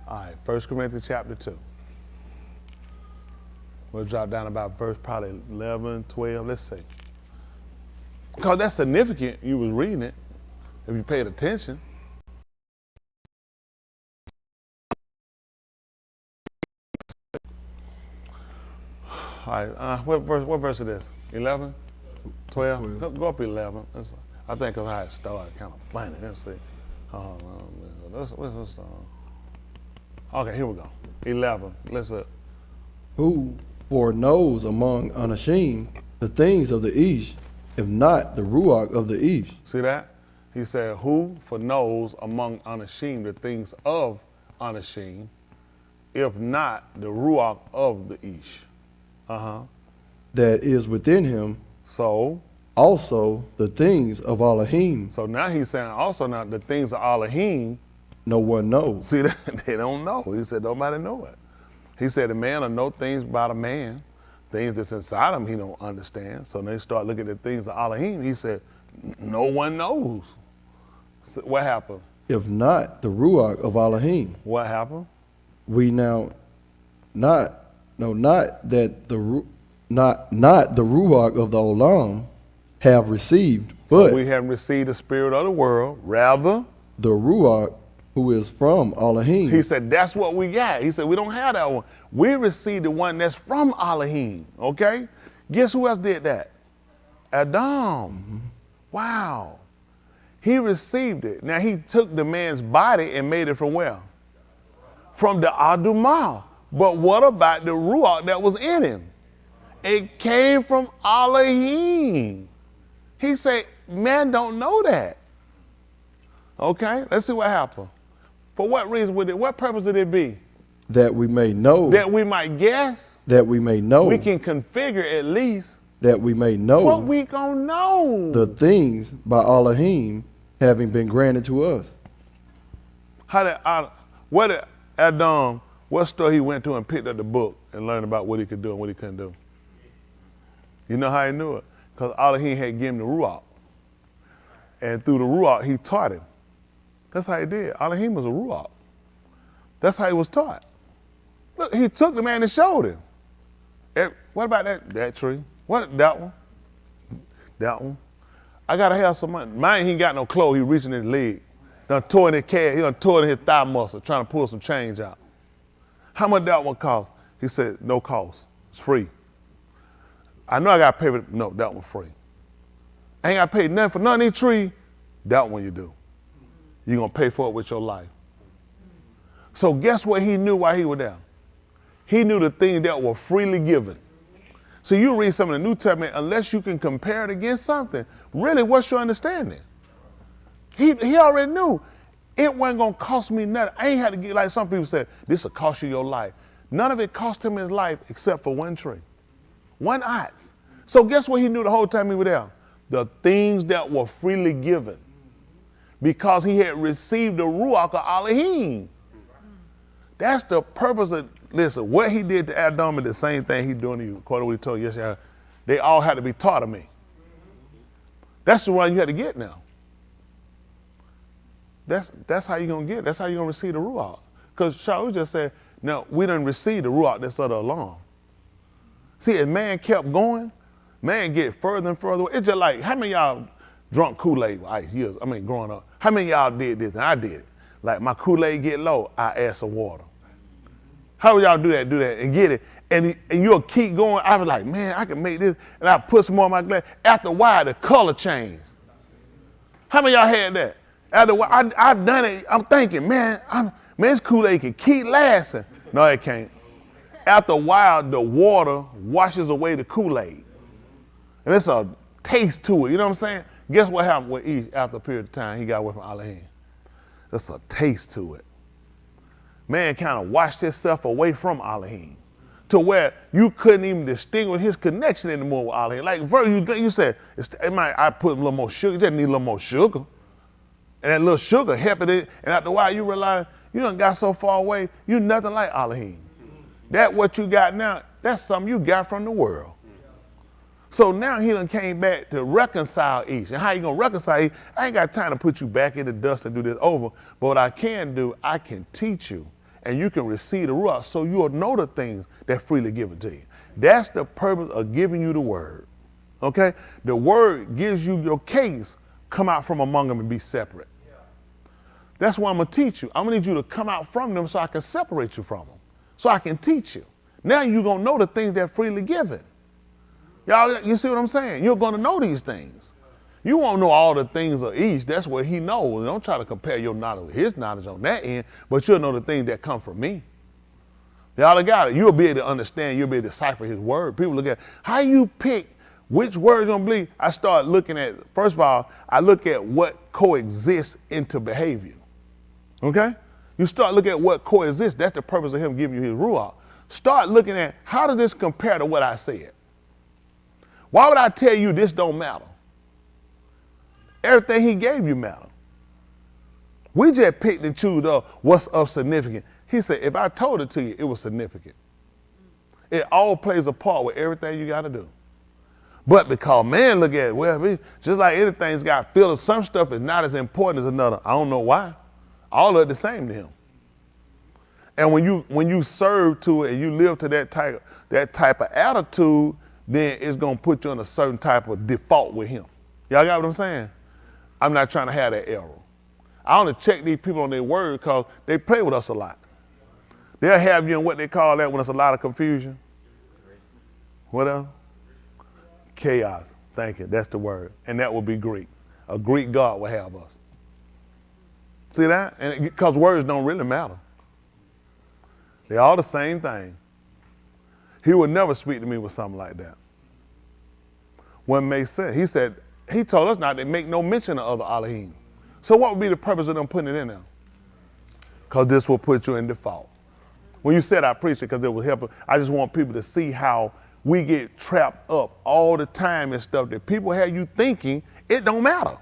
All right, 1 Corinthians chapter 2. We'll drop down about verse probably 11, 12, let's see. Because that's significant, you was reading it, if you paid attention. All right, what verse it is? 11? 12? Go up 11. I think because how it started, kind of funny. Let's see. Okay, here we go. 11. Let's up. Who foreknows among unashamed the things of the East, if not the Ruach of the East? See that? He said, who foreknows among unashamed the things of unashamed, if not the Ruach of the Ish? That is within him, So also the things of Elohim, so now he's saying also now the things of Elohim, no one knows. see that they don't know. He said nobody know it. He said a man will know things about a man, things that's inside him he don't understand. So they start looking at things of Elohim. He said no one knows. So what happened? If not the Ruach of Elohim, What happened? we now not that the not the Ruach of the Olam have received, So but we haven't received the spirit of the world, rather. the Ruach who is from Elohim. He said, that's what we got. He said, we don't have that one. We received the one that's from Elohim, okay? Guess who else did that? Adam. Wow. He received it. Now, he took the man's body and made it from where? From the Adumah. But what about the Ruach that was in him? It came from Elohim. He said, man don't know that. Okay, let's see what happened. For what reason would it, what purpose would it be? that we may know, That we might guess. that we may know, We can configure at least. that we may know What we gonna know? the things by Elohim having been granted to us. What did Adam, what store he went to and picked up the book and learned about what he could do and what he couldn't do? You know how he knew it? Because Elohim had given him the Ruach. And through the Ruach, he taught him. That's how he did. Elohim was a Ruach. That's how he was taught. Look, he took the man and showed him. What about that tree? What, that one? That one? I gotta have some money. Mine, he ain't got no clothes. He reaching his leg. Done tore in his calf. He done tore in his thigh muscle trying to pull some change out. How much that one cost? He said, no cost. It's free. I know I gotta pay for it. No, that one free. I ain't gotta pay nothing for none of these trees. That one you do. You're gonna pay for it with your life. So guess what he knew while he was there? He knew the things that were freely given. So you read some of the New Testament, unless you can compare it against something, really what's your understanding? He already knew it wasn't gonna cost me nothing. I ain't had to get, like some people said, this will cost you your life. None of it cost him his life except for one tree, one ox. So guess what he knew the whole time he was there? The things that were freely given. Because he had received the Ruach of Elohim. That's the purpose of, listen, what he did to Adam is the same thing he's doing to you, according to what he told you yesterday. They all had to be taught of me. That's the one you had to get now. That's how you're going to get it. That's how you're going to receive the Ruach. Because Shaul just said, no, we didn't receive the Ruach that's of the Elam. See, as man kept going, man get further and further away. It's just like, how many of y'all drunk Kool-Aid with ice years? I mean, growing up. How many of y'all did this? And I did it. Like my Kool-Aid get low, I add some water. How would y'all do that and get it? And you'll keep going. I was like, man, I can make this. And I put some more in my glass. After a while, the color changed. How many of y'all had that? After a while, I done it. I'm thinking, man, this Kool-Aid can keep lasting. No, it can't. After a while, the water washes away the Kool-Aid. And it's a taste to it, you know what I'm saying? Guess what happened with Ish after a period of time he got away from Elohim? There's a taste to it. Man kind of washed himself away from Elohim to where you couldn't even distinguish his connection anymore with Elohim. Like first you drink, you said, I put a little more sugar, you just need a little more sugar. And that little sugar helped it. And after a while you realize you done got so far away, you nothing like Elohim. That what you got now, that's something you got from the world. So now he done came back to reconcile Ish. And how you gonna reconcile Ish? I ain't got time to put you back in the dust and do this over. But what I can do, I can teach you and you can receive the ruach so you'll know the things that freely given to you. That's the purpose of giving you the word, okay? The word gives you your case, come out from among them and be separate. That's why I'm gonna teach you. I'm gonna need you to come out from them so I can separate you from them, so I can teach you. Now you're gonna know the things that freely given. Y'all, you see what I'm saying? You're gonna know these things. You won't know all the things of Ish. That's what he knows. Don't try to compare your knowledge with his knowledge on that end, but you'll know the things that come from me. Y'all got it. You'll be able to understand, you'll be able to decipher his word. People look at how you pick which words you're gonna believe. I start looking at, first of all, I look at what coexists into behavior. Okay? You start looking at what coexists. That's the purpose of him giving you his ruach. Start looking at how does this compare to what I said? Why would I tell you this don't matter? Everything he gave you matter. We just picked and choose what's of significant. He said, if I told it to you, it was significant. It all plays a part with everything you got to do. But because man look at it, well, just like anything's got filters, some stuff is not as important as another. I don't know why. All are the same to him. And when you serve to it and you live to that type of attitude, then it's gonna put you on a certain type of default with him. Y'all got what I'm saying? I'm not trying to have that error. I want to check these people on their word because they play with us a lot. They'll have you in what they call that when there's a lot of confusion. What else? Chaos. Thank you. That's the word. And that will be Greek. A Greek God will have us. See that? And because words don't really matter. They're all the same thing. He would never speak to me with something like that. What makes sense? He said, he told us not to make no mention of other Elohim. So what would be the purpose of them putting it in there? Because this will put you in default. When you said I preach it because it will help, I just want people to see how we get trapped up all the time and stuff that people have you thinking it don't matter.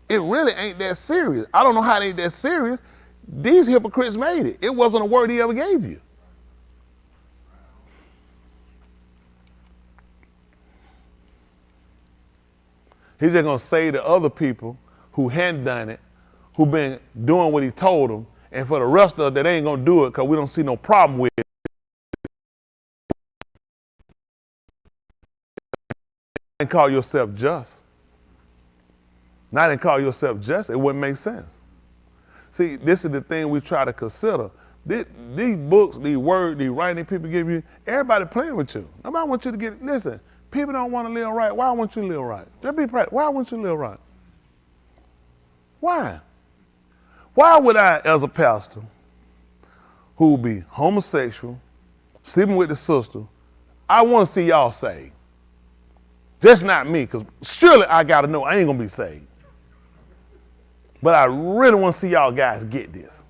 It really ain't that serious. I don't know how it ain't that serious. These hypocrites made it. It wasn't a word he ever gave you. He's just gonna say to other people who hadn't done it, who been doing what he told them, and for the rest of us that ain't gonna do it because we don't see no problem with it. And call yourself just. Not and call yourself just, it wouldn't make sense. See, this is the thing we try to consider. These books, these words, these writing people give you, everybody playing with you. Nobody wants you to get, listen, people don't want to live right. Why won't you live right? Just be practical. Why won't you live right? Why? Why would I, as a pastor, who be homosexual, sleeping with the sister, I want to see y'all saved? Just not me, because surely I got to know I ain't going to be saved. But I really want to see y'all guys get this.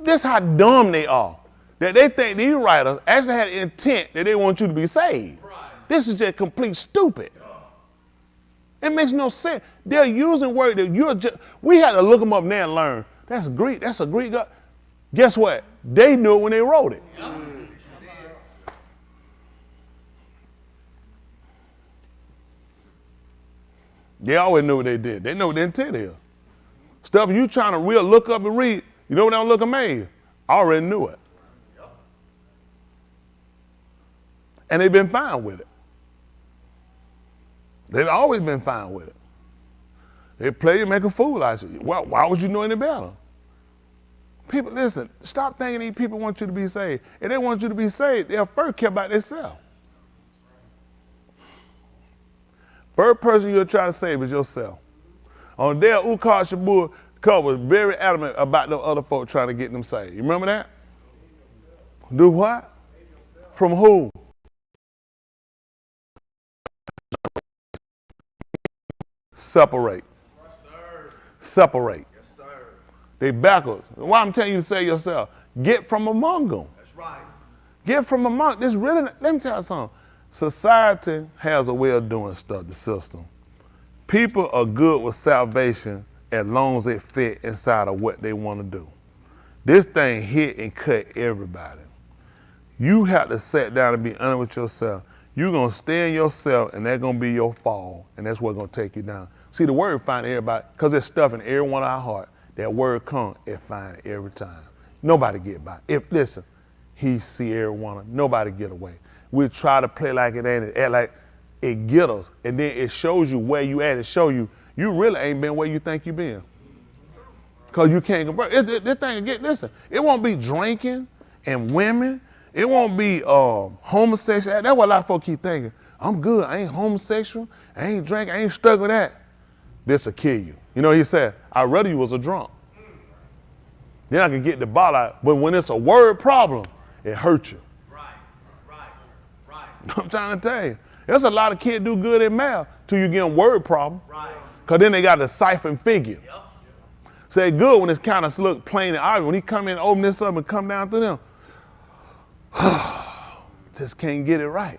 This how dumb they are. That they think these writers actually had intent that they want you to be saved. Right. This is just complete stupid. It makes no sense. They're using words that you're just, we had to look them up now and learn. That's Greek, that's a Greek God. Guess what? They knew it when they wrote it. Yep. They always knew what they did. They know what the intent is. Stuff you trying to real look up and read, you know what I'm looking amazed? I already knew it. And they've been fine with it. They've always been fine with it. They play you, make a fool out of you. Why would you know any better? People, listen, stop thinking these people want you to be saved. If they want you to be saved, they'll first care about themselves. First person you'll try to save is yourself. On the day of Ukar Shabur, God was very adamant about the other folk trying to get them saved. You remember that? Do what? From who? Separate. Separate. Yes, sir. They backwards. Why I'm telling you to save yourself? Get from among them. That's right. Get from among. This really. Let me tell you something. Society has a way of doing stuff. The system. People are good with salvation as long as it fit inside of what they want to do. This thing hit and cut everybody. You have to sit down and be honest with yourself. You're going to stay in yourself, and that's going to be your fall, and that's what's going to take you down. See, the word find everybody, because there's stuff in every one of our heart. That word come, it find it every time. Nobody get by. Listen, he see every one. Nobody get away. We try to play like it ain't, act like it get us, and then it shows you where you at. It show you really ain't been where you think you been. Because you can't convert. This thing, listen, it won't be drinking and women. It won't be homosexual. That's what a lot of folks keep thinking. I'm good. I ain't homosexual. I ain't drinking. I ain't stuck with that. This'll kill you. You know what he said? I'd rather you was a drunk. Then I can get the ball out. But when it's a word problem, it hurts you. Right. I'm trying to tell you. There's a lot of kids do good in math till you get them word problem. Right. Because then they got to cipher and figure. Yep. So they good when it's kind of look plain and obvious. When he come in, open this up and come down through them. Just can't get it right.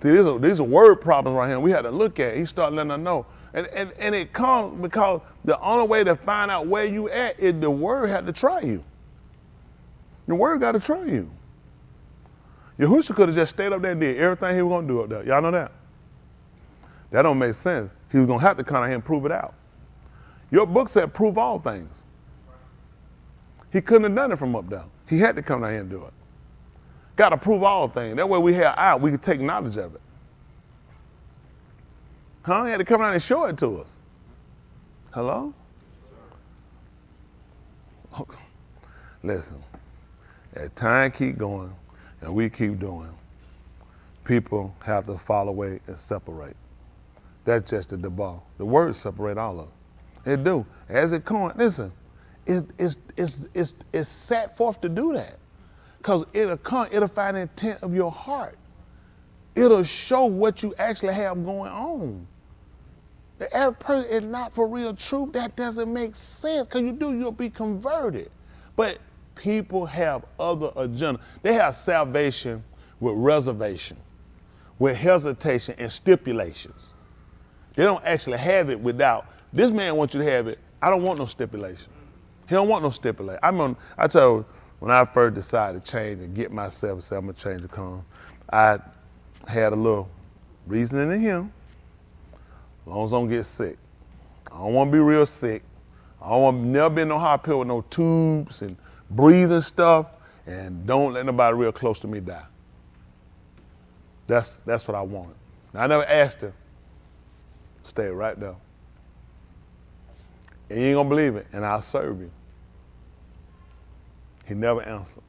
See, these are word problems right here. We had to look at it. He started letting us know. And it comes because the only way to find out where you at is the word had to try you. The word got to try you. Yahushua could have just stayed up there and did everything he was going to do up there. Y'all know that? That don't make sense. He was going to have to come out here and prove it out. Your book said prove all things. He couldn't have done it from up there. He had to come down here and do it. Got to prove all things. That way we have out, we could take knowledge of it. Huh? He had to come down and show it to us. Hello? Okay. Listen, as time keep going and we keep doing, people have to fall away and separate. That's just the debauch. The words separate all of it. It do. As it comes, listen, it's set forth to do that. Because it'll find the intent of your heart. It'll show what you actually have going on. The average person is not for real truth. That doesn't make sense. Because you'll be converted. But people have other agendas. They have salvation with reservation, with hesitation and stipulations. They don't actually have it without. This man wants you to have it. I don't want no stipulation. He don't want no stipulation. I tell you, when I first decided to change and get myself and say I'm going to change the calm, I had a little reasoning in him. As long as I don't get sick. I don't want to be real sick. I don't want to never be in no hospital with no tubes and breathing stuff, and don't let nobody real close to me die. That's what I wanted. Now, I never asked him. Stay right there. And you ain't going to believe it, and I'll serve you. He never answered.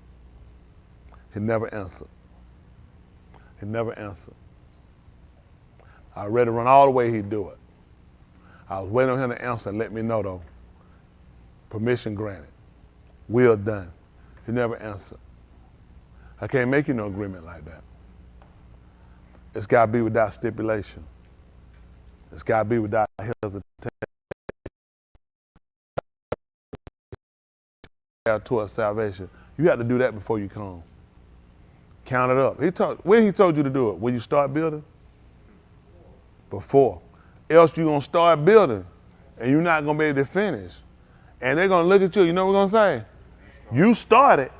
He never answered. He never answered. I was ready to run all the way he'd do it. I was waiting on him to answer and let me know, though. Permission granted. Will done. He never answered. I can't make you no agreement like that. It's got to be without stipulation. It's got to be without hesitation. Towards salvation. You have to do that before you come. Count it up. When he told you to do it? When you start building? Before. Else you're going to start building and you're not going to be able to finish. And they're going to look at you. You know what we're going to say? You started.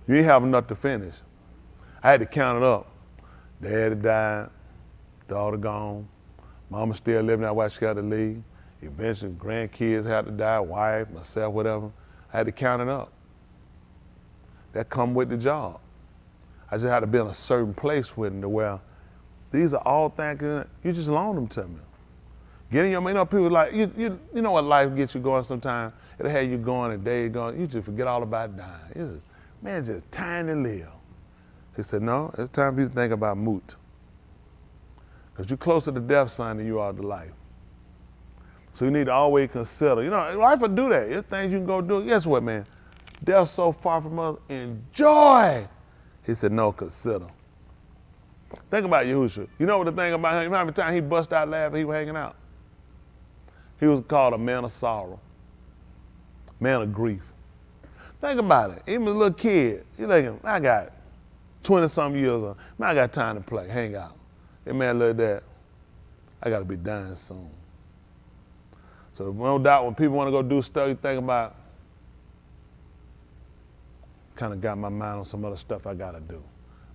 You ain't have enough to finish. I had to count it up. Daddy died. Daughter gone. Mama still living. That's why she got to leave. Eventually grandkids had to die. Wife, myself, whatever. I had to count it up. That come with the job. I just had to be in a certain place with them to where these are all things, you just loan them to me. Getting your, you know, people like, you know what life gets you going sometimes? It'll have you going a day going, you just forget all about dying. It's just, man, just time to live. He said, no, it's time for you to think about moot. Because you're closer to death, son, than you are to life. So you need to always consider, you know, life will do that. There's things you can go do. Guess what, man? Death's so far from us. Enjoy. He said, no, consider. Think about Yahushua. You know what the thing about him? You know how many times he bust out laughing, he was hanging out? He was called a man of sorrow, man of grief. Think about it. Even a little kid, you thinking, I got 20-something years old. Man, I got time to play, hang out. That man look at that, I got to be dying soon. So no doubt when people want to go do stuff, you think about, kind of got my mind on some other stuff I got to do.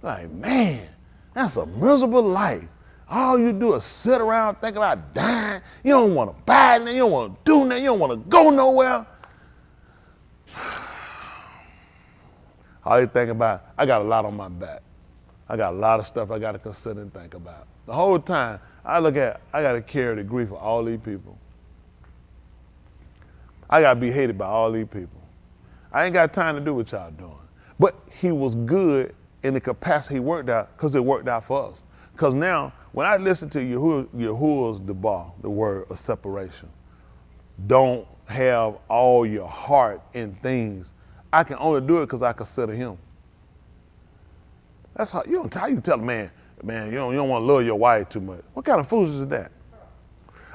Like, man, that's a miserable life. All you do is sit around thinking about dying. You don't want to buy nothing. You don't want to do nothing. You don't want to go nowhere. All you think about, I got a lot on my back. I got a lot of stuff I got to consider and think about. The whole time, I got to carry the grief of all these people. I got to be hated by all these people. I ain't got time to do what y'all doing. But he was good in the capacity he worked out because it worked out for us. Because now, when I listen to Yahuwah's debar, the word of separation, don't have all your heart in things. I can only do it because I consider him. That's how you tell a man, you don't want to love your wife too much. What kind of foolishness is that?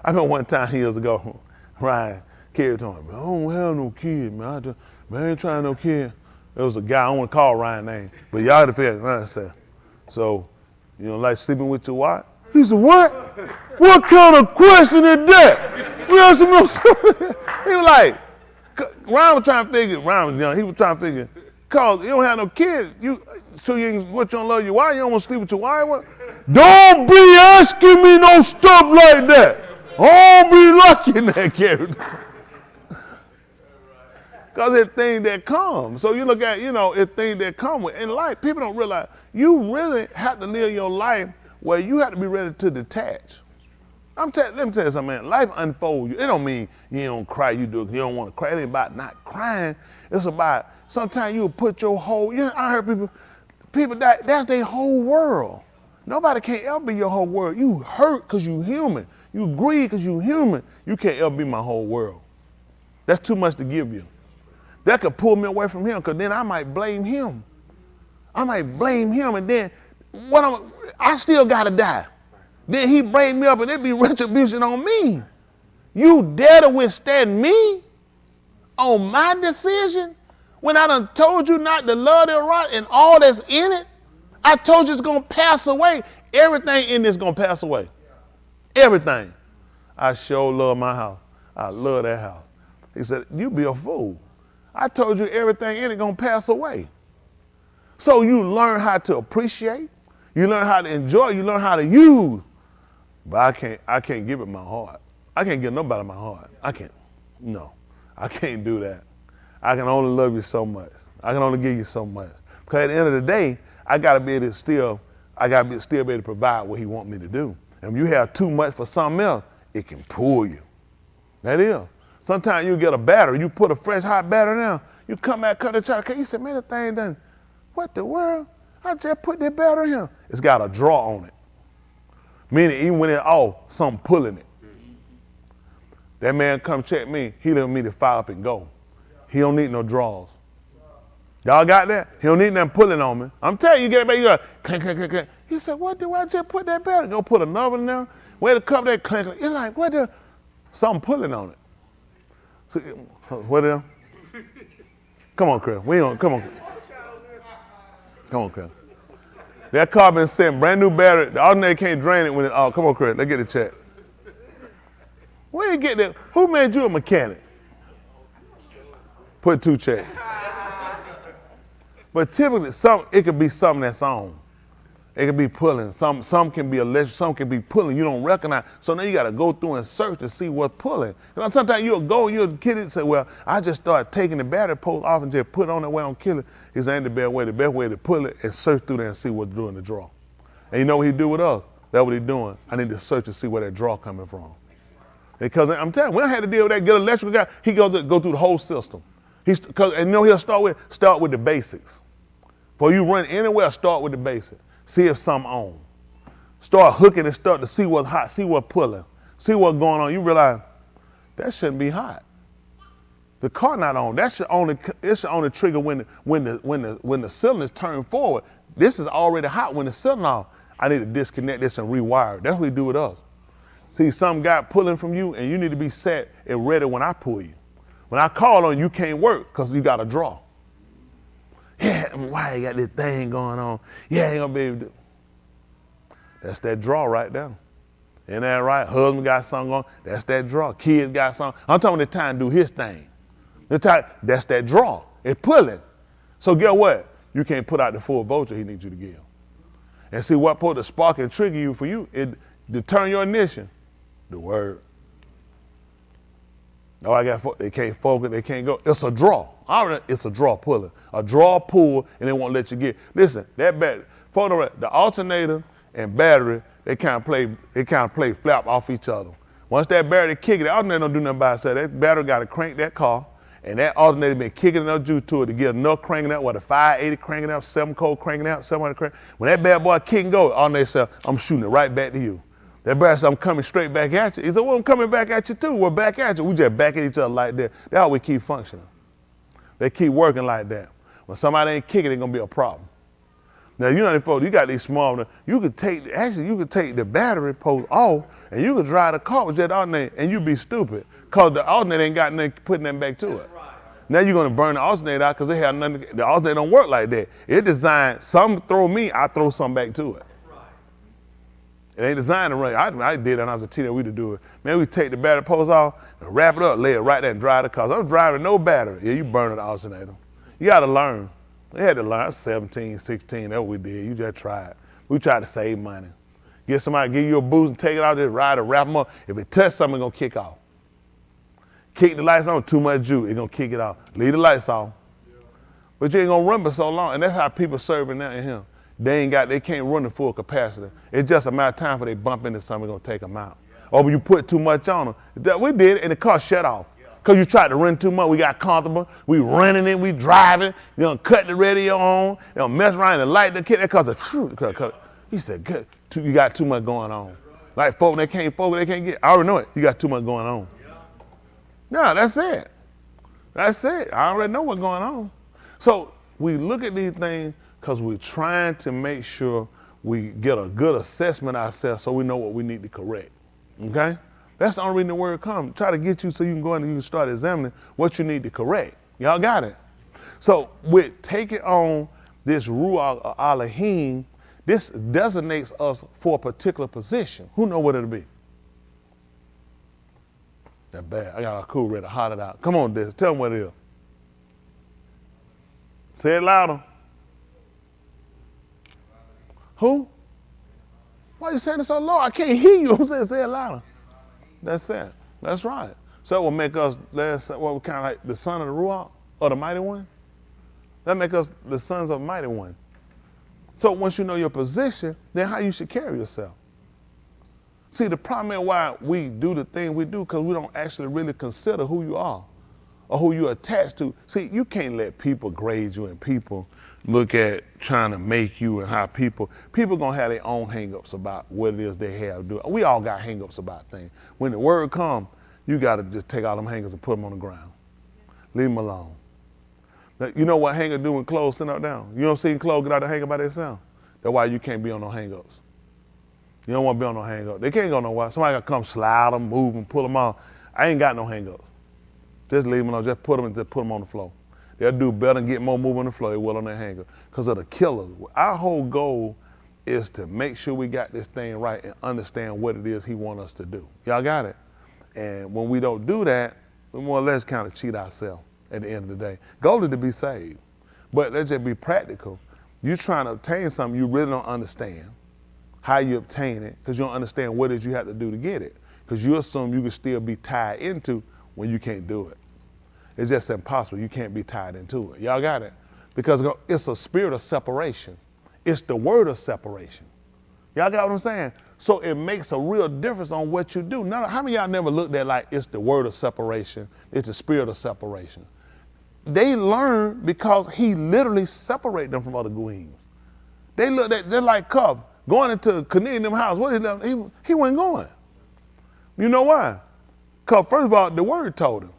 I remember one time years ago, Ryan carried on, I don't have no kid, man. I ain't trying no kid. There was a guy, I don't want to call Ryan's name, but y'all had to figure it out. I said, so, you don't like sleeping with your wife? He said, what? What kind of question is that? We have some more stuff. He was like, Ryan was trying to figure, Ryan was young, he was trying to figure, cause you don't have no kids, so you don't love your wife, you don't want to sleep with your wife? What? Don't be asking me no stuff like that. Don't be liking that character. Because it's things that come. So you look at, it's things that come with. In life, people don't realize you really have to live your life where you have to be ready to detach. Let me tell you something, man. Life unfolds you. It don't mean you don't cry, you don't want to cry. It ain't about not crying. It's about sometimes you put your whole, I heard people that's their whole world. Nobody can't ever be your whole world. You hurt because you human. You grieve because you human. You can't ever be my whole world. That's too much to give you. That could pull me away from him because then I might blame him. And then I still got to die. Then he bring me up and it be retribution on me. You dare to withstand me on my decision when I done told you not to love the right and all that's in it? I told you it's going to pass away. Everything in this is going to pass away. Everything. I sure love my house. I love that house. He said, you be a fool. I told you everything in it going to pass away. So you learn how to appreciate. You learn how to enjoy. You learn how to use. But I can't give it my heart. I can't give nobody my heart. I can't do that. I can only love you so much. I can only give you so much. Because at the end of the day, I got to be able to still be able to provide what he want me to do. And when you have too much for something else, it can pull you. That is. Sometimes you get a battery, you put a fresh hot battery down, you come back, cut the charger, you say, man, that thing done, what the world? I just put that battery here. It's got a draw on it. Meaning even when it's off, something pulling it. That man come check me, he let me to fire up and go. He don't need no draws. Y'all got that? He don't need nothing pulling on me. I'm telling you, you get it back, you go, clink, clink, clink, clink. You say, what do I just put that battery? Go put another one now. Wait to cover that clink, clink. You're like, what the? Something pulling on it. So, what the? Come on, Chris. Come on, Chris. That car been sent, brand new battery. The alternator can't drain it when it, come on, Chris. Let's get the check. Where you get that? Who made you a mechanic? Put 2 checks. But typically, it could be something that's on. It can be pulling. Some can be electric, some can be pulling. You don't recognize. So now you got to go through and search to see what's pulling. You know, sometimes you'll go, you'll kid it and say, well, I just start taking the battery post off and just put it on the way on kill it. He said, ain't the best way. The best way to pull it is search through there and see what's doing the draw. And you know what he do with us? That's what he's doing. I need to search and see where that draw coming from. Because I'm telling you, we don't have to deal with that. Get an electrical guy. He go through the whole system. And you know he'll start with the basics. Before you run anywhere, start with the basics. See if something on. Start hooking and start to see what's hot, see what's pulling, see what's going on. You realize that shouldn't be hot. The car not on. It should only trigger when the cylinder's turned forward. This is already hot when the cylinder off. I need to disconnect this and rewire it. That's what we do with us. See, some guy pulling from you, and you need to be set and ready when I pull you. When I call on you, you can't work because you got to draw. Yeah, why you got this thing going on? Yeah, I ain't gonna be able to do. That's that draw right there. Ain't that right? Husband got something on. That's that draw. Kids got something. I'm talking the time to do his thing. That's that draw. It's pulling. So guess what? You can't put out the full voltage he needs you to give. And see what put the spark and trigger you for you? It determine your ignition. The word. No, they can't focus, they can't go. It's a draw. Already, it's a draw pulling. A draw pull, and they won't let you get. Listen, that battery, the alternator and battery, they kind of play flap off each other. Once that battery kick it, the alternator don't do nothing by itself. That battery got to crank that car, and that alternator been kicking enough juice to it to get enough cranking out, a 580 cranking out, 7 cold cranking out, 700 cranking. When that bad boy kick and go, alternator says, I'm shooting it right back to you. That battery said, I'm coming straight back at you. He said, well, I'm coming back at you too. We're back at you. We just back at each other like that. That's how we keep functioning. They keep working like that. When somebody ain't kicking, it's gonna be a problem. Now, you know, folks, you got these small, you could take the battery post off and you could drive the car with that alternator and you be stupid because the alternator ain't got nothing putting them back to it. Now you're gonna burn the alternator out because the alternator don't work like that. It designed, some throw me, I throw something back to it. It ain't designed to run. I did it when I was a teenager, we to do it. Man, we take the battery post off and wrap it up, lay it right there and drive the car. So I'm driving no battery. Yeah, you burn the alternator. You gotta learn. They had to learn. I was 17, 16, that's what we did. You just tried. We tried to save money. Get somebody, give you a boost and take it out, just ride it, wrap them up. If it touch something, it's gonna kick off. Kick the lights on, too much juice, it's gonna kick it off. Leave the lights off. But you ain't gonna run for so long, and that's how people serving now in here. They can't run the full capacity. It's just a matter of time for they bump into something, gonna take them out. Or when you put too much on them. We did it, and the car shut off. Because you tried to run too much, we got comfortable, we running it, we driving, you know, cut the radio on, you know, mess around and light the kid, that cause a true, he said, good, you got too much going on. Like folk, they can't focus, they can't get, I already know it, you got too much going on. No, that's it. That's it, I already know what's going on. So we look at these things because we're trying to make sure we get a good assessment ourselves so we know what we need to correct, okay? That's the only reason the word comes. Try to get you so you can go in and you can start examining what you need to correct. Y'all got it? So with taking on this Ruach Elohim, this designates us for a particular position. Who know what it'll be? That bad. I got a cool ready to hot it out. Come on, Des. Tell them what it is. Say it louder. Who? Why are you saying it so low? I can't hear you. I'm saying say it louder. That's it. That's right. So it will make us, what kind of like the son of the Ruach or the mighty one? That make us the sons of the mighty one. So once you know your position, then how you should carry yourself. See, the problem is why we do the thing we do because we don't actually really consider who you are or who you're attached to. See, you can't let people grade you and people look at trying to make you and how people gonna have their own hang-ups about what it is they have to do. We all got hang-ups about things. When the word comes, you gotta just take all them hang-ups and put them on the ground. Leave them alone. Now, you know what hanger do when clothes sit up down? You don't see clothes get out the hanger by themselves. That's why you can't be on no hang-ups. You don't wanna be on no hang-ups. They can't go nowhere. Somebody gotta come slide them, move them, pull them off. I ain't got no hang-ups. Just leave them alone, just put them on the floor. They'll do better and get more move on the floor, they will on their hanger. Because of the killers. Our whole goal is to make sure we got this thing right and understand what it is he wants us to do. Y'all got it? And when we don't do that, we more or less kind of cheat ourselves at the end of the day. Goal is to be saved. But let's just be practical. You're trying to obtain something you really don't understand how you obtain it, because you don't understand what it is you have to do to get it. Because you assume you can still be tied into when you can't do it. It's just impossible. You can't be tied into it. Y'all got it? Because it's a spirit of separation. It's the word of separation. Y'all got what I'm saying? So it makes a real difference on what you do. Now, how many of y'all never looked at like it's the word of separation? It's the spirit of separation. They learn because he literally separated them from other goyim. They look at, they're like Cub going into Canadian house. What he wasn't going. You know why? Because first of all, the word told him.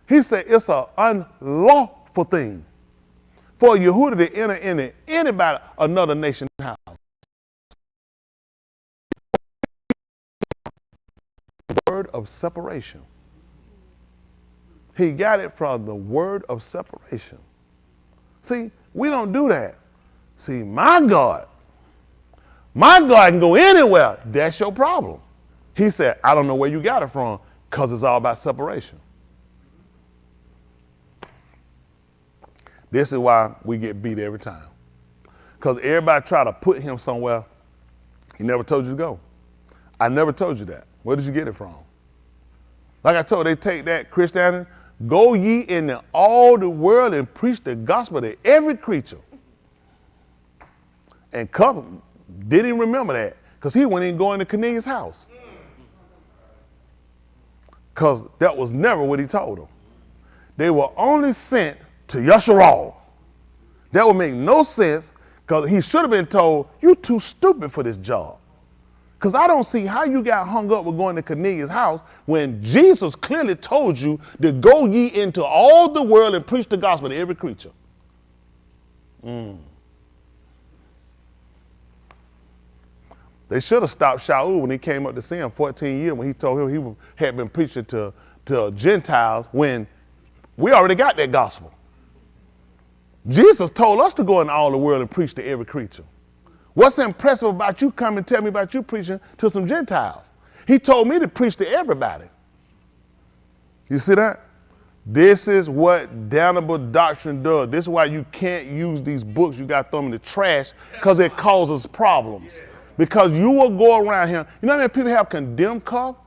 He said it's an unlawful thing for a Yehuda to enter into anybody, another nation's house. The word of separation. He got it from the word of separation. See, we don't do that. See, my God can go anywhere. That's your problem. He said, I don't know where you got it from, because it's all about separation. This is why we get beat every time. Because everybody try to put him somewhere he never told you to go. I never told you that. Where did you get it from? Like I told, they take that Christianity, go ye into all the world and preach the gospel to every creature. And Cup didn't even remember that, because he went in going to Cornelius' house. Because that was never what he told them. They were only sent to Yasharal. That would make no sense, because he should have been told, you too stupid for this job. Because I don't see how you got hung up with going to Cornelius' house when Jesus clearly told you to go ye into all the world and preach the gospel to every creature. They should have stopped Shaul when he came up to see him 14 years, when he told him he had been preaching to Gentiles, when we already got that gospel. Jesus told us to go into all the world and preach to every creature. What's impressive about you coming and tell me about you preaching to some Gentiles? He told me to preach to everybody. You see that? This is what damnable doctrine does. This is why you can't use these books. You got to throw them in the trash, because it causes problems. Because you will go around here. You know how many people have condemned Cup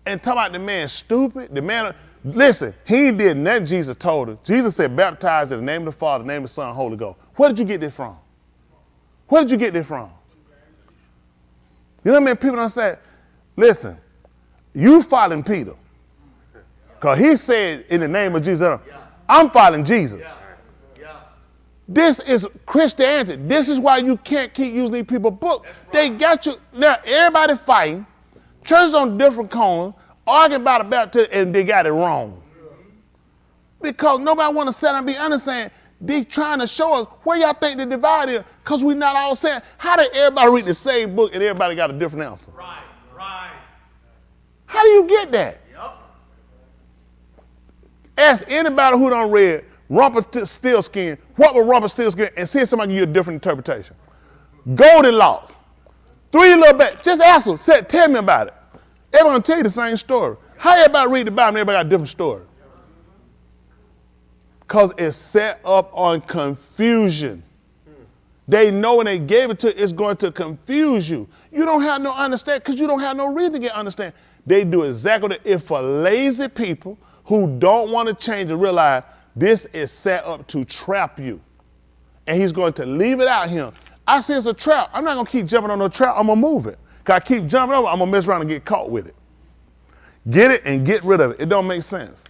and talk about the man stupid? The man, listen, he did nothing Jesus told him. Jesus said, baptize in the name of the Father, the name of the Son, Holy Ghost. Where did you get this from? Where did you get this from? You know how many people don't say, listen, you following Peter. Because he said in the name of Jesus, I'm following Jesus. This is Christianity. This is why you can't keep using these people's books. They got you. Now, everybody fighting, churches on different corners, arguing about a baptism, and they got it wrong. Because nobody want to sit and be honest saying, they trying to show us where y'all think the divide is, because we not all saying, how did everybody read the same book and everybody got a different answer? Right. How do you get that? Yep. Ask anybody who don't read Rumpelstiltskin, what was Rumpelstiltskin, and see if somebody give you a different interpretation. Goldilocks, Three little babies, just ask them, tell me about it. Everyone gonna tell you the same story. How everybody read the Bible and everybody got a different story? Because it's set up on confusion. They know when they gave it to you, it's going to confuse you. You don't have no understanding because you don't have no reason to get understanding. They do exactly that. If for lazy people who don't want to change and realize this is set up to trap you, and he's going to leave it out here. I say it's a trap. I'm not going to keep jumping on no trap. I'm going to move it. Because I keep jumping over, I'm going to mess around and get caught with it. Get it and get rid of it. It don't make sense.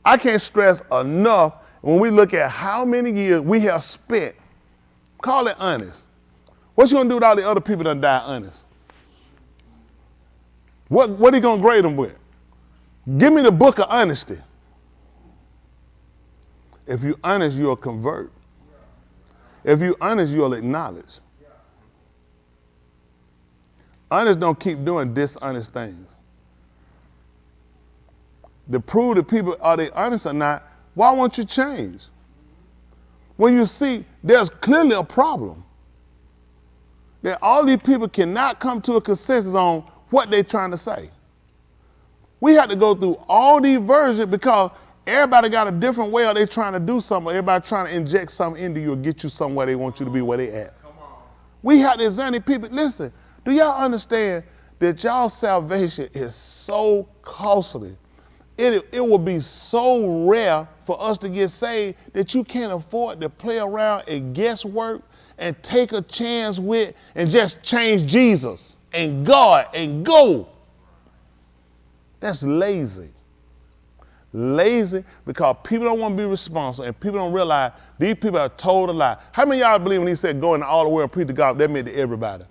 I can't stress enough when we look at how many years we have spent, call it honest. What you going to do with all the other people that die honest? What are you going to grade them with? Give me the book of honesty. If you're honest, you'll convert. If you're honest, you'll acknowledge. Honest don't keep doing dishonest things. To prove to people, are they honest or not, why won't you change? When you see there's clearly a problem, that all these people cannot come to a consensus on what they're trying to say. We have to go through all these versions because Everybody got a different way of they trying to do something. Everybody trying to inject something into you or get you somewhere they want you to be where they at. We have to examine people. Listen, do y'all understand that y'all's salvation is so costly? It will be so rare for us to get saved that you can't afford to play around and guesswork and take a chance with and just change Jesus and God and go. That's lazy. Lazy because people don't want to be responsible and people don't realize these people are told a lie. How many of y'all believe when he said go into all the world and preach to God, that meant to everybody?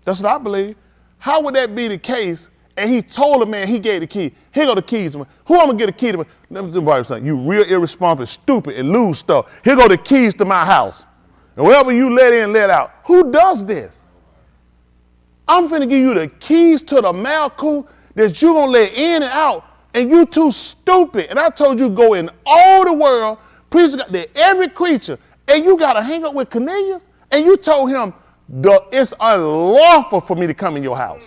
That's what I believe. How would that be the case? And he told the man, he gave the key. Here go the keys. Who I'm going to get the key to? You real irresponsible, stupid, and lose stuff. Here go the keys to my house. And wherever you let in, let out. Who does this? I'm finna give you the keys to the Malku that you going to let in and out. And you too stupid. And I told you go in all the world, preach to every creature. And you got to hang up with Cornelius. And you told him, it's unlawful for me to come in your house.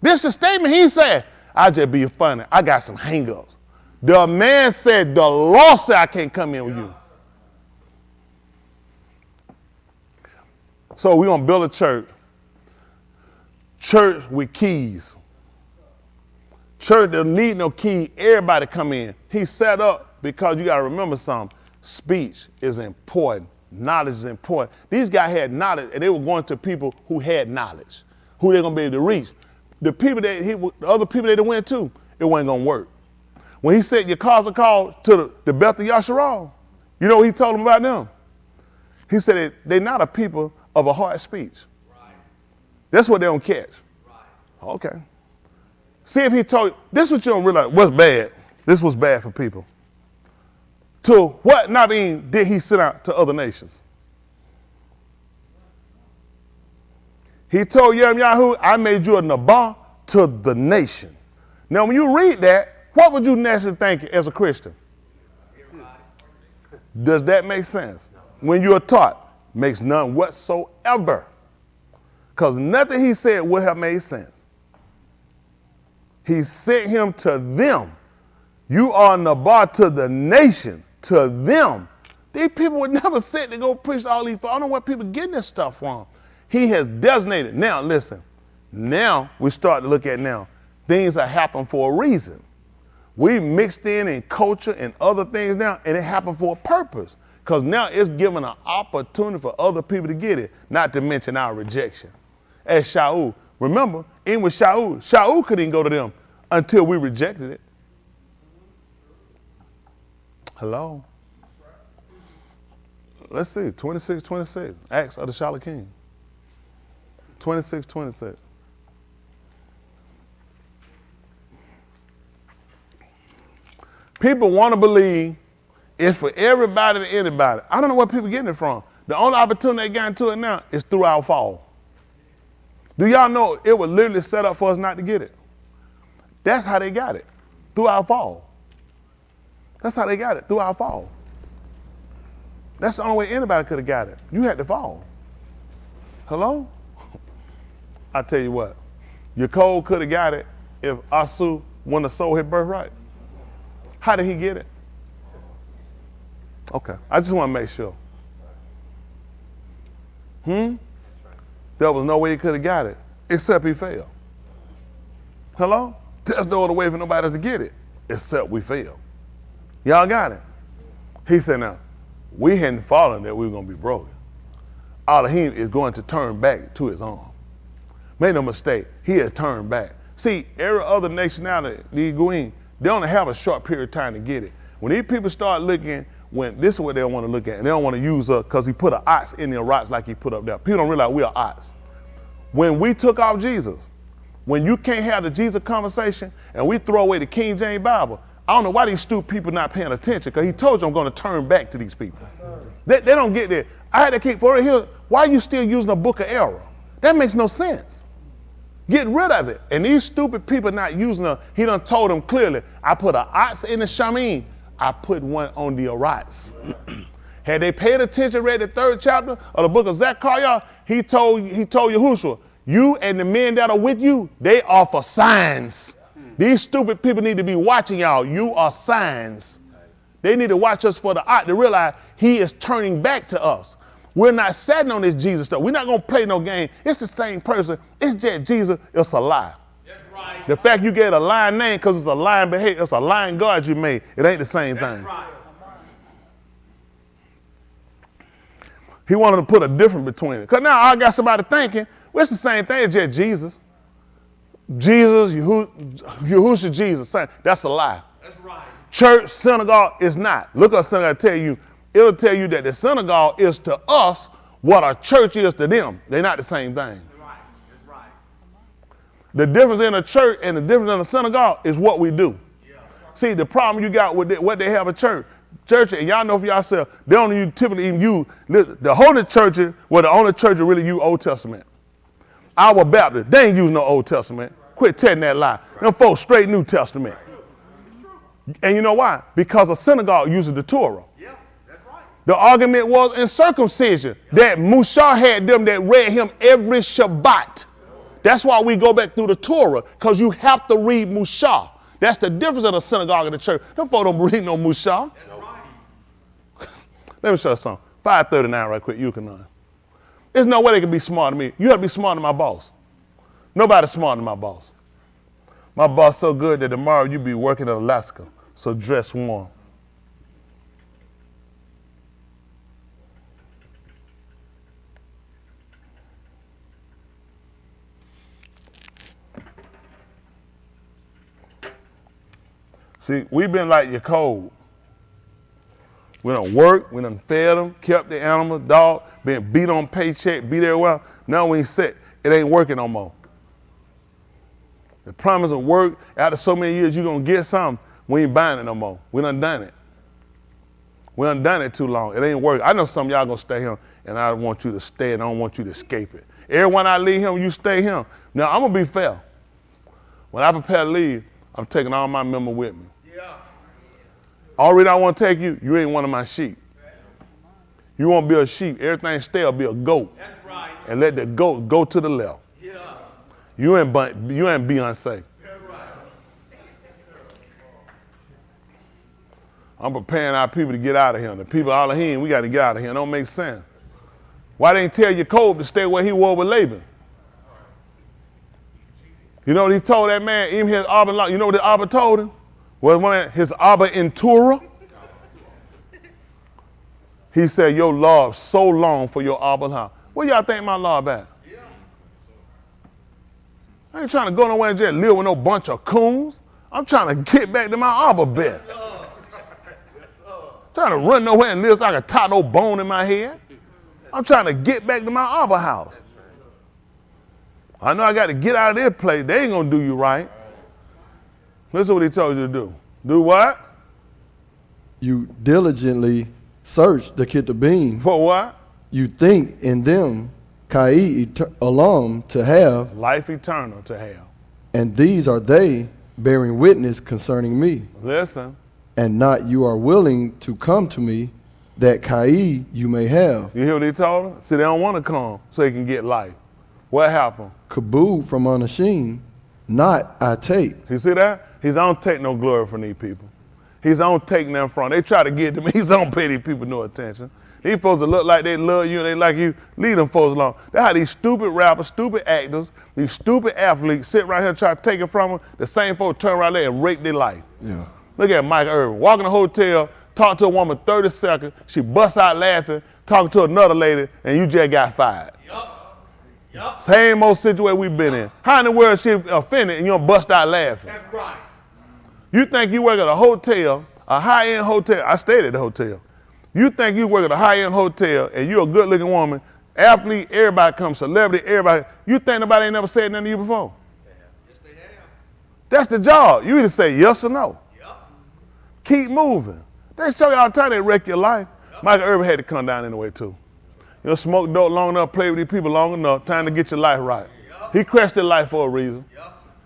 This is the statement he said. I just be funny. I got some hang-ups. The man said, the law said I can't come in with you. So we're going to build a church. Church with keys. Church doesn't need no key. Everybody come in. He set up because you got to remember something. Speech is important. Knowledge is important. These guys had knowledge, and they were going to people who had knowledge, who they're going to be able to reach. The people the other people that they went to, it wasn't going to work. When he said your cars are called to the Beth of Yasharal, you know what he told them about them? He said they're not a people of a hard speech. Right. That's what they don't catch. Right. Okay. See if he told you, this is what you don't realize, what's bad. This was bad for people. To what not being did he send out to other nations? He told Yirmiyahu, I made you a Nabah to the nation. Now, when you read that, what would you naturally think as a Christian? Does that make sense? When you're taught, makes none whatsoever. Because nothing he said would have made sense. He sent him to them. You are Nabah to the nation, to them. These people were never sent to go preach all these. I don't know where people getting this stuff from. He has designated. Now, listen. Now, we start to look at now. Things are happening for a reason. We mixed in culture and other things now, and it happened for a purpose. Because now it's giving an opportunity for other people to get it, not to mention our rejection. As Shaul. Remember, in with Shaul couldn't go to them until we rejected it. Hello? Let's see, 26:26. Acts of the Shalakim. 26:26. People want to believe it's for everybody to anybody. I don't know where people getting it from. The only opportunity they got into it now is through our fall. Do y'all know it was literally set up for us not to get it? That's how they got it, through our fall. That's how they got it, through our fall. That's the only way anybody could have got it. You had to fall. Hello? I tell you what, Yaakov could have got it if Asu wouldn't have sold his birthright. How did he get it? Okay, I just want to make sure. There was no way he could have got it, except he failed. Hello? There's no other way for nobody to get it, except we failed. Y'all got it? He said, now, we hadn't fallen that we were going to be broken. Elohim is going to turn back to his arm. Make no mistake, he has turned back. See, every other nationality, these Goyim, they only have a short period of time to get it. When these people start looking, this is what they don't want to look at, and they don't want to use us because he put an ox in their rocks like he put up there. People don't realize we are ox. When we took off Jesus, when you can't have the Jesus conversation and we throw away the King James Bible, I don't know why these stupid people not paying attention, because he told you I'm going to turn back to these people. They don't get there. I had to keep for here. Why are you still using a book of error? That makes no sense. Get rid of it. And these stupid people not using it. He done told them clearly, I put an ox in the Shamim. I put one on the Aratz. Had they paid attention, read the 3rd chapter of the book of Zechariah, he told Yahushua, you and the men that are with you, they are for signs. These stupid people need to be watching y'all. You are signs. They need to watch us for the art to realize he is turning back to us. We're not sitting on this Jesus stuff. We're not going to play no game. It's the same person. It's just Jesus. It's a lie. That's right. The fact you get a lying name because it's a lying behavior, it's a lying God you made. It ain't the same thing. That's right. He wanted to put a difference between it. Because now I got somebody thinking, well, it's the same thing. It's just Jesus. Jesus, Yahushua Jesus. That's a lie. That's right. Church, synagogue is not. Look up synagogue, tell you. It'll tell you that the synagogue is to us what a church is to them. They're not the same thing. That's right. That's right. The difference in a church and the difference in a synagogue is what we do. Yeah. See, the problem you got with what they have a church, and y'all know for yourself, they don't typically even use, the holy churches were the only church that really use Old Testament. Our Baptist, they ain't use no Old Testament. Quit telling that lie. Them folks straight New Testament. And you know why? Because a synagogue uses the Torah. Yeah, that's right. The argument was in circumcision that Musa had them that read him every Shabbat. That's why we go back through the Torah, because you have to read Musa. That's the difference in a synagogue and the church. Them folks don't read no Musa. That's right. Let me show you something. 5:39 right quick, you can know. There's no way they can be smarter than me. You have to be smarter than my boss. Nobody's smarter than my boss. My boss so good that tomorrow you be working in Alaska, so dress warm. See, we've been like your code. We done worked, we done fed them, kept the animal, dog, been beat on paycheck, beat everywhere. Now we ain't set. It ain't working no more. The promise of work, after so many years, you're going to get something. We ain't buying it no more. We done done it. We done done it too long. It ain't working. I know some of y'all going to stay here, and I want you to stay, and I don't want you to escape it. Everyone I leave him, you stay here. Now, I'm going to be fair. When I prepare to leave, I'm taking all my member with me. Yeah. Already I want to take you, you ain't one of my sheep. You won't be a sheep. Everything stale, be a goat. That's right. And let the goat go to the left. Yeah. You ain't Beyonce. That's right. I'm preparing our people to get out of here. The people all of him, we got to get out of here. It don't make sense. Why they ain't tell Jacob to stay where he was with Laban? You know what he told that man, even his Abba, you know what the Abba told him? Well, his Abba in Torah, he said, your love so long for your Abba. What y'all think my love at? Yeah. I ain't trying to go nowhere and just live with no bunch of coons. I'm trying to get back to my Abba bed. Yes, sir. Trying to run nowhere and live so I can tie no bone in my head. I'm trying to get back to my Abba house. I know I got to get out of this place. They ain't going to do you right. Listen what he told you to do. Do what? You diligently search the Kitabim. For what? You think in them, Kai Alam, to have, Life eternal to have. and these are they bearing witness concerning me. Listen. And not you are willing to come to me, that Kai you may have. You hear what he told him? See, they don't want to come so they can get life. What happened? Kabul from Anashim, not I take. You see that? He's don't take no glory from these people. He's don't take them from. They try to get to me. He's don't pay these people no attention. These folks that look like they love you and they like you, leave them folks alone. That's how these stupid rappers, stupid actors, these stupid athletes sit right here and try to take it from them. The same folks turn around there and rape their life. Yeah. Look at Mike Irvin. Walk in a hotel, talk to a woman 30 seconds, she busts out laughing, talking to another lady, and you just got fired. Yup. Same old situation we've been in. How in the world she offended and you don't bust out laughing? That's right. You think you work at a hotel, a high-end hotel. I stayed at the hotel. You think you work at a high-end hotel and you're a good-looking woman, athlete, everybody comes, celebrity, everybody. You think nobody ain't never said nothing to you before? Yes, they have. That's the job. You either say yes or no. Yup. Keep moving. They show you all the time they wreck your life. Michael Irvin had to come down anyway, too. You'll smoke dope long enough, play with these people long enough, time to get your life right. He crashed their life for a reason.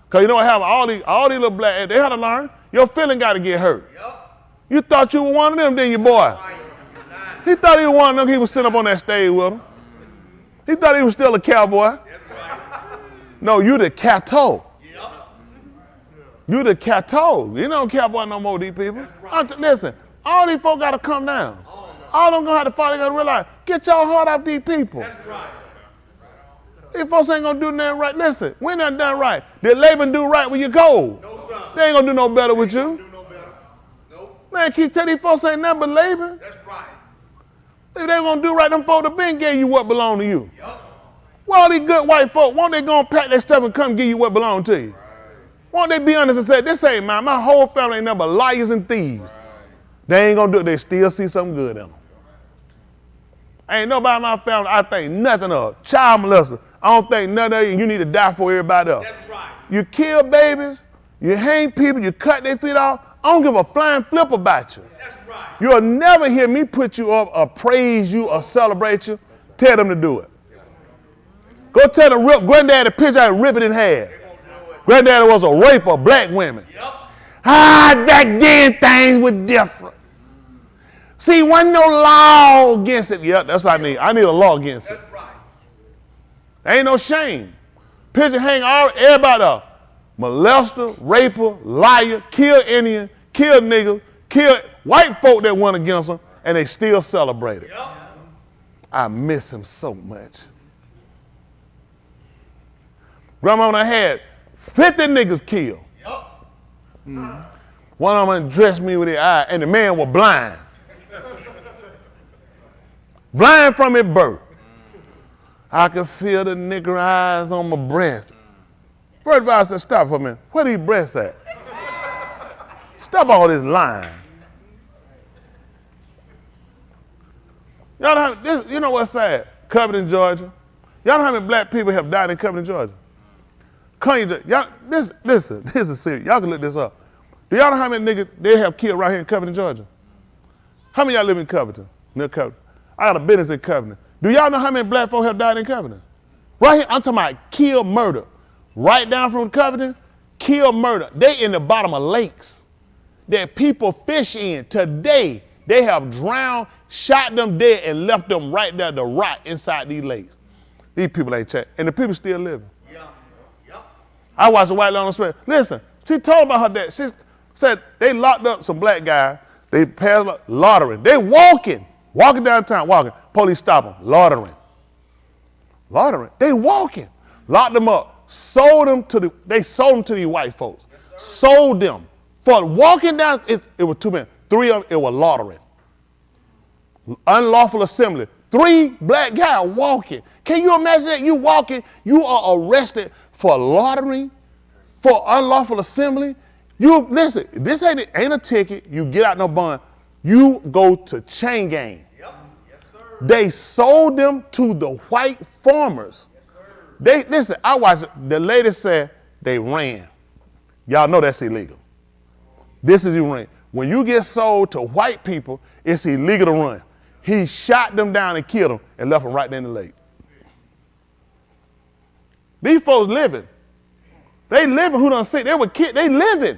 Because you know what happened? All these little black, they had to learn. Your feeling got to get hurt. You thought you were one of them, didn't you, boy? He thought he was one of them. He was sitting up on that stage with him. He thought he was still a cowboy. No, you the cattle. You the cattle. You don't care about no more these people. Right. Listen, all these folks got to come down. All them gonna have to follow. They got to realize, get your heart off these people. That's right. These folks ain't gonna do nothing right. Listen, we ain't done right. Did Laban do right when you go? No, sir. They ain't gonna do no better with you. Do no better. Nope. Man, keep telling these folks ain't nothing but Laban. That's right. If they gonna do right, them folks have been gave you what belong to you. Yep. Well, all these good white folk, won't they gonna pack their stuff and come give you what belong to you? Right. Won't they be honest and say, this ain't mine. My whole family ain't nothing but liars and thieves. Right. They ain't gonna do it. They still see something good in them. Ain't nobody in my family I think nothing of. Child molester. I don't think nothing of you. You need to die for everybody else. That's right. You kill babies. You hang people. You cut their feet off. I don't give a flying flip about you. That's right. You'll never hear me put you up or praise you or celebrate you. Tell them to do it. Go tell them rip granddaddy pitch out and rip it in half. Granddaddy was a raper of black women. Yep. Back then things were different. See, wasn't no law against it. Yep, that's what I need. I need a law against it. That's right. There ain't no shame. Picture hang everybody up. Molester, raper, liar, kill Indian, kill niggas, kill white folk that went against them, and they still celebrate it. Yep. I miss him so much. Grandma and I had 50 niggas killed. Yep. Mm. One of them dressed me with the eye, and the man was blind. Blind from his birth. I could feel the nigger eyes on my breast. First of all, I said, stop for a minute. Where these breasts at? Stop all this lying. Y'all know this, you know what's sad? Covington, Georgia. Y'all know how many black people have died in Covington, Georgia? Y'all, this is serious. Y'all can look this up. Do y'all know how many niggas they have killed right here in Covington, Georgia? How many of y'all live in Covington? Near Covington. I got a business in Covington. Do y'all know how many black folk have died in Covington? Right here, I'm talking about kill, murder. Right down from Covington, kill, murder. They in the bottom of lakes that people fish in. Today, they have drowned, shot them dead, and left them right there to rot inside these lakes. These people ain't checked, and the people still living. Yeah. Yep. I watched a white lady on the spread. Listen, she told about her dad. She said they locked up some black guy. They passed loitering. They walking downtown, walking. Police stop them, loitering. They walking. Locked them up. Sold them to these white folks. Yes, sold them. For walking down, it was 2 men. 3 of them, it was loitering. Unlawful assembly. 3 black guys walking. Can you imagine that? You walking, you are arrested for loitering, for unlawful assembly. You, listen, this ain't a ticket. You get out no bond. You go to chain gang. Yep. Yes, sir. They sold them to the white farmers. Yes, listen, I watched it. The lady said they ran. Y'all know that's illegal. This is illegal. When you get sold to white people, it's illegal to run. He shot them down and killed them and left them right there in the lake. These folks living. They living. Who done see? They were kids. They living.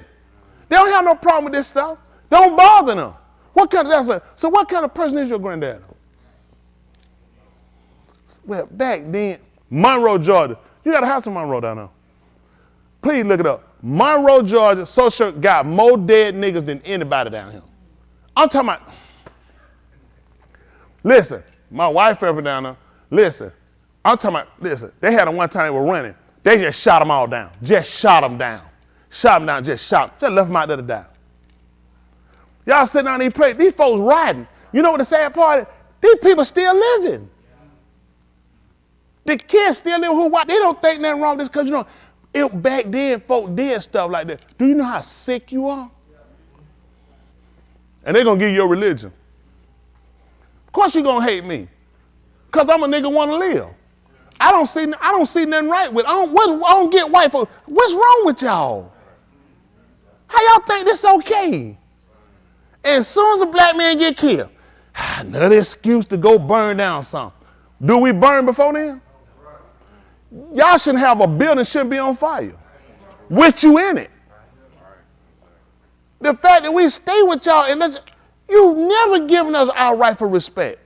They don't have no problem with this stuff. Don't bother them. So what kind of person is your granddad? Well, back then, Monroe, Georgia. You got a house in Monroe down there. Please look it up. Monroe, Georgia, social got more dead niggas than anybody down here. I'm talking about, listen, my wife ever down there, listen, I'm talking about, listen, they had them one time they were running. They just shot them all down. Just shot them down. Shot them down, just shot them. Just left them out there to die. Y'all sitting down these places, these folks riding. You know what the sad part is? These people still living. The kids still living who watch. They don't think nothing wrong with this because, you know, back then folk did stuff like that. Do you know how sick you are? And they're going to give you your religion. Of course you're going to hate me because I'm a nigga want to live. I don't see nothing right with it. I don't get white folks. What's wrong with y'all? How y'all think this okay? And as soon as a black man get killed, another excuse to go burn down something. Do we burn before then? Y'all shouldn't have a building shouldn't be on fire with you in it. The fact that we stay with y'all and you've never given us our rightful respect.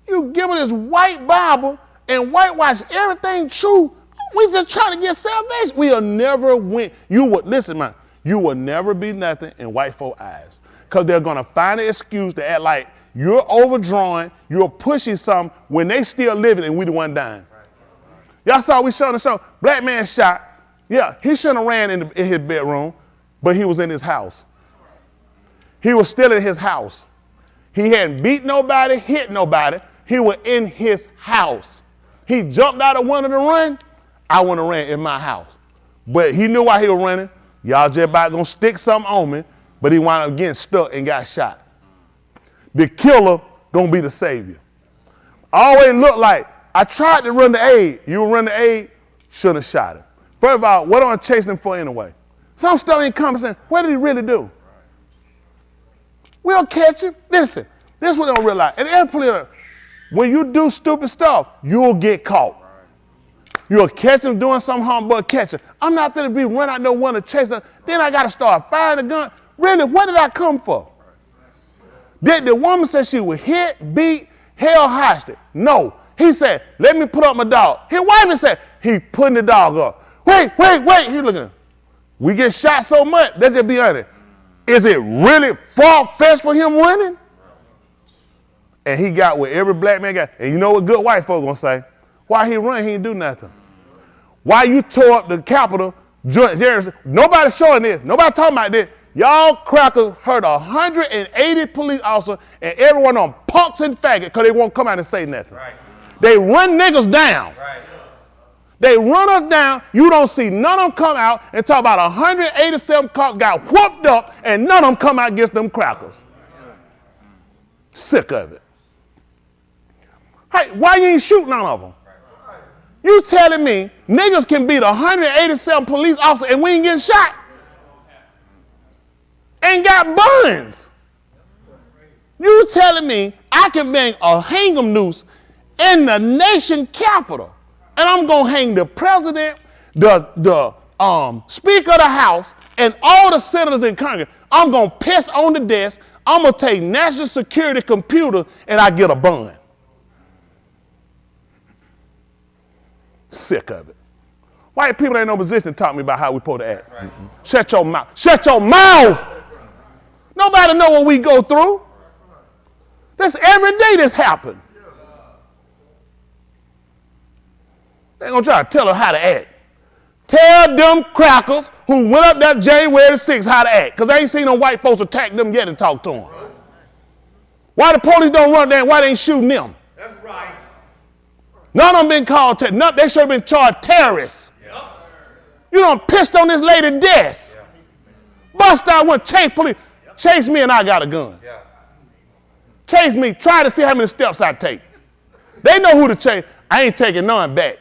You've given us white Bible and whitewash everything true. We just trying to get salvation. We'll never win. Listen, man, you will never be nothing in white folk eyes. Because they're going to find an excuse to act like you're overdrawing, you're pushing something when they still living and we the one dying. Y'all saw we showing the show. Black man shot. Yeah, he shouldn't have ran in his bedroom, but he was in his house. He was still in his house. He hadn't beat nobody, hit nobody. He was in his house. He jumped out of one of the run. I want to run in my house. But he knew why he was running. Y'all just about going to stick something on me, but he wound up getting stuck and got shot. The killer going to be the savior. Always look like, I tried to run the aid. You run the aid, shouldn't have shot him. First of all, what am I chasing him for anyway? Some stuff ain't coming saying, what did he really do? We'll catch him. Listen, this is what they don't realize. And every when you do stupid stuff, you'll get caught. You'll catch him doing some harm, but catch him. I'm not going to be run out no one to chase him. Then I got to start firing the gun. Really, what did I come for? Did the woman say she was hit, beat, held hostage? No. He said, let me put up my dog. His wife said, he putting the dog up. Wait. He looking. We get shot so much, let's just be honest. Is it really far-fetched for him running? And he got what every black man got. And you know what good white folk gonna say? Why he run, he didn't do nothing. Why you tore up the Capitol? Nobody's showing this. Nobody talking about this. Y'all crackers hurt 180 police officers and everyone on punks and faggots because they won't come out and say nothing. Right. They run niggas down. Right. They run us down. You don't see none of them come out and talk about 187 cops got whooped up and none of them come out against them crackers. Sick of it. Hey, why you ain't shoot none of them? You telling me niggas can beat 187 police officers and we ain't getting shot? And got buns. You telling me I can bang a hang 'em noose in the nation capital and I'm gonna hang the president, the speaker of the house, and all the senators in Congress. I'm gonna piss on the desk. I'm gonna take national security computers and I get a bun. Sick of it. White people ain't no position to talk to me about how we supposed to act. Right. Shut your mouth. Shut your mouth. Nobody know what we go through. That's every day this happens. They gonna try to tell us how to act. Tell them crackers who went up that January the 6th how to act, because they ain't seen no white folks attack them yet and talk to them. Why the police don't run there? Why they ain't shooting them? That's right. None of them been called they should have been charged terrorists. Yep. You done pissed on this lady's desk. Yep. Bust out one, chase police. Yep. Chase me and I got a gun. Yep. Chase me, try to see how many steps I take. They know who to chase. I ain't taking none back.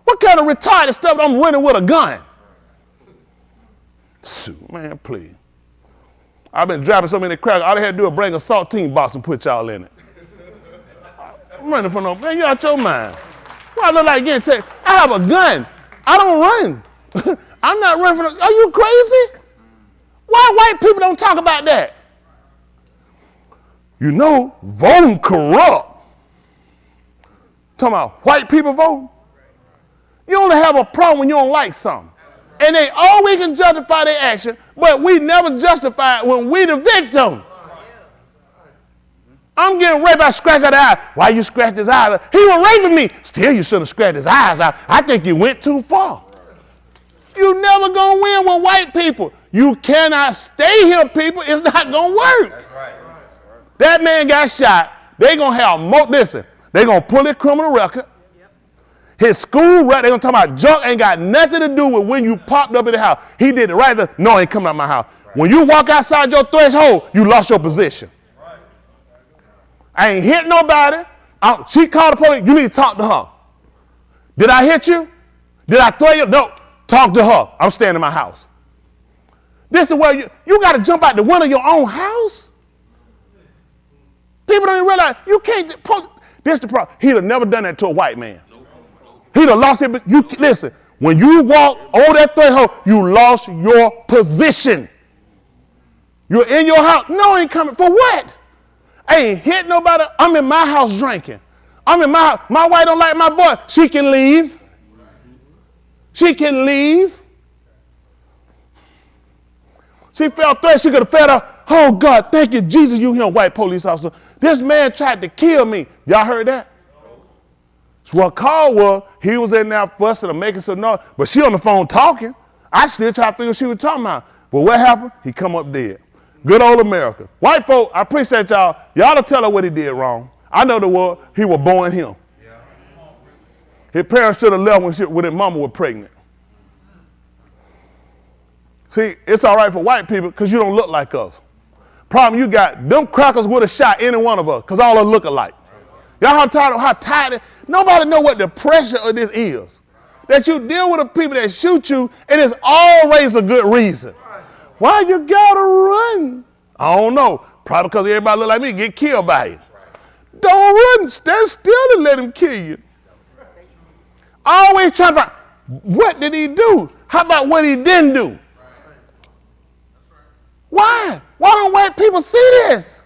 What kind of retarded stuff I'm running with a gun? Shoot, man, please. I've been driving so many crackers, all they had to do is bring a saltine box and put y'all in it. I'm running from no, man, you out your mind. What I look like getting chased? I have a gun. I don't run. I'm not running from no, are you crazy? Why white people don't talk about that? You know, voting corrupt. Talking about white people voting. You only have a problem when you don't like something. And they always can justify their action, but we never justify it when we the victim. I'm getting raped, I scratched out the eye. Why you scratched his eyes? He was raping me. Still, you shouldn't have scratched his eyes out. I think you went too far. You never gonna win with white people. You cannot stay here, people. It's not gonna work. That's right. That man got shot. They gonna have listen, they gonna pull his criminal record. His school record, they gonna talk about junk ain't got nothing to do with when you popped up in the house. He did it right there. No, he ain't coming out my house. Right. When you walk outside your threshold, you lost your position. Right. I ain't hit nobody. She called the police. You need to talk to her. Did I hit you? Did I throw you? No. Talk to her. I'm staying in my house. This is where you got to jump out the window of your own house. People don't even realize you can't. This is the problem. He'd have never done that to a white man. He'd have lost it. But listen, when you walk over that threshold, you lost your position. You're in your house. No, I ain't coming. For what? I ain't hit nobody. I'm in my house drinking. I'm in my house. My wife don't like my boy. She can leave. She can leave. She felt threatened. She could have fed her. Oh, God, thank you, Jesus, you here, white police officer. This man tried to kill me. Y'all heard that? So what call was, he was in there fussing and making some noise, but she on the phone talking. I still try to figure what she was talking about. But what happened? He come up dead. Good old America. White folk, I appreciate y'all. Y'all to tell her what he did wrong. I know the word. He was born him. His parents should have left when his mama was pregnant. See, it's all right for white people because you don't look like us. Problem you got, them crackers would have shot any one of us because all of us look alike. Y'all how tired, nobody know what the pressure of this is. That you deal with the people that shoot you and it's always a good reason. Why you gotta run? I don't know. Probably because everybody look like me get killed by you. Don't run, stand still and let him kill you. Always trying to find, what did he do? How about what he didn't do? Why? Why don't white people see this?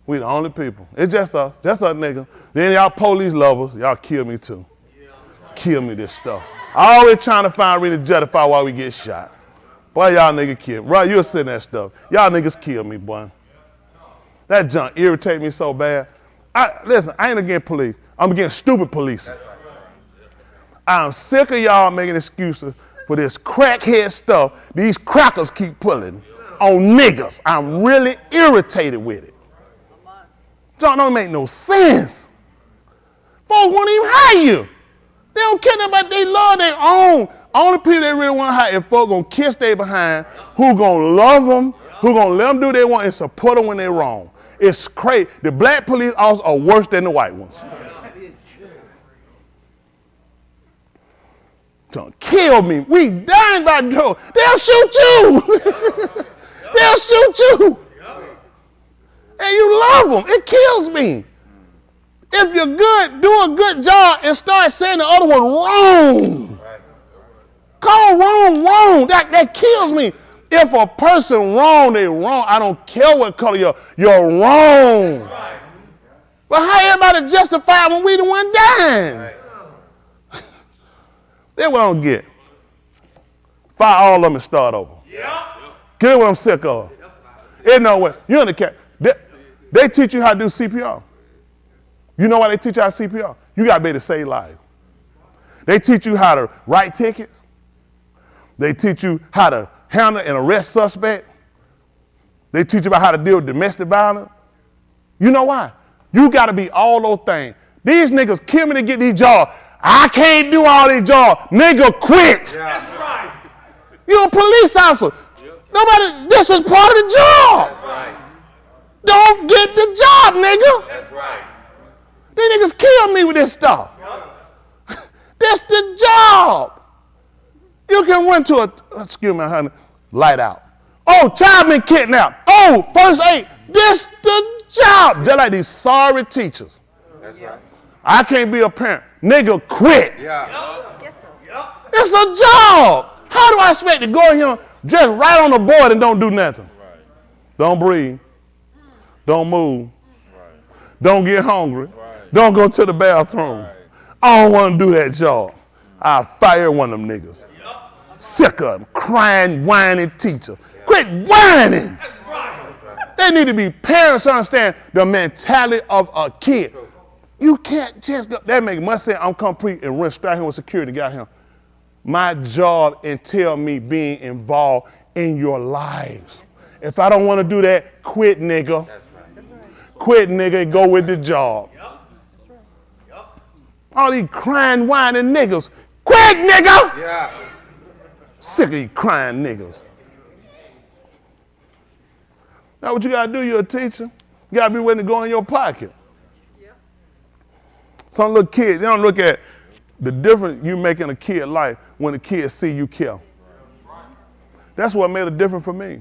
We the only people. It's just us niggas. Then y'all police lovers, y'all kill me too. Kill me this stuff. Always trying to find a reason to justify why we get shot. Boy, y'all niggas kill me. Right, you'll say that stuff. Y'all niggas kill me, boy. That junk irritate me so bad. Listen, I ain't against police. I'm against stupid policing. I'm sick of y'all making excuses for this crackhead stuff these crackers keep pulling on niggas. I'm really irritated with it. Don't make no sense. Folks won't even hire you. They don't care about they love their own. Only people they really want to hire is folks gonna kiss their behind, who gonna love them, who gonna let them do what they want and support them when they're wrong. It's crazy. The black police officers are worse than the white ones. Don't kill me. We dying by the door. They'll shoot you. They'll shoot you. And you love them. It kills me. If you're good, do a good job and start saying the other one wrong. Call wrong. That kills me. If a person wrong, they wrong. I don't care what color you're wrong. But how everybody justify when we the one dying? That's what I don't get. Fire all of them and start over. Get what I'm sick of. Ain't no way. You understand? They teach you how to do CPR. You know why they teach you how to CPR? You got to be able to save lives. They teach you how to write tickets. They teach you how to handle and arrest suspects. They teach you about how to deal with domestic violence. You know why? You got to be all those things. These niggas kill me to get these jobs. I can't do all these jobs. Nigga, quit. That's right. You're a police officer. Nobody, this is part of the job. That's right. Don't get the job, nigga. That's right. These niggas kill me with this stuff. That's the job. You can run to excuse me, honey, light out. Oh, child been kidnapped. Oh, first aid. This the job. They're like these sorry teachers. That's right. I can't be a parent. Nigga, quit. Yeah. Yes, sir. It's a job. How do I expect to go in here just right on the board and don't do nothing? Right. Don't breathe. Don't move. Right. Don't get hungry. Right. Don't go to the bathroom. Right. I don't want to do that job. I'll fire one of them niggas. Sick of them. Crying, whining teacher. Quit whining. That's right. They need to be parents to understand the mentality of a kid. You can't just go. That make much sense. I'm complete and run straight here with security. Got him. My job entails me being involved in your lives. If I don't want to do that, quit, nigga. That's right. Quit, nigga, and go with the job. Yep. That's right. Yep. All these crying, whining niggas. Quit, nigga! Yeah. Sick of these crying niggas. Now what you gotta do, you're a teacher. You gotta be willing to go in your pocket. Yep. Some little kids, they don't look at the difference you make in a kid's life when the kids see you care. That's what made a difference for me.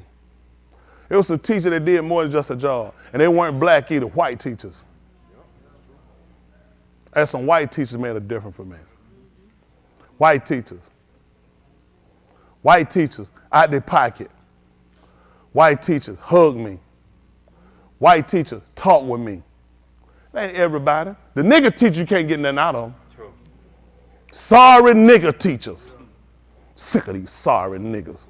It was a teacher that did more than just a job. And they weren't black either, white teachers. And some white teachers made a difference for me. White teachers. White teachers out their pocket. White teachers hug me. White teachers talk with me. That ain't everybody. The nigga teacher you can't get nothing out of them. Sorry nigga teachers. Sick of these sorry niggas.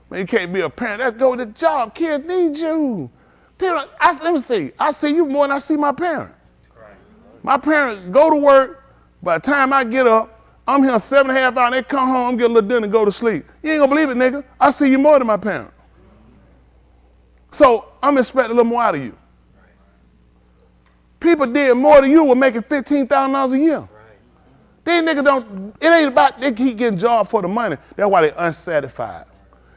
Man, you can't be a parent. Let's go to the job. Kids need you. Parent, let me see. I see you more than I see my parent. My parents go to work. By the time I get up, I'm here 7.5 hours. They come home, get a little dinner, and go to sleep. You ain't gonna believe it, nigga. I see you more than my parent. So I'm expecting a little more out of you. People did more than you were making $15,000 a year. These niggas don't, it ain't about they keep getting jobs for the money. That's why they unsatisfied.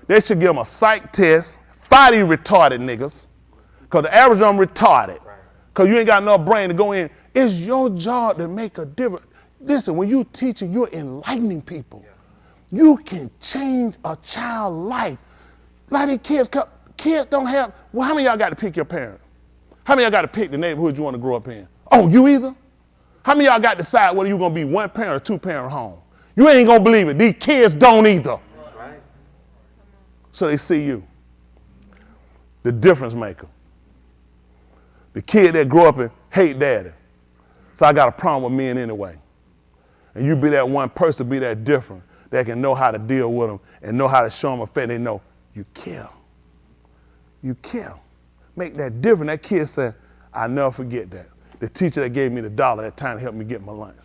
They should give them a psych test, fire these retarded niggas, because the average of them retarded, because you ain't got enough brain to go in. It's your job to make a difference. Listen, when you teaching, you're enlightening people. You can change a child's life. A lot of these kids don't have, well, how many of y'all got to pick your parent? How many of y'all got to pick the neighborhood you want to grow up in? Oh, you either? How many of y'all got to decide whether you're going to be one parent or two parent home? You ain't going to believe it. These kids don't either. Right. So they see you, the difference maker. The kid that grew up and hate daddy. So I got a problem with men anyway. And you be that one person, be that different, that can know how to deal with them and know how to show them affection. They know you care. You care. Make that different. That kid said, I'll never forget that. The teacher that gave me the $1 that time to help me get my lunch.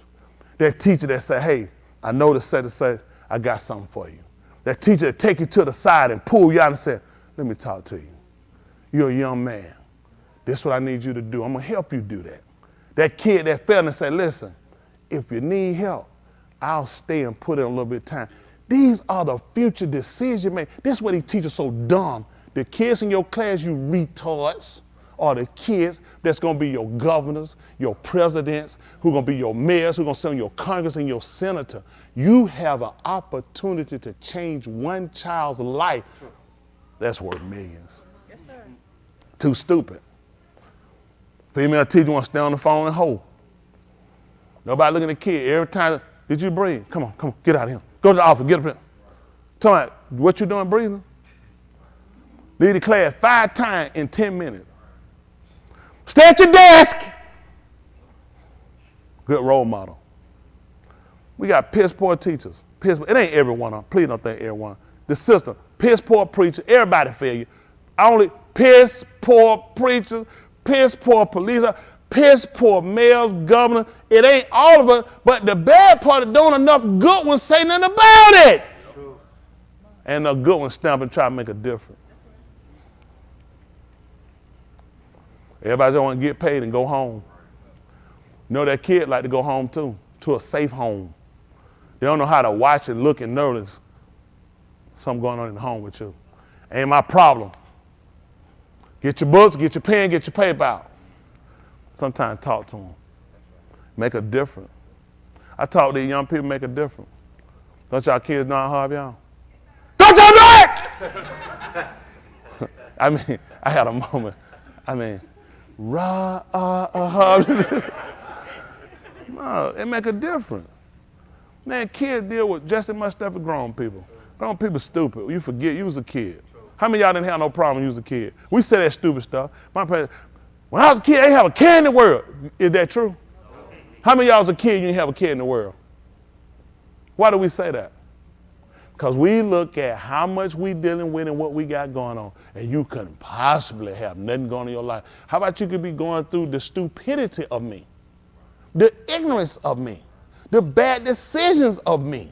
That teacher that said, hey, I know the set to say, I got something for you. That teacher that take you to the side and pull you out and said, let me talk to you. You're a young man. This is what I need you to do. I'm going to help you do that. That kid that fell and said, listen, if you need help, I'll stay and put in a little bit of time. These are the future decisions you make. This is why these teachers so dumb. The kids in your class, you retards, are the kids that's going to be your governors, your presidents, who are going to be your mayors, who are going to sit on your Congress and your senator. You have an opportunity to change one child's life. That's worth millions. Yes, sir. Too stupid. Female teacher want to stay on the phone and hold. Nobody looking at the kid. Every time, did you breathe? Come on, get out of here. Go to the office, get up here. Tell me, what you doing breathing? Lead the class 5 times in 10 minutes. Stay at your desk. Good role model. We got piss poor teachers. It ain't every one of them. Please don't think everyone. The system, piss poor preacher, everybody fail you. Only piss poor preachers, piss poor police, piss poor mayors, governor. It ain't all of us, but the bad part is don't enough good ones say nothing about it. True. And the good ones stamp and try to make a difference. Everybody just want to get paid and go home. You know that kid like to go home too, to a safe home. They don't know how to watch and look and notice something going on in the home with you. Ain't my problem. Get your books, get your pen, get your paper out. Sometimes talk to them. Make a difference. I talk to these young people, make a difference. Don't y'all kids know how hard y'all? Don't y'all know it? I mean, I had a moment. No, it make a difference. Man, kids deal with just as much stuff as grown people. Grown people stupid. You forget you was a kid. How many of y'all didn't have no problem when you was a kid? We say that stupid stuff. My parents, when I was a kid, I didn't have a care in the world. Is that true? How many of y'all was a kid, you didn't have a care in the world? Why do we say that? Because we look at how much we dealing with and what we got going on, and you couldn't possibly have nothing going on in your life. How about you could be going through the stupidity of me, the ignorance of me, the bad decisions of me.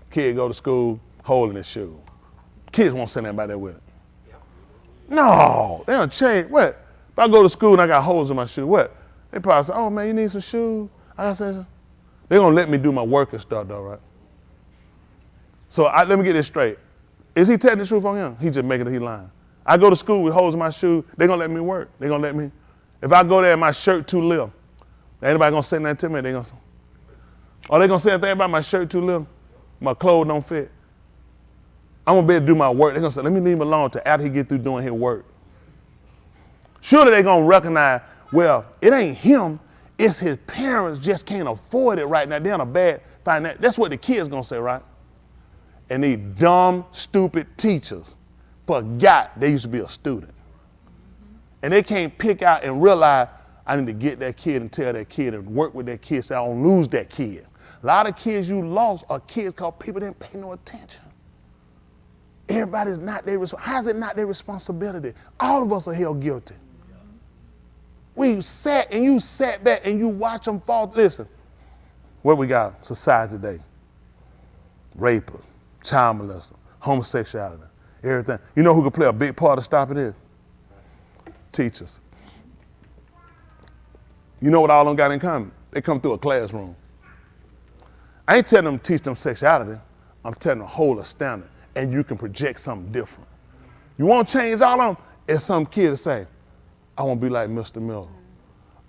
Kid go to school holding his shoe. Kids won't send anybody there with it. No, they don't change. What? If I go to school and I got holes in my shoe, what? They probably say, oh man, you need some shoes? I got some. They're going to let me do my work and stuff though, right? So let me get this straight. Is he telling the truth on him? He just making it, he lying. I go to school with holes in my shoe, they're going to let me work. They're going to let me. If I go there and my shirt too little, anybody going to say nothing to me? They're going to say, are they going to say anything about my shirt too little? My clothes don't fit? I'm going to be able to do my work. They're going to say, let me leave him alone till after he get through doing his work. Surely they're going to recognize, well, it ain't him. It's his parents just can't afford it right now. They're in a bad financial. That's what the kids gonna say, right? And these dumb, stupid teachers forgot they used to be a student. And they can't pick out and realize I need to get that kid and tell that kid and work with that kid so I don't lose that kid. A lot of kids you lost are kids because people didn't pay no attention. Everybody's not their responsibility. How's it not their responsibility? All of us are held guilty. We sat and you sat back and you watch them fall. Listen, what we got? Society today. Rape, child molester, homosexuality, everything. You know who could play a big part of stopping this? Teachers. You know what all of them got in common? They come through a classroom. I ain't telling them to teach them sexuality. I'm telling them to hold a standard and you can project something different. You want to change all of them? It's some kid to say, I want to be like Mr. Miller.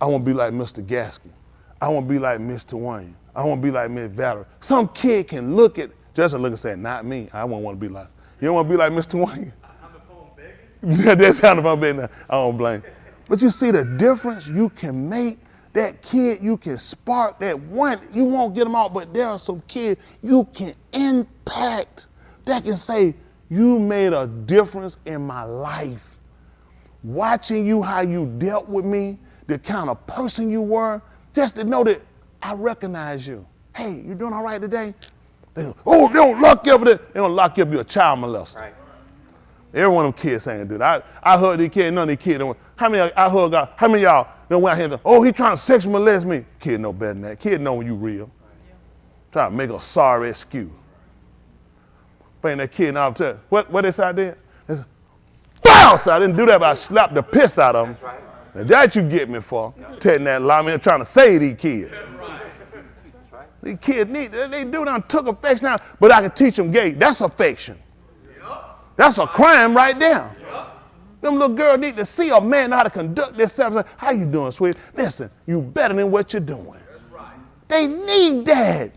I want to be like Mr. Gaskin. I want to be like Mr. Wayne. I want to be like Miss Valerie. Some kid can look at, just look and say, not me. I won't want to be like, you don't want to be like Mr. Wayne? On the phone begging? That's on the phone begging. I don't blame. But you see the difference you can make. That kid, you can spark that one. You won't get them out, but there are some kids you can impact that can say, you made a difference in my life. Watching you, how you dealt with me, the kind of person you were, just to know that I recognize you. Hey, you doing all right today? They go, oh, they don't lock you up. They don't lock you up, you're a child molester. Right. Every one of them kids saying, dude, I heard these kids, none of these kids don't. How many I heard God, how many of y'all don't went out here and go, oh, he trying to sexually molest me? Kid know better than that. Kid know when you real. Trying to make a sorry excuse. Bring that kid out there. What they say I did? They said, wow! So I didn't do that, but I slapped the piss out of them. That's right. Now that you get me for, telling that lie, man, trying to save these kids. That's right. These kids they do done took affection out, but I can teach them gay. That's affection. Yep. That's a crime right there. Yep. Them little girls need to see a man know how to conduct themselves. How you doing, sweet? Listen, you better than what you're doing. That's right. They need that.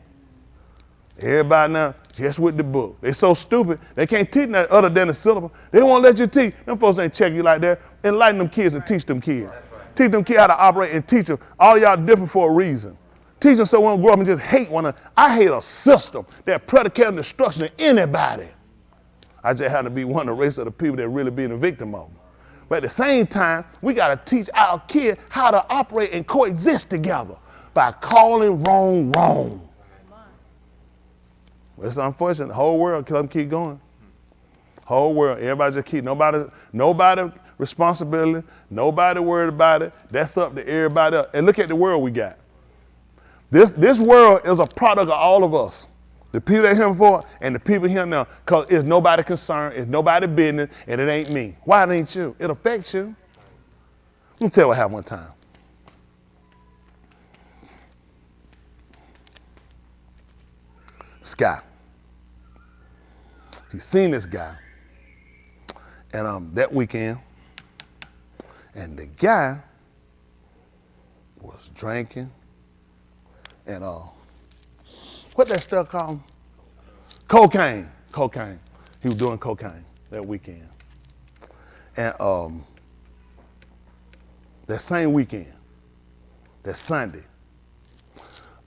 Everybody now, just with the book. They so stupid, they can't teach that other than the syllable. They won't let you teach. Them folks ain't check you like that. Enlighten them kids and teach them kids. Right. Teach them kids how to operate and teach them. All y'all different for a reason. Teach them so we don't grow up and just hate one another. I hate a system that predicates destruction of anybody. I just happen to be one of the race of the people that really being a victim of them. But at the same time, we got to teach our kids how to operate and coexist together by calling wrong wrong. Well, it's unfortunate. The whole world keep going. Whole world, everybody just keep, nobody responsibility, nobody worried about it. That's up to everybody else. And look at the world we got. This world is a product of all of us. The people that here for and the people here now, because it's nobody concerned, it's nobody business, and it ain't me. Why it ain't you? It affects you. Let me tell you what happened one time. Sky. He seen this guy, and that weekend, and the guy was drinking, and what that stuff called? Cocaine. He was doing cocaine that weekend, and that same weekend, that Sunday,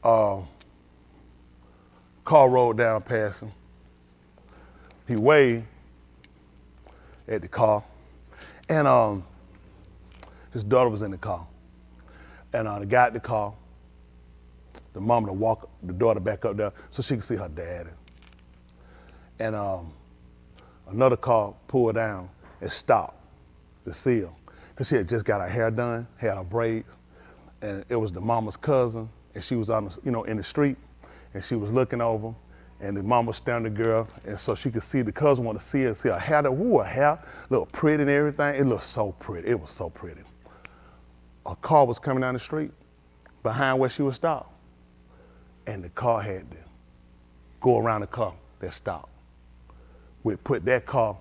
car rolled down past him. He waved at the car, and his daughter was in the car. And the guy at the car, the mama to walk the daughter back up there so she could see her dad. And another car pulled down and stopped to see her, because she had just got her hair done, had her braids, and it was the mama's cousin, and she was on in the street. And she was looking over, and the mama was staring at the girl, and so she could see the cousin wanted to see her hair. Her hair looked pretty and everything. It looked so pretty. It was so pretty. A car was coming down the street behind where she was stopped, and the car had to go around the car that stopped. We put that car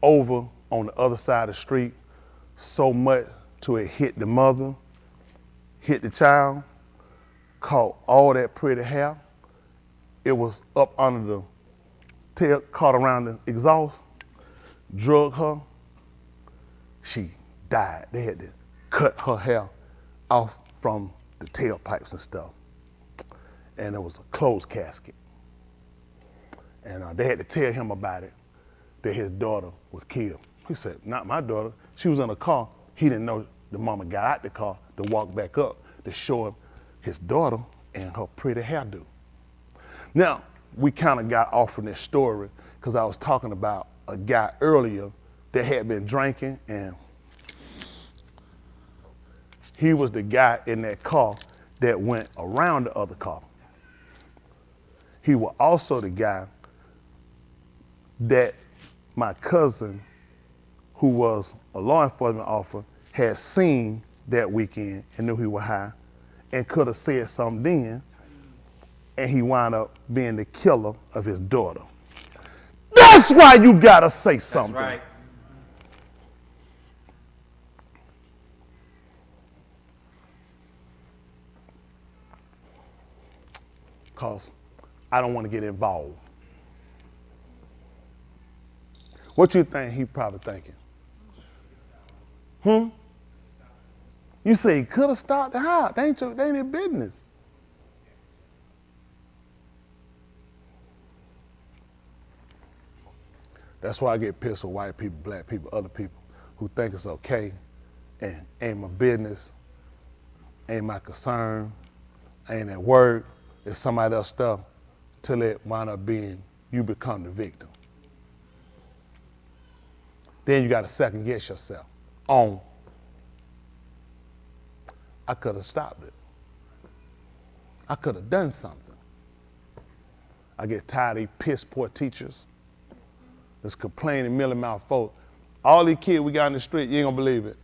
over on the other side of the street so much till it hit the mother, hit the child, caught all that pretty hair. It was up under the tail, caught around the exhaust, drug her. She died. They had to cut her hair off from the tailpipes and stuff. And it was a closed casket. And they had to tell him about it, that his daughter was killed. He said, not my daughter. She was in a car. He didn't know the mama got out the car to walk back up to show him his daughter and her pretty hairdo. Now, we kind of got off from this story because I was talking about a guy earlier that had been drinking, and he was the guy in that car that went around the other car. He was also the guy that my cousin, who was a law enforcement officer, had seen that weekend and knew he was high and could have said something then, and he wound up being the killer of his daughter. That's why you gotta say something. That's right. Because I don't want to get involved. What you think he probably thinking? You say he could have stopped the house. They ain't his business. That's why I get pissed with white people, black people, other people who think it's okay and ain't my business, ain't my concern, ain't at work, it's somebody else's stuff, till it wind up being you become the victim. Then you got to second guess yourself on, I could have stopped it. I could have done something. I get tired of these piss poor teachers that's complaining, milling mouth folk. All these kids we got in the street, you ain't gonna believe it.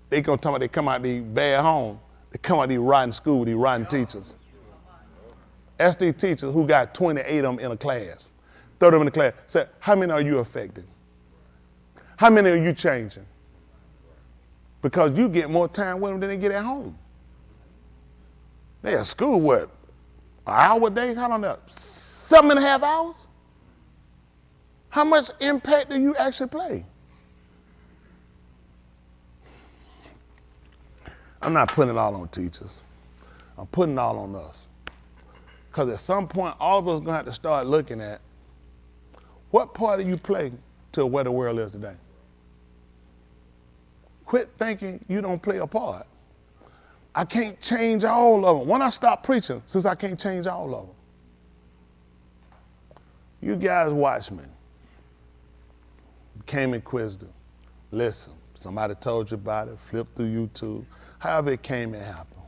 They gonna talk about they come out these bad homes. They come out these rotten school, these rotten teachers. Ask these teachers who got 28 of them in a class, 30 of them in the class, say, how many are you affecting? How many are you changing? Because you get more time with them than they get at home. They at school, what, an hour a day? How long that? 7.5 hours? How much impact do you actually play? I'm not putting it all on teachers. I'm putting it all on us. Because at some point, all of us are going to have to start looking at what part do you play to where the world is today? Quit thinking you don't play a part. I can't change all of them. When I stop preaching, since I can't change all of them. You guys watch me. Became inquisitive. Listen, somebody told you about it, flip through YouTube. However it came and happened.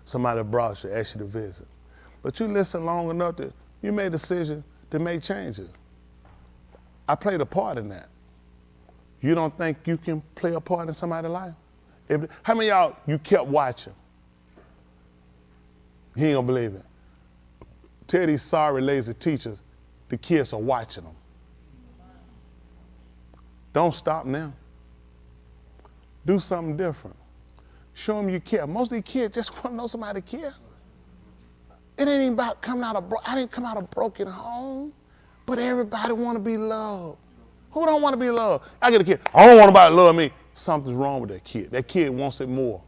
Somebody brought you, asked you to visit. But you listen long enough that you made a decision to make changes. I played a part in that. You don't think you can play a part in somebody's life? How many of y'all, you kept watching? He ain't gonna believe it. Tell these sorry, lazy teachers, the kids are watching them. Don't stop now. Do something different. Show them you care. Most of these kids just want to know somebody care. It ain't even about coming out of, I didn't come out of a broken home, but everybody want to be loved. Who don't want to be loved? I get a kid, I don't want nobody to love me. Something's wrong with that kid. That kid wants it more.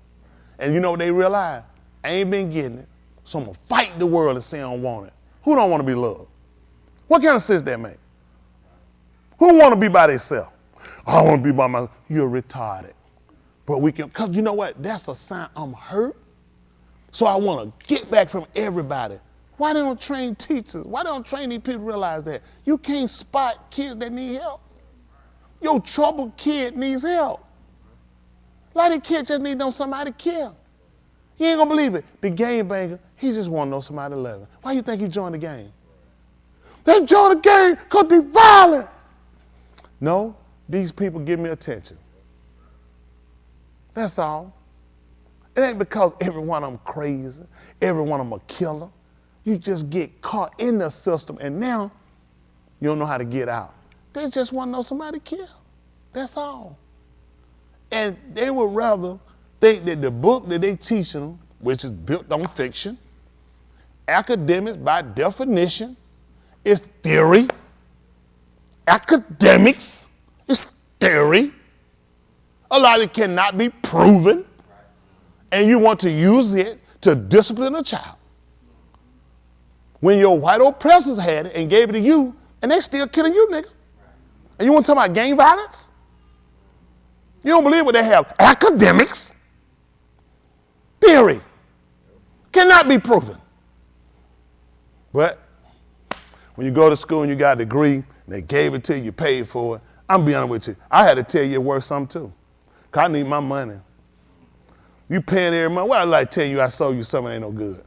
And you know what they realize? I ain't been getting it, so I'm going to fight the world and say I don't want it. Who don't want to be loved? What kind of sense that make? Who want to be by themselves? I want to be by myself. You're retarded. But we can, because you know what? That's a sign I'm hurt. So I want to get back from everybody. Why they don't train teachers? Why they don't train these people to realize that? You can't spot kids that need help. Your troubled kid needs help. A lot of kids just need to know somebody to care. You ain't gonna believe it. The game banger, he just want to know somebody to love him. Why you think he joined the game? They joined the game because they violent. No, these people give me attention. That's all. It ain't because every one of them crazy, every one of them a killer. You just get caught in the system and now you don't know how to get out. They just want to know somebody to kill. That's all. And they would rather think that the book that they teaching them, which is built on fiction, academics by definition, is theory. Academics is theory. A lot of it cannot be proven. And you want to use it to discipline a child. When your white oppressors had it and gave it to you, and they still killing you, nigga. And you want to talk about gang violence? You don't believe what they have. Academics theory. Cannot be proven. But when you go to school and you got a degree, and they gave it to you, you paid for it, I'm being honest with you. I had to tell you it's worth something too. Because I need my money. You paying every month. Well, I like telling you I sold you something that ain't no good.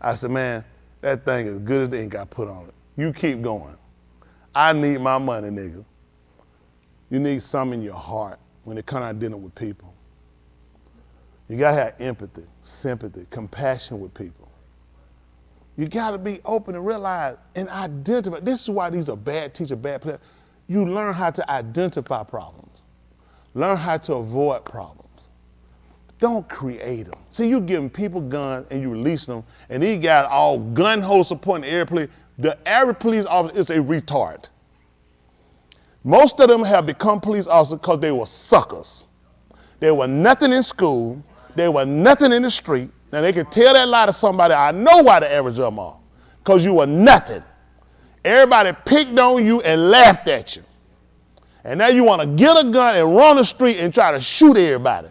I said, man, that thing is good as the ink I put on it. You keep going. I need my money, nigga. You need something in your heart when it comes out dealing with people. You gotta have empathy, sympathy, compassion with people. You gotta be open and realize and identify. This is why these are bad teachers, bad players. You learn how to identify problems. Learn how to avoid problems. Don't create them. See, you giving people guns and you release them, and these guys all gun-ho supporting the airplane. The average police officer is a retard. Most of them have become police officers because they were suckers. They were nothing in school. They were nothing in the street. Now they can tell that lie to somebody. I know why the average of them are. Because you were nothing. Everybody picked on you and laughed at you. And now you want to get a gun and run the street and try to shoot everybody.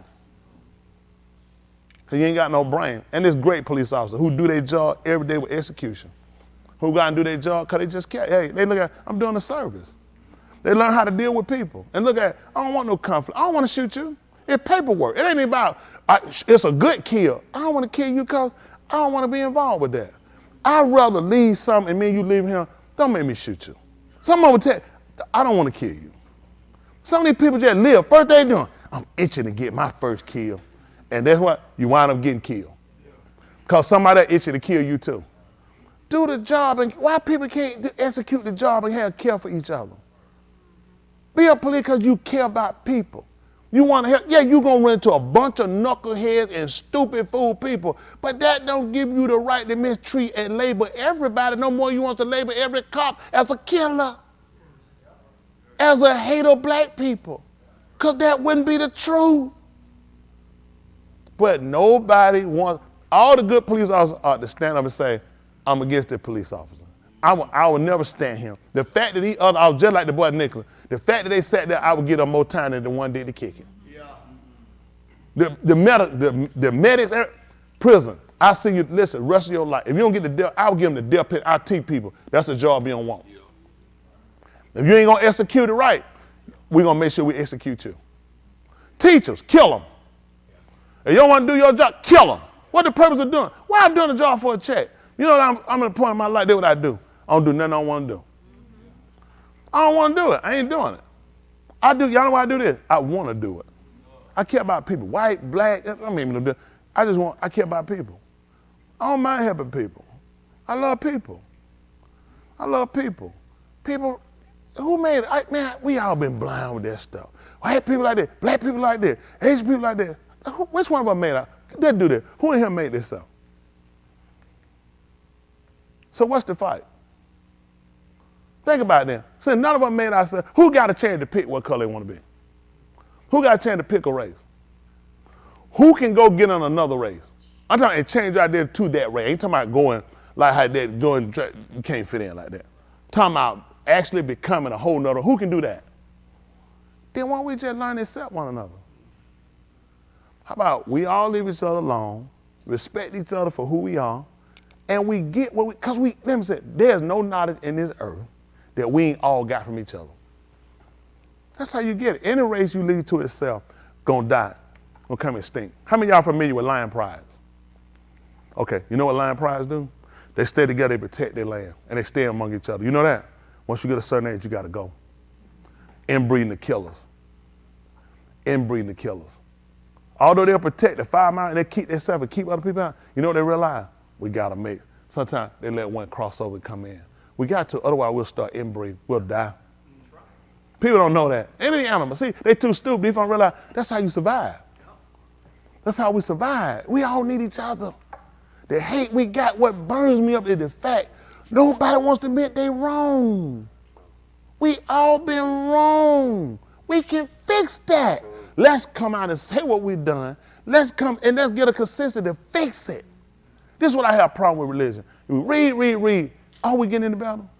Because you ain't got no brain. And there's great police officers who do their job every day with execution. Who got to do their job because they just care. Hey, they look at, I'm doing a service. They learn how to deal with people. And look at, I don't want no conflict. I don't want to shoot you. It's paperwork. It ain't about, it's a good kill. I don't want to kill you because I don't want to be involved with that. I'd rather leave something and me and you leave here. Don't make me shoot you. Some of them tell, I don't want to kill you. Some of these people just live. First they doing, I'm itching to get my first kill. And that's what, you wind up getting killed. Because somebody itching to kill you too. Do the job, and why people can't execute the job and have care for each other? Be a police because you care about people. You want to help. Yeah, you're going to run into a bunch of knuckleheads and stupid fool people, but that don't give you the right to mistreat and label everybody no more. You want to label every cop as a killer, as a hater of black people, because that wouldn't be the truth. But nobody wants, all the good police officers are to stand up and say, I'm against the police officer. I would never stand him. The fact that I was just like the boy Nicholas, the fact that they sat there, I would give them more time than the one did the kicking. Yeah. The medics, prison, I see you, listen, rest of your life. If you don't get the death, I will give them the death penalty. I teach people, that's a job you don't want. Yeah. If you ain't gonna execute it right, we're gonna make sure we execute you. Teachers, kill them. If you don't want to do your job, kill them. What the purpose of doing? Why I'm doing a job for a check? You know what I'm at a point in my life, that's what I do. I don't do nothing I don't want to do. I don't want to do it. I ain't doing it. Y'all know why I do this? I want to do it. I care about people, white, black, I care about people. I don't mind helping people. I love people. People, who made it? Man, we all been blind with that stuff. White people like this, black people like this, Asian people like this. Which one of us made it? Let's do this. Who in here made this up? So what's the fight? Think about it then. Since none of us made ourselves, who got a chance to pick what color they want to be? Who got a chance to pick a race? Who can go get on another race? I'm talking and change your idea to that race. I ain't talking about going like how they doing, you can't fit in like that. I'm talking about actually becoming a whole nother, who can do that? Then why don't we just learn to accept one another? How about we all leave each other alone, respect each other for who we are, and we get what because let me say, there's no knowledge in this earth that we ain't all got from each other. That's how you get it. Any race you lead to itself, gonna die, gonna come extinct. How many of y'all familiar with lion prides? Okay, you know what lion prides do? They stay together, they protect their land, and they stay among each other. You know that? Once you get a certain age, you gotta go. Inbreeding the killers. Although they'll protect the 5 mile and they keep themselves and keep other people out, you know what they realize? We gotta make. Sometimes they let one cross over and come in. We got to, otherwise we'll start inbreeding. We'll die. People don't know that. Any animal, see, they too stupid. If I realize that's how you survive. That's how we survive. We all need each other. The hate we got, what burns me up is the fact nobody wants to admit they wrong. We all been wrong. We can fix that. Let's come out and say what we've done. Let's come and let's get a consensus to fix it. This is what I have a problem with religion. We read. Are we getting in the battle?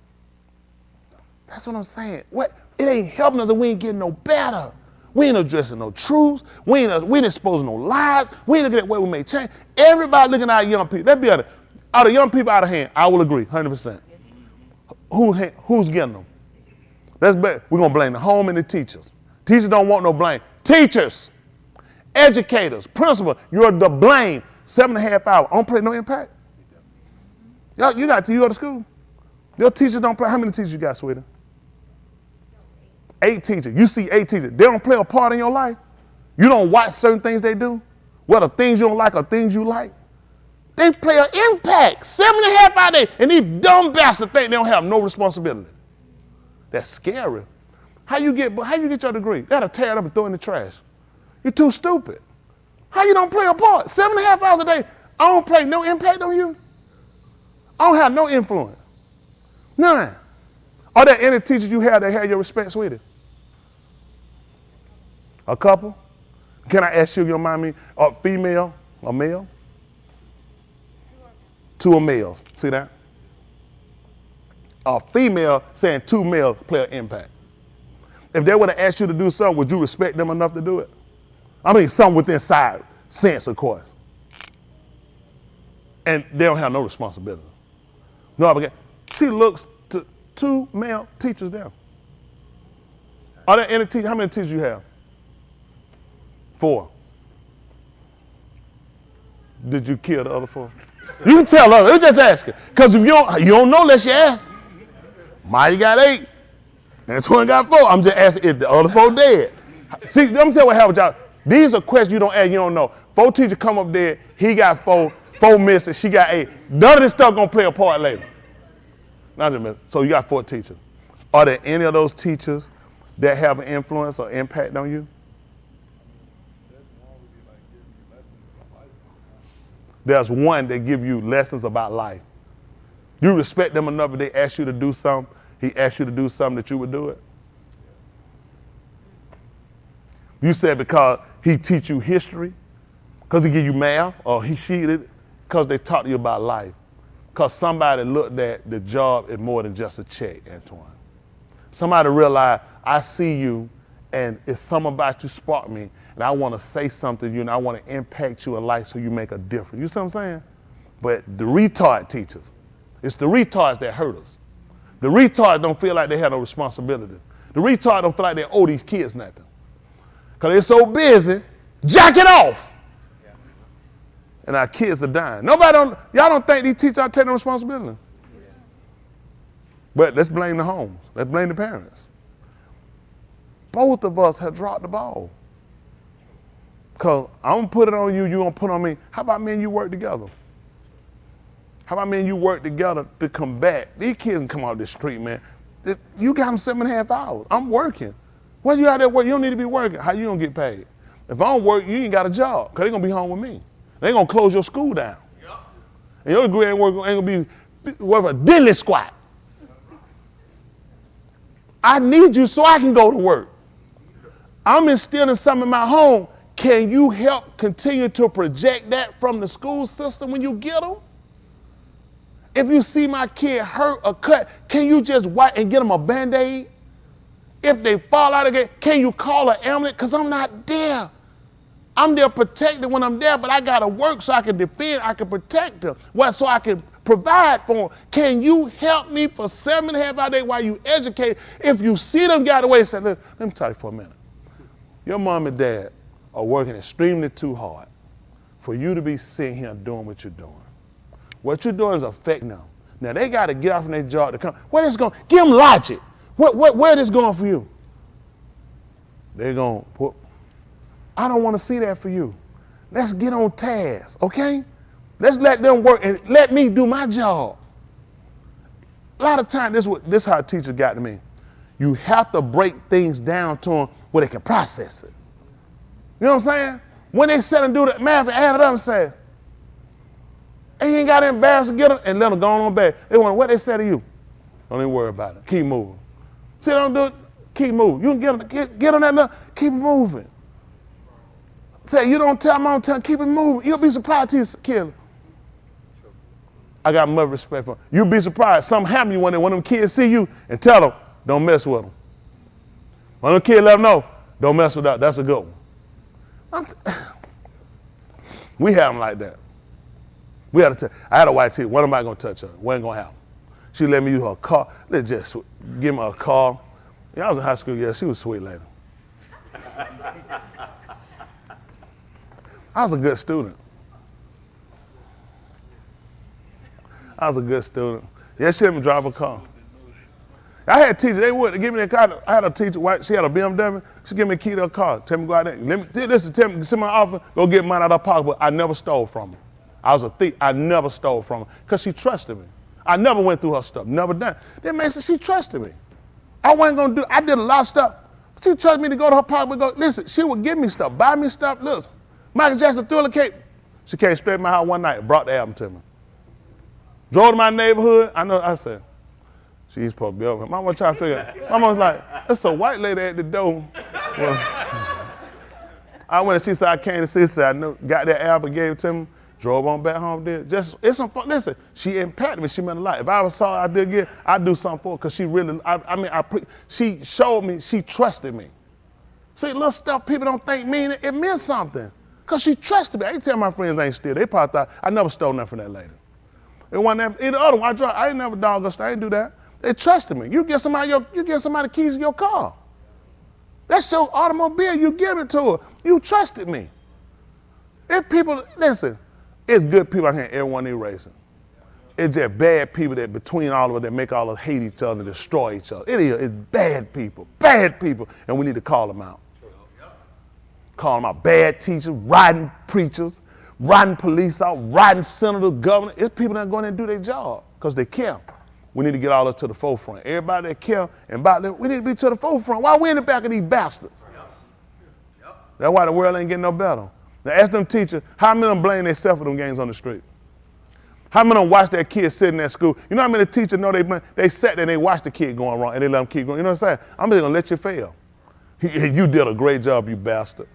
That's what I'm saying. What? It ain't helping us and we ain't getting no better. We ain't addressing no truths. We ain't exposing no lies. We ain't looking at where we may change. Everybody looking at our young people. Let's be honest. Are the young people out of hand? I will agree, 100%. Who's getting them? We're going to blame the home and the teachers. Teachers don't want no blame. Teachers, educators, principals, you're the blame. 7.5 hours. I don't play no impact. You go to school. Your teachers don't play. How many teachers you got, sweetie? 8 teachers. You see 8 teachers. They don't play a part in your life. You don't watch certain things they do. Whether things you don't like or things you like. They play an impact. 7.5 hours a day. And these dumb bastards think they don't have no responsibility. That's scary. How you get your degree? They gotta tear it up and throw it in the trash. You're too stupid. How you don't play a part? 7.5 hours a day. I don't play no impact on you. I don't have no influence. None. Are there any teachers you have that have your respect, sweetie? A couple? Can I ask you, you mind me, a female or male? 2 are males. See that? A female saying 2 males play an impact. If they would have asked you to do something, would you respect them enough to do it? I mean, something within sense, of course. And they don't have no responsibility. No obligation. She looks to 2 male teachers there. Are there any teachers? How many teachers you have? 4. Did you kill the other 4? You can tell her. Just ask her. Because if you don't know unless you ask. Maya got 8. And Twin got 4. I'm just asking if the other 4 dead. See, let me tell you what happened, y'all. These are questions you don't ask, you don't know. 4 teachers come up dead. He got 4. 4 missing. She got 8. None of this stuff gonna play a part later. Not just miss. So you got 4 teachers. Are there any of those teachers that have an influence or impact on you? There's one that give you lessons about life. You respect them enough if they ask you to do something. He asked you to do something that you would do it. You said because he teach you history, because he give you math, or she did, because they taught you about life. Because somebody looked at the job as more than just a check, Antoine. Somebody realized, I see you, and it's something about you spark me, and I want to say something to you, and I want to impact you in life so you make a difference. You see what I'm saying? But the retard teachers, it's the retards that hurt us. The retards don't feel like they have no responsibility. The retards don't feel like they owe these kids nothing. Because they're so busy jacking off. And our kids are dying. Y'all don't think these teachers are taking responsibility? But let's blame the homes. Let's blame the parents. Both of us have dropped the ball. Because I'm going to put it on you, you're going to put it on me. How about me and you work together? How about me and you work together to combat? These kids can come out the street, man. You got them 7.5 hours. I'm working. When you out there working, you don't need to be working. How you going to get paid? If I don't work, you ain't got a job because they're going to be home with me. They're going to close your school down. Yep. And your degree ain't going to be worth a diddly squat. I need you so I can go to work. I'm instilling something in my home. Can you help continue to project that from the school system when you get them? If you see my kid hurt or cut, can you just wipe and get them a Band-Aid? If they fall out again, can you call an ambulance? Because I'm not there. I'm there protected when I'm there, but I got to work so I can defend, I can protect them, so I can provide for them. Can you help me for 7.5 hours a day while you educate? If you see them get away, say, let me tell you for a minute. Your mom and dad are working extremely too hard for you to be sitting here doing what you're doing. What you're doing is affecting them. Now they got to get off from their job to come. Where this going? Give them logic. Where this going for you? They're going to put. I don't want to see that for you. Let's get on task, okay? Let's let them work and let me do my job. A lot of times, this is how teachers got to me. You have to break things down to them where they can process it. You know what I'm saying? When they sit and do the math and add it up and say, hey, you ain't got to embarrass to get them and let them go on back. They want what they say to you. Don't even worry about it. Keep moving. See, don't do it. Keep moving. You can get on that level. Keep moving. Say, you don't tell them, I don't tell them. Keep it moving. You'll be surprised to your kid. I got much respect for them. You'll be surprised. Something happen to you when them kids see you and tell them, don't mess with them. When them kids let them know, Don't mess with that. That's a good one. We have them like that. I had a white teacher. When am I going to touch her? When ain't going to happen? She let me use her car. Let's just give me a car. Yeah, I was in high school. Yeah, she was a sweet lady. I was a good student. Yeah, she let me drive a car. I had teachers, they would give me their car. I had a teacher, white, she had a BMW. She give me a key to her car. Tell me go out there. Tell me, send my offer, go get mine out of her pocket. But I never stole from her. I was a thief. I never stole from her because she trusted me. I never went through her stuff, never done. That makes it she trusted me. I did a lot of stuff. She trusted me to go to her pocket, go, listen, she would give me stuff, buy me stuff. Listen, Michael Jackson Thriller cake. She came straight to my house one night and brought the album to me. Drove to my neighborhood. I said, she's supposed to be over here. Mama was trying to figure out. Mama was like, there's a white lady at the door. Well, I went and she said, I came to see, she said, I knew, got that album, gave it to me, drove on back home, it's some fun. Listen, she impacted me, she meant a lot. If I ever saw her, I did again, I'd do something for her, because she really, she showed me, she trusted me. See, little stuff people don't think mean, it meant something, because she trusted me. I ain't tell my friends I ain't steal. They probably thought, I never stole nothing from that lady. It wasn't that, either other one, I ain't never dog us, I ain't do that. They trusted me. You give somebody the keys to your car. That's your automobile. You give it to her. You trusted me. If people, listen, it's good people out here, everyone erasing. It's just bad people that between all of us that make all of us hate each other and destroy each other. It's bad people, and we need to call them out. Call them out. Bad teachers, rotten preachers, rotten police out, rotten senators, governors. It's people that go in there and do their job because they care. We need to get all of us to the forefront. Everybody that care and about them, we need to be to the forefront. Why are we in the back of these bastards? That's why the world ain't getting no better. Now ask them teachers, how many of them blame themselves for them gangs on the street? How many of them watch their kids sitting at school? You know how many teachers know they sat there and they watched the kid going wrong and they let them keep going? You know what I'm saying? I'm just gonna let you fail. You did a great job, you bastard.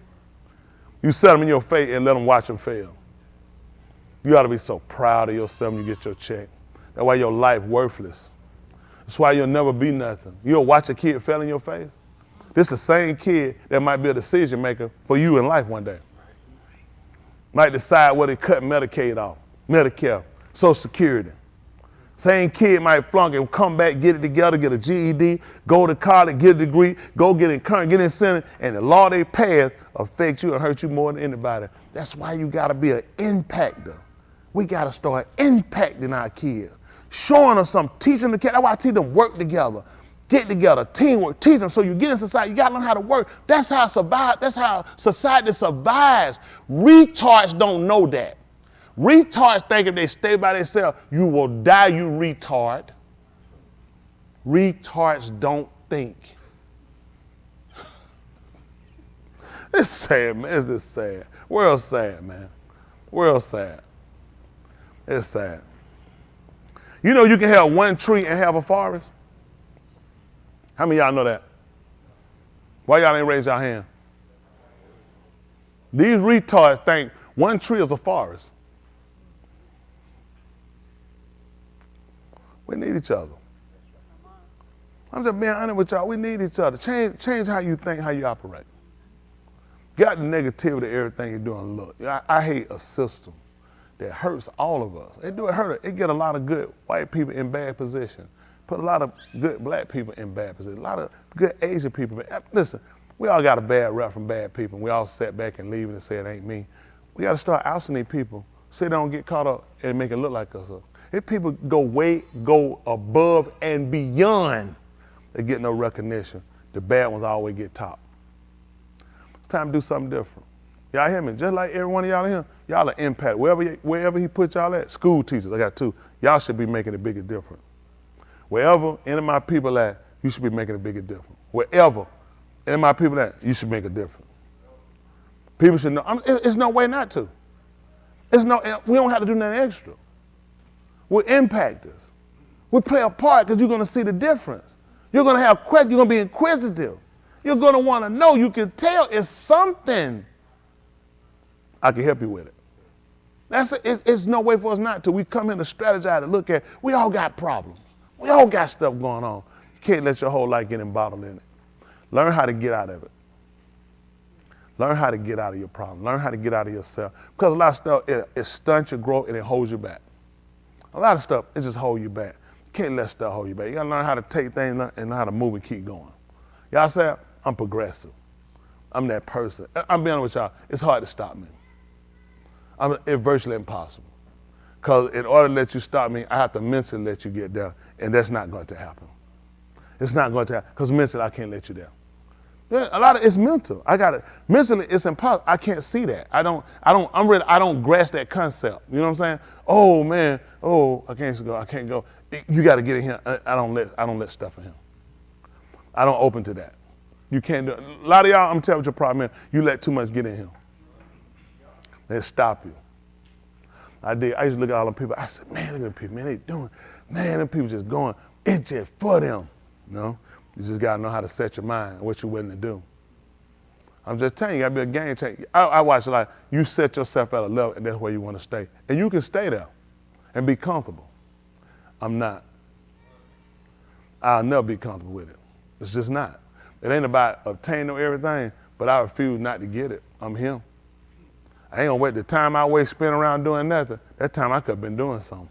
You set them in your face and let them watch them fail. You ought to be so proud of yourself when you get your check. That's why your life worthless. That's why you'll never be nothing. You'll watch a kid fail in your face. This is the same kid that might be a decision maker for you in life one day. Might decide whether to cut Medicaid off, Medicare, Social Security. Same kid might flunk and come back, get it together, get a GED, go to college, get a degree, go get in current, get in Senate, and the law they pass affects you and hurt you more than anybody. That's why you gotta be an impactor. We gotta start impacting our kids. Showing them something, teaching the kids. That's why I teach them work together, get together, teamwork, teach them so you get in society, you gotta learn how to work. That's how society survives. Retards don't know that. Retards think if they stay by themselves, you will die, you retard. Retards don't think. It's sad, man. It's just sad. World's sad, man. World's sad. It's sad. You know you can have one tree and have a forest? How many of y'all know that? Why y'all ain't raise your hand? These retards think one tree is a forest. We need each other. I'm just being honest with y'all. We need each other. Change how you think, how you operate. Got the negativity, everything you're doing. Look, I hate a system that hurts all of us. It hurt. It get a lot of good white people in bad position. Put a lot of good black people in bad position. A lot of good Asian people. Listen, we all got a bad rep from bad people. We all sat back and leave and say it ain't me. We got to start ousting these people so they don't get caught up and make it look like us. If people go above and beyond, they get no recognition. The bad ones always get top. It's time to do something different. Y'all hear me? Just like every one of y'all here, y'all are impact. Wherever he put y'all at, school teachers, I got two. Y'all should be making a bigger difference. Wherever any of my people at, you should be making a bigger difference. Wherever any of my people at, you should make a difference. People should know. It's no way not to. We don't have to do nothing extra. We're impactors. We play a part because you're going to see the difference. You're going to have questions. You're going to be inquisitive. You're going to want to know. You can tell it's something. I can help you with it. It's no way for us not to. We come in to strategize to look at. We all got problems. We all got stuff going on. You can't let your whole life get embottled in it. Learn how to get out of it. Learn how to get out of your problem. Learn how to get out of yourself. Because a lot of stuff, it stunts your growth and it holds you back. A lot of stuff, it just holds you back. You can't let stuff hold you back. You gotta learn how to take things and learn how to move and keep going. Y'all say, I'm progressive. I'm that person. I'm being honest with y'all, it's hard to stop me. It's virtually impossible. Because in order to let you stop me, I have to mentally let you get there, and that's not going to happen. It's not going to happen, because mentally I can't let you down. A lot of it's mental. Mentally it's impossible. I can't see that. I don't grasp that concept. You know what I'm saying? Oh man, I can't go. You got to get in here. I don't let stuff in him. I don't open to that. You can't do it. A lot of y'all, I'm telling you what your problem is. You let too much get in him. They stop you. I used to look at all the people. I said, man, look at them people. Man, they doing. Man, them people just going. It's just for them. You know? You just got to know how to set your mind, what you're willing to do. I'm just telling you, you got to be a game changer. I watch a lot. You set yourself at a level, and that's where you want to stay. And you can stay there and be comfortable. I'm not. I'll never be comfortable with it. It's just not. It ain't about obtaining everything, but I refuse not to get it. I'm him. I ain't gonna wait the time I waste spending around doing nothing. That time I could have been doing something.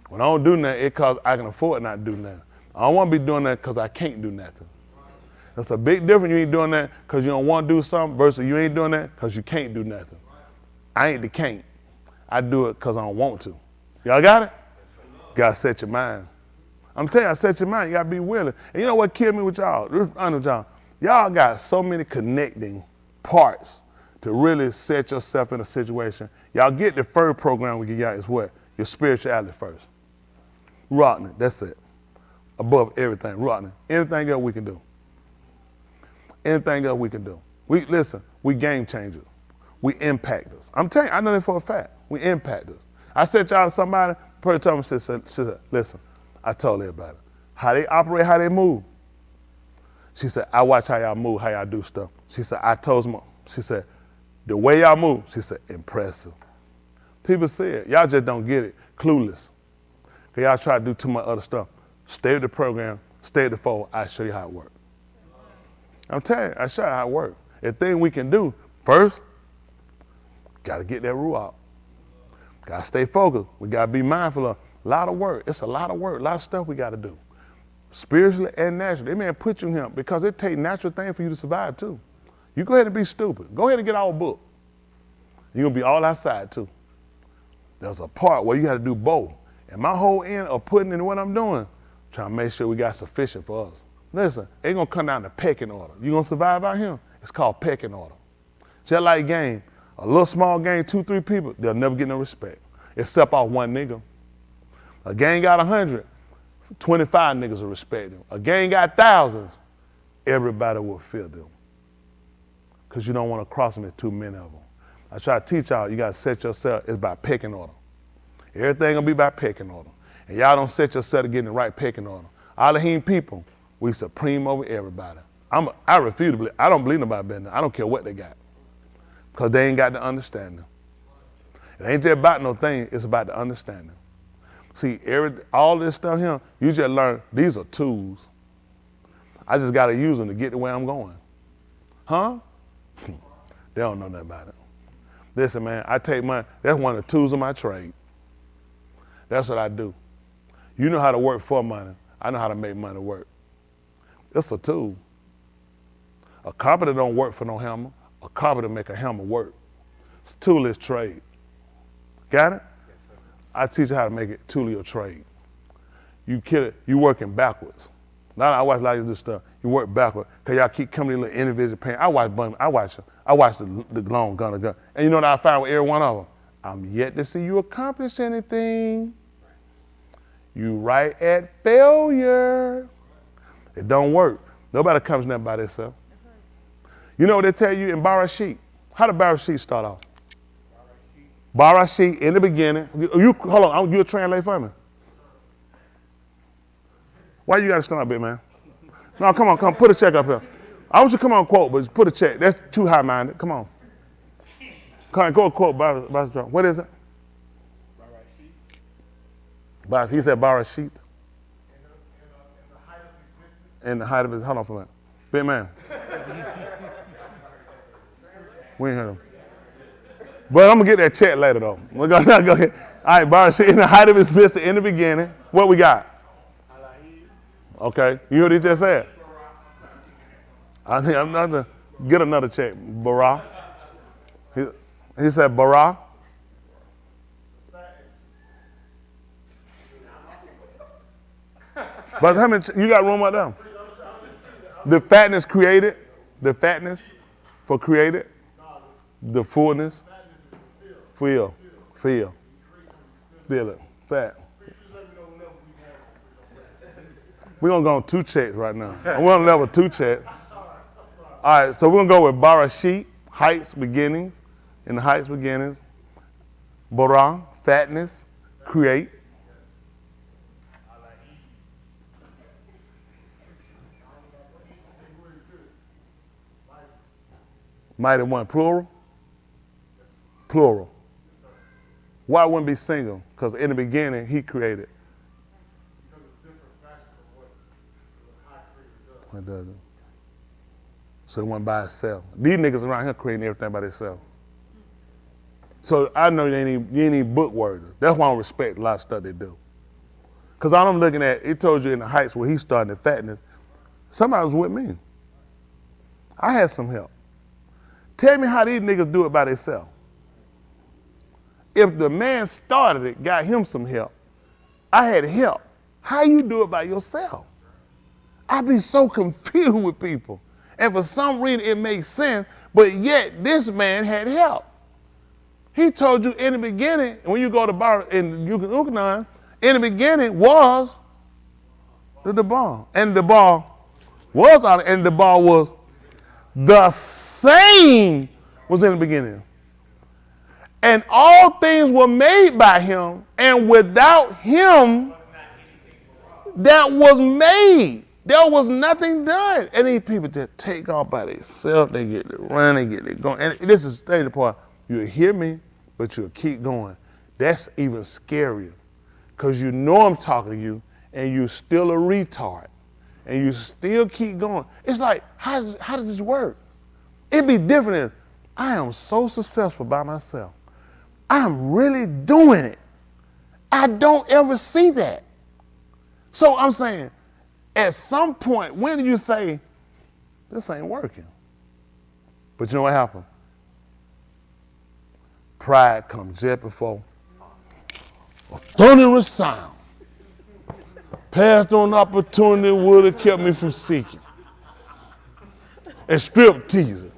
When I don't do nothing, it's because I can afford not to do nothing. I don't want to be doing that because I can't do nothing. That's a big difference. You ain't doing that because you don't want to do something versus you ain't doing that because you can't do nothing. I ain't the can't. I do it because I don't want to. Y'all got it? Got to set your mind. I'm telling you, I set your mind. You got to be willing. And you know what killed me with y'all? Y'all got so many connecting parts to really set yourself in a situation. Y'all get the first program we give y'all is what? Your spirituality first. Rocking it. That's it. Above everything, rocking. Anything else we can do. Anything else we can do. We game changers. We impact us. I'm telling you, I know that for a fact. We impact us. I said y'all to somebody, person told me, she said, listen, I told everybody. How they operate, how they move. She said, I watch how y'all move, how y'all do stuff. She said, I told them, she said, the way y'all move, she said, impressive. People say it. Y'all just don't get it. Clueless. Because y'all try to do too much other stuff. Stay with the program, stay with the fold, I'll show you how it works. I'm telling you, I'll show you how it works. The thing we can do, first, got to get that rule out. Got to stay focused. We got to be mindful of a lot of work. It's a lot of work, a lot of stuff we got to do. Spiritually and naturally. They may put you in here because it takes natural things for you to survive too. You go ahead and be stupid. Go ahead and get our book. You're going to be all outside too. There's a part where you got to do both. And my whole end of putting in what I'm doing, trying to make sure we got sufficient for us. Listen, it ain't gonna come down to pecking order. You gonna survive out here? It's called pecking order. Just like game, a little small game, 2-3 people, they'll never get no respect. Except off one nigga. A gang got 100, 25 niggas will respect them. A gang got thousands, everybody will fear them. Because you don't want to cross them as too many of them. I try to teach y'all, you gotta set yourself, it's by pecking order. Everything gonna be by pecking order. And y'all don't set yourself to get in the right pecking order. Elohim people, we supreme over everybody. I refuse to believe, I don't believe nobody better than I don't care what they got. Because they ain't got the understanding. It ain't just about no thing, it's about the understanding. See, all this stuff here, you just learn, these are tools. I just gotta use them to get to where I'm going. Huh? They don't know nothing about it. Listen, man, I take money, that's one of the tools of my trade. That's what I do. You know how to work for money. I know how to make money work. It's a tool. A carpenter don't work for no hammer. A carpenter make a hammer work. It's a tool-less trade. Got it? Yes, sir. I teach you how to make it tool of your trade. You kill it, you working backwards. Now I watch a lot of this stuff. You work backwards because y'all keep coming in little individual pain. I watch the long gun. And you know what I find with every one of them? I'm yet to see you accomplish anything. You right at failure. It don't work. Nobody comes nothing by themselves. You know what they tell you in Barashit? How did Barashit start off? Barashit in the beginning. Hold on, you'll translate for me. Why you got to stand up, big man? No, come on, put a check up here. I want you to come on quote, but put a check. That's too high-minded. Come on. Come on, go quote. What is it? He said Barashit. In the height of existence. In the height of his, hold on for a minute. Big man. We ain't heard him. But I'm gonna get that check later though. We're gonna go ahead. All right, Bar said, in the height of existence, in the beginning, what we got? Okay, you hear what he just said? I think I'm not gonna get another check. Bara. He said bara. But how many? You got room up there? The fatness created. The fatness for created. The fullness. Feel it. Fat. We're gonna go on 2 checks right now. We're on level 2 checks. All right, so we're gonna go with Barashit, heights, beginnings. In the heights, beginnings. Bara, fatness, create. Mighty one, plural? Plural. Why wouldn't it be single? Because in the beginning, he created. Because it's different factions of what the high creator does. It doesn't. So it went by itself. These niggas around here creating everything by themselves. So I know you ain't any book worthy. That's why I don't respect a lot of stuff they do. Because all I'm looking at, it told you in the heights where he started the fatness, somebody was with me. I had some help. Tell me how these niggas do it by themselves. If the man started it, got him some help, I had help. How you do it by yourself? I be so confused with people. And for some reason it makes sense, but yet this man had help. He told you in the beginning, when you go to bar in Yucatan, in the beginning was the ball. And the ball was out, and the ball was the same was in the beginning. And all things were made by him, and without him, that was made. There was nothing done. And these people just take off by themselves. They get it running, get it going. And this is the part. You'll hear me, but you'll keep going. That's even scarier. Because you know I'm talking to you, and you're still a retard. And you still keep going. It's like, how does this work? It'd be different if I am so successful by myself. I'm really doing it. I don't ever see that. So I'm saying, at some point, when do you say, this ain't working? But you know what happened? Pride comes just before a thunderous sound. Passed on opportunity would have kept me from seeking. And strip teasing.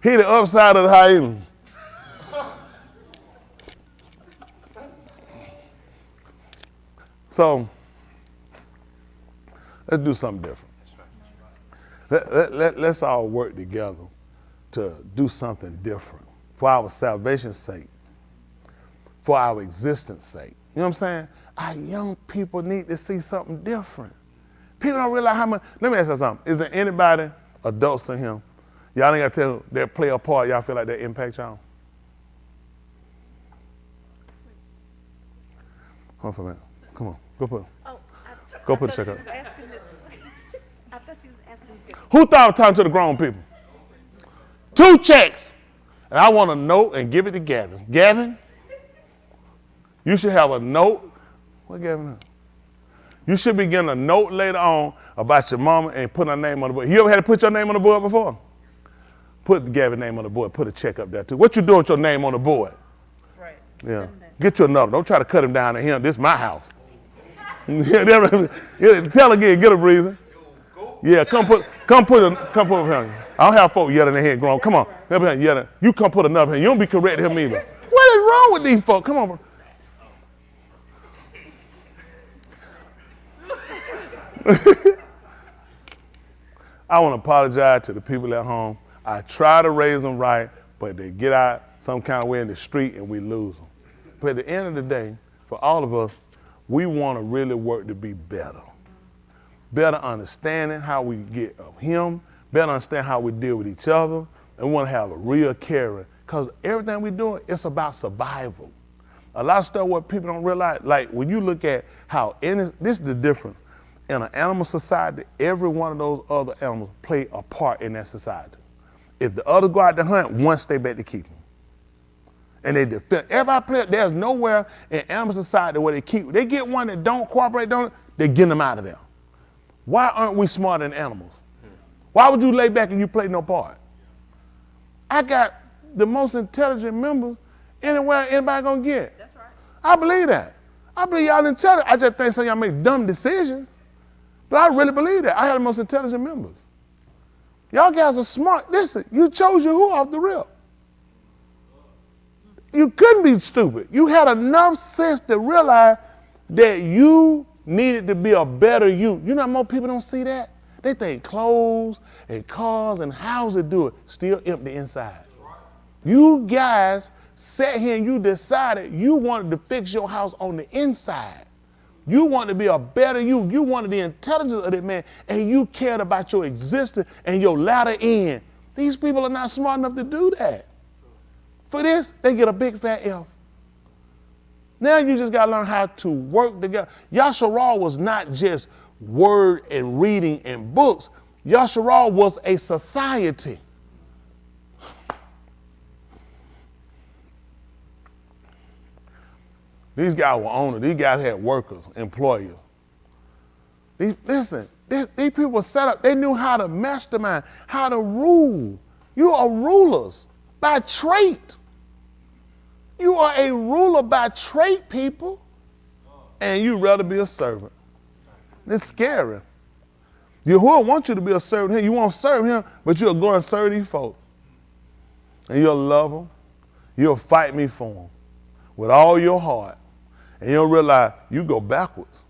He the upside of the hyena. So, let's do something different. Let's all work together to do something different for our salvation's sake, for our existence sake. You know what I'm saying? Our young people need to see something different. People don't realize how much. Let me ask you something. Is there anybody, adults in here, y'all ain't got to tell that play a part, y'all feel like that impact y'all? Hold on for a minute. Come on, go put it. Go put the check up. I thought you was asking. Who thought of talking to the grown people? 2 checks. And I want a note and give it to Gavin. Gavin, you should have a note. What Gavin? You should be getting a note later on about your mama and put her name on the board. You ever had to put your name on the board before? Put Gavin's name on the board. Put a check up there too. What you doing with your name on the board? Right. Yeah. Get you another. Don't try to cut him down to him. This is my house. Tell again. Get a breather. Yeah. Come put him. I don't have folk yelling in here grown. Come on. Yelling. You come put another here. You don't be correcting him either. What is wrong with these folks? Come on, bro. I want to apologize to the people at home. I try to raise them right, but they get out some kind of way in the street and we lose them. But at the end of the day, for all of us, we want to really work to be better. Better understanding how we get of him, better understand how we deal with each other, and we want to have a real caring. Because everything we're doing, it's about survival. A lot of stuff what people don't realize, like when you look at how, this is the difference. In an animal society, every one of those other animals play a part in that society. If the others go out to hunt, one stay back to keep them. And they defend. Everybody play. There's nowhere in animal society where they get one that don't cooperate, they get them out of there. Why aren't we smarter than animals? Why would you lay back and you play no part? I got the most intelligent members anywhere anybody gonna get. That's right. I believe that. I believe y'all intelligent. I just think some of y'all make dumb decisions. But I really believe that. I have the most intelligent members. Y'all guys are smart. Listen, you chose your who off the rip. You couldn't be stupid. You had enough sense to realize that you needed to be a better you. You know how most people don't see that? They think clothes and cars and houses do it. Still empty inside. You guys sat here and you decided you wanted to fix your house on the inside. You wanted to be a better you. You wanted the intelligence of that man, and you cared about your existence and your latter end. These people are not smart enough to do that. For this, they get a big fat F. Now you just got to learn how to work together. Yasharal was not just word and reading and books. Yasharal was a society. These guys were owners. These guys had workers, employers. These people were set up. They knew how to mastermind, how to rule. You are rulers by trait. You are a ruler by trait, people. And you'd rather be a servant. It's scary. Yahuwah wants you to be a servant. You won't serve him, but you'll go and serve these folks. And you'll love them. You'll fight me for them with all your heart. And you'll realize you go backwards.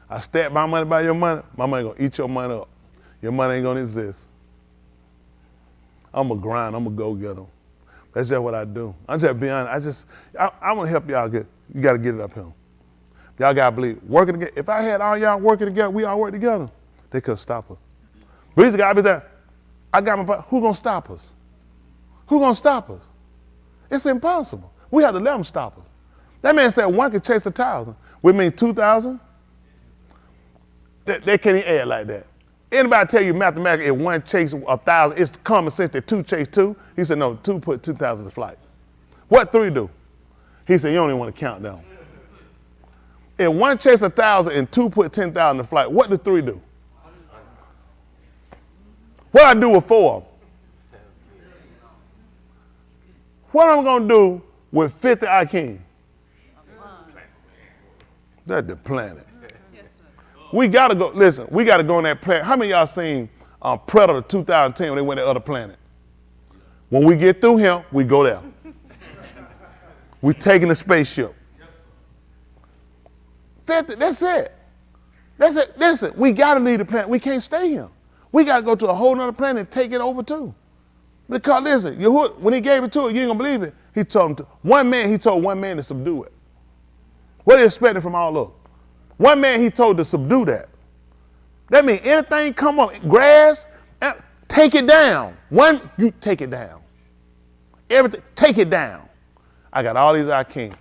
I stack my money by your money, my money gonna eat your money up. Your money ain't gonna exist. I'm gonna grind, I'm gonna go get them. That's just what I do. I'm just being honest. I wanna help y'all you gotta get it up here. Y'all gotta believe, working together. If I had all y'all working together, we all work together, they couldn't stop us. But he's gotta be there. Who gonna stop us? Who gonna stop us? It's impossible. We have to let them stop us. That man said one could chase 1,000. We mean 2,000? They can't even add like that. Anybody tell you mathematically if one chase 1,000, it's common sense that two chase two? He said, no, two put 2,000 to flight. What three do? He said, you don't even want to count down. If one chase 1,000 and two put 10,000 to flight, what do three do? What I do with four of them? What am I going to do with 50 Akeem? That's the planet. We got to go, listen, we got to go on that planet. How many of y'all seen Predator 2010 when they went to the other planet? When we get through him, we go there. We taking the spaceship. 50, that's it. That's it. Listen, we got to leave the planet. We can't stay here. We got to go to a whole nother planet and take it over too. Because listen, when he gave it to it, you ain't gonna believe it. He told one man to subdue it. What are you expecting from all of them? One man he told to subdue that. That means anything come up, grass, take it down. You take it down. Everything, take it down. I got all these Akeem.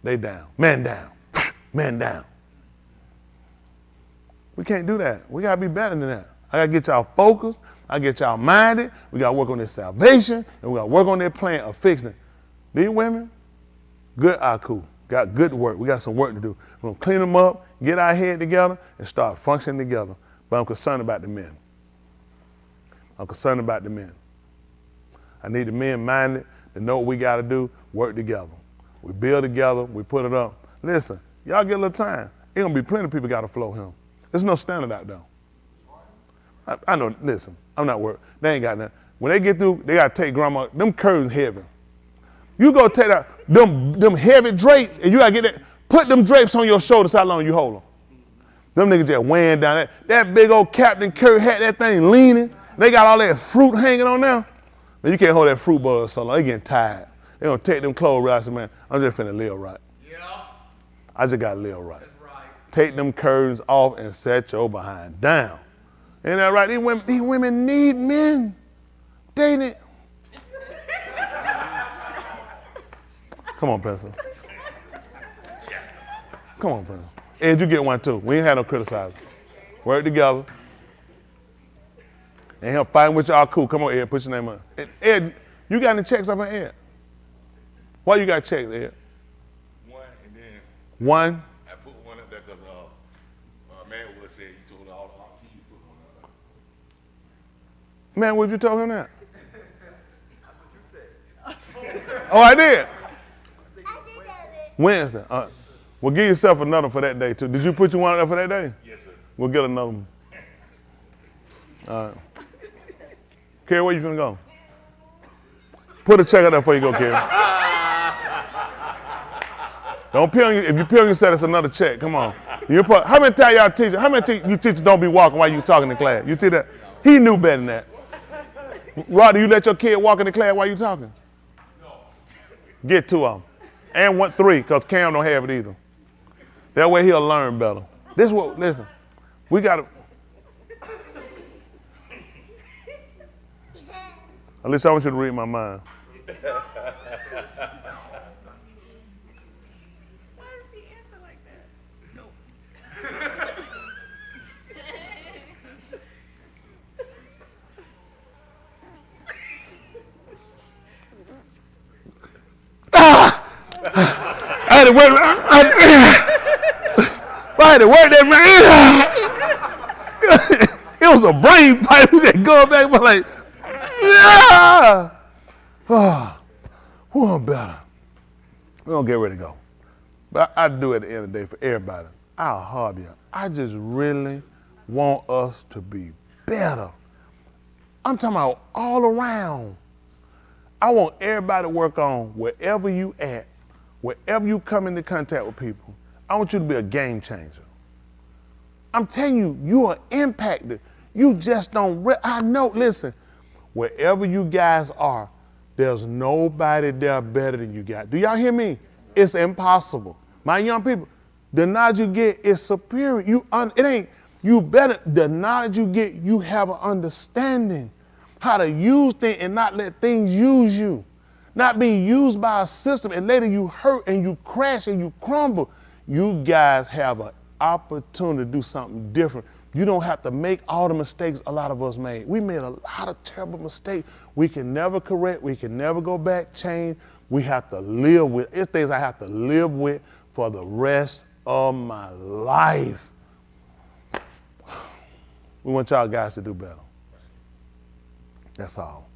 They down. Man down. Man down. We can't do that. We gotta be better than that. I gotta get y'all focused. I get y'all minded. We gotta work on this salvation, and we gotta work on their plan of fixing it. These women, good Aku, got good work. We got some work to do. We're gonna clean them up, get our head together, and start functioning together. But I'm concerned about the men. I'm concerned about the men. I need the men minded to know what we gotta do, work together. We build together, we put it up. Listen, y'all get a little time. There's gonna be plenty of people gotta flow him. There's no standard out there. I know, listen, I'm not worried. They ain't got nothing. When they get through, they gotta take grandma, them curtains heavy. You go take out them heavy drapes, and you gotta get that, put them drapes on your shoulders, how long you hold them. Them niggas just weighing down that big old Captain Kirk hat, that thing leaning. They got all that fruit hanging on there. Man, you can't hold that fruit bowl so long, they getting tired. They gonna take them clothes right, I said, man, I'm just finna live right. Yeah. I just gotta live right. That's right. Take them curtains off and set your behind down. Ain't that right? These women need men. They need. Come on, President. Come on, President. Ed, you get one too. We ain't had no criticizing. Work together. And him fighting with y'all, cool. Come on, Ed, put your name on. Ed, you got any checks up in Ed? Why you got checks, Ed? One, and then One? I put one up there because Manwood said you told all the keys put one up there. Man, what you tell him that? Oh, I did? Wednesday. Well, give yourself another for that day, too. Did you put you one up there for that day? Yes, sir. We'll get another one. All right. Kerry, where you gonna go? Put a check out there before you go, Kerry. Don't pee on you. If you pee on yourself, it's another check. Come on. How many times y'all teach? How many you teachers don't be walking while you talking in class? You teach that? He knew better than that. Rod, do you let your kid walk in the class while you talking? No. Get two of them. And three, because Cam don't have it either. That way he'll learn better. Listen, we got to. At least I want you to read my mind. Why does he answer like that? No. I had to work. I had to work that man. It was a brain fight. We just going back, but like, yeah. Oh, who on better? We're gonna get ready to go. But I do at the end of the day for everybody. I'll hobby. I just really want us to be better. I'm talking about all around. I want everybody to work on wherever you at, wherever you come into contact with people. I want you to be a game changer. I'm telling you, you are impacted. You just don't, I know, listen, wherever you guys are, there's nobody there better than you guys. Do y'all hear me? It's impossible. My young people, the knowledge you get is superior. The knowledge you get, you have an understanding how to use things and not let things use you. Not being used by a system and later you hurt and you crash and you crumble. You guys have an opportunity to do something different. You don't have to make all the mistakes a lot of us made. We made a lot of terrible mistakes. We can never correct. We can never go back, change. We have to live with. It's things I have to live with for the rest of my life. We want y'all guys to do better. That's all.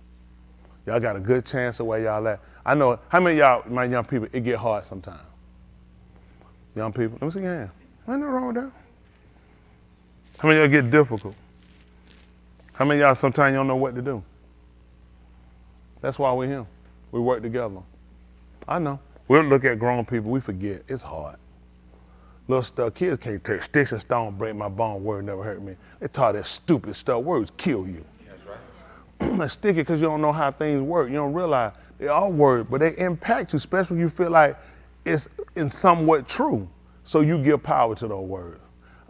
Y'all got a good chance of where y'all at. I know, how many of y'all, my young people, it get hard sometimes? Young people, let me see your hand. Ain't nothing wrong with that. How many of y'all get difficult? How many of y'all sometimes you don't know what to do? That's why we're here. We work together. I know. We'll look at grown people, we forget. It's hard. Little stuff, kids can't take sticks and stone, break my bone, word never hurt me. They taught that stupid stuff, words kill you. That's right. They stick it because you don't know how things work. You don't realize they are words, but they impact you, especially when you feel like it's in somewhat true. So you give power to those words.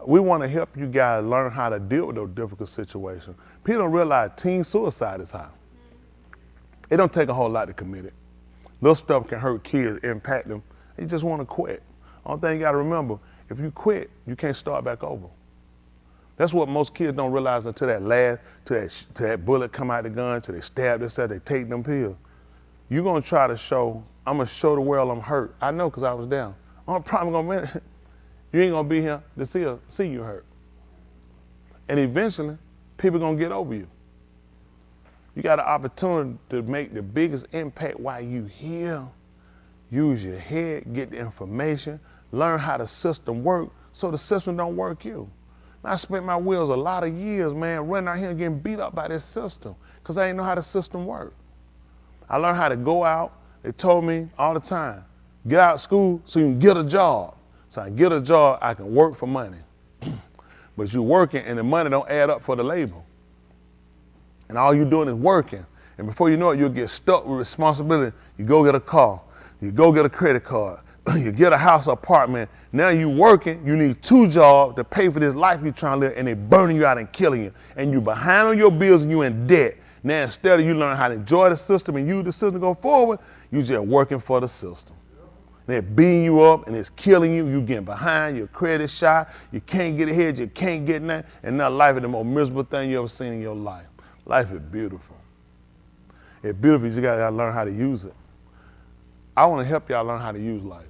We want to help you guys learn how to deal with those difficult situations. People don't realize teen suicide is high. It don't take a whole lot to commit it. Little stuff can hurt kids, impact them. You just want to quit. Only thing you got to remember, if you quit, you can't start back over. That's what most kids don't realize until that bullet come out the gun, till they stab themselves, they take them pills. You're going to try to show, I'm going to show the world I'm hurt. I know because I was down. I'm probably going to, you ain't going to be here to see you hurt. And eventually, people going to get over you. You got an opportunity to make the biggest impact while you here. Use your head, get the information, learn how the system works so the system don't work you. I spent my wheels a lot of years, man, running out here and getting beat up by this system because I didn't know how the system worked. I learned how to go out. They told me all the time, get out of school so you can get a job. So I get a job, I can work for money. But you're working and the money don't add up for the labor. And all you're doing is working. And before you know it, you'll get stuck with responsibility. You go get a car. You go get a credit card. You get a house or apartment. Now you working, you need 2 jobs to pay for this life you're trying to live, and they burning you out and killing you. And you behind on your bills and you in debt. Now instead of you learn how to enjoy the system and use the system to go forward, you just working for the system. they're beating you up and it's killing you. You getting behind, your credit shot, you can't get ahead, you can't get nothing, and now life is the most miserable thing you ever seen in your life. Life is beautiful. It's beautiful, you gotta learn how to use it. I wanna help y'all learn how to use life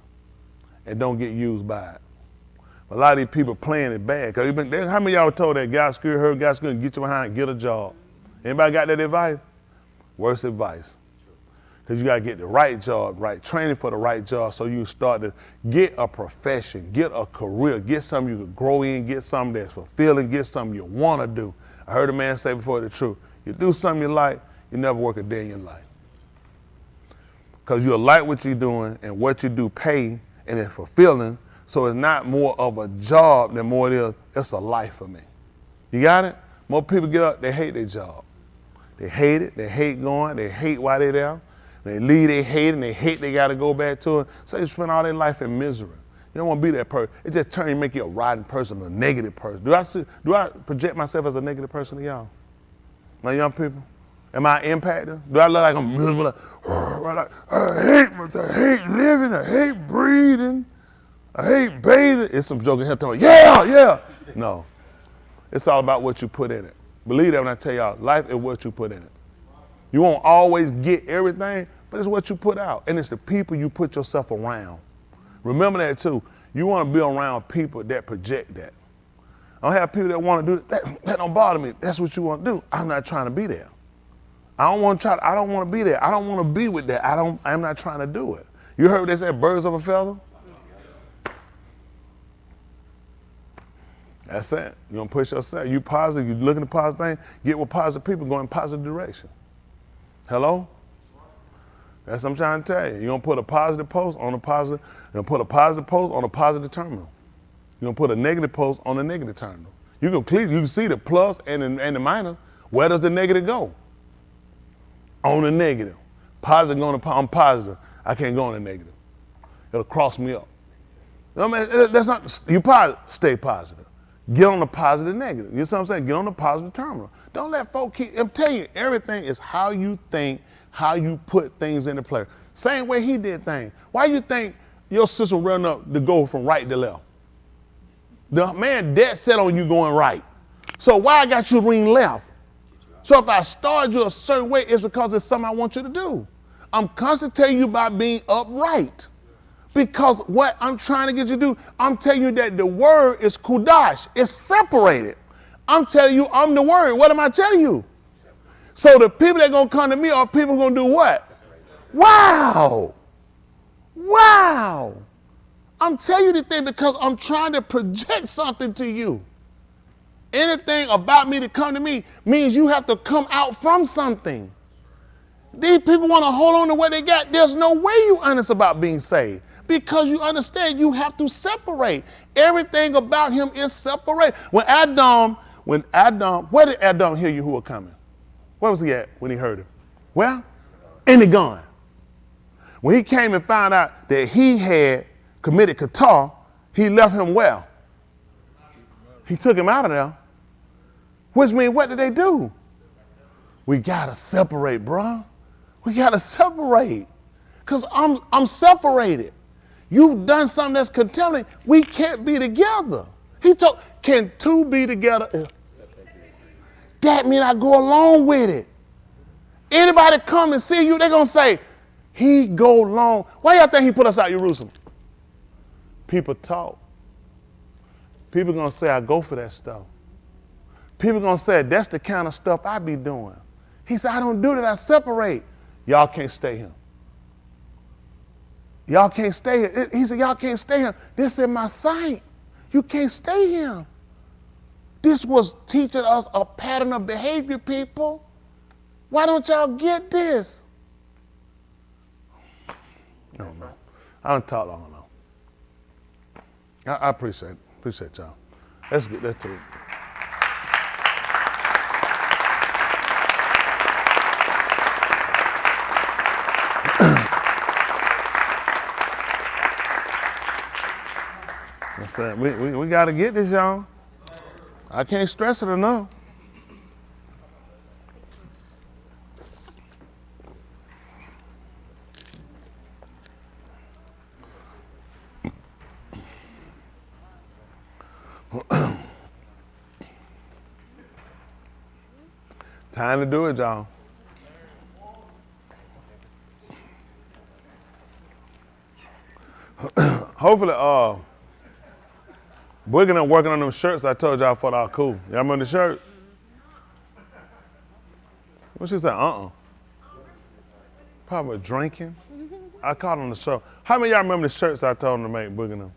and don't get used by it. A lot of these people playing it bad. Cause how many of y'all were told that God screwed her, God screwed, get you behind, get a job? Anybody got that advice? Worst advice. Because you got to get the right job, right training for the right job, so you start to get a profession, get a career, get something you can grow in, get something that's fulfilling, get something you want to do. I heard a man say before the truth, you do something you like, you never work a day in your life. Because you'll like what you're doing and what you do pay and it's fulfilling, so it's not more of a job than more it is, it's a life for me. You got it? More people get up, they hate their job. They hate it, they hate going, they hate why they're there. They leave, they hate it, and they hate they got to go back to it. So they spend all their life in misery. You don't want to be that person. It just turns you, make you a rotten person, a negative person. Do I project myself as a negative person to y'all? My young people? Am I impacted? Do I look like I'm miserable? Like, I hate living, I hate breathing, I hate bathing. It's some joking here talking, yeah. No. It's all about what you put in it. Believe that when I tell y'all, life is what you put in it. You won't always get everything, but it's what you put out. And it's the people you put yourself around. Remember that too. You want to be around people that project that. I don't have people that want to do that. That don't bother me. That's what you want to do. I'm not trying to be there. I don't want to be there. I don't want to be with that. I'm not trying to do it. You heard they said birds of a feather? That's it. You're going to push yourself. You positive, you looking at positive things, get with positive people, go in positive direction. Hello? That's what I'm trying to tell you. You're going to put a positive post on a positive, you're going to put a positive post on a positive terminal. You're going to put a negative post on a negative terminal. You can see the plus and the minus. Where does the negative go? On the negative. Positive going on positive. I can't go on the negative. It'll cross me up. I mean, that's not, you positive, stay positive. Get on the positive negative. You know what I'm saying? Get on the positive terminal. Don't let folk I'm telling you, everything is how you think, how you put things into play. Same way he did things. Why you think your sister run up to go from right to left? The man dead set on you going right. So why I got you to lean left? So if I started you a certain way, it's because it's something I want you to do. I'm constantly telling you about being upright. Because what I'm trying to get you to do, I'm telling you that the word is kudash. It's separated. I'm telling you I'm the word. What am I telling you? So the people that are going to come to me are people going to do what? Wow. I'm telling you the thing because I'm trying to project something to you. Anything about me to come to me means you have to come out from something. These people want to hold on to what they got. There's no way you're honest about being saved. Because you understand you have to separate. Everything about him is separate. Where did Adam hear Yahuwah coming? Where was he at when he heard him? Well, in the gun. When he came and found out that he had committed Qatar, he left him well. He took him out of there. Which means what did they do? We gotta separate, bro. We gotta separate. Because I'm separated. You've done something that's contaminating. We can't be together. He told, can two be together? That means I go along with it. Anybody come and see you, they're going to say, he go along. Why y'all think he put us out of Jerusalem? People talk. People going to say, I go for that stuff. People going to say, that's the kind of stuff I be doing. He said, I don't do that, I separate. Y'all can't stay here. Y'all can't stay here. He said, y'all can't stay here. This is my sight. You can't stay here. This was teaching us a pattern of behavior, people. Why don't y'all get this? No. I don't talk long enough. I appreciate y'all. That's good. That's it. We got to get this, y'all. I can't stress it enough. Time to do it, y'all. Hopefully, we're gonna working on them shirts I told y'all for our cool. Y'all remember the shirt? What she said? Probably drinking. I caught on the show. How many of y'all remember the shirts I told them to make, Boogie them?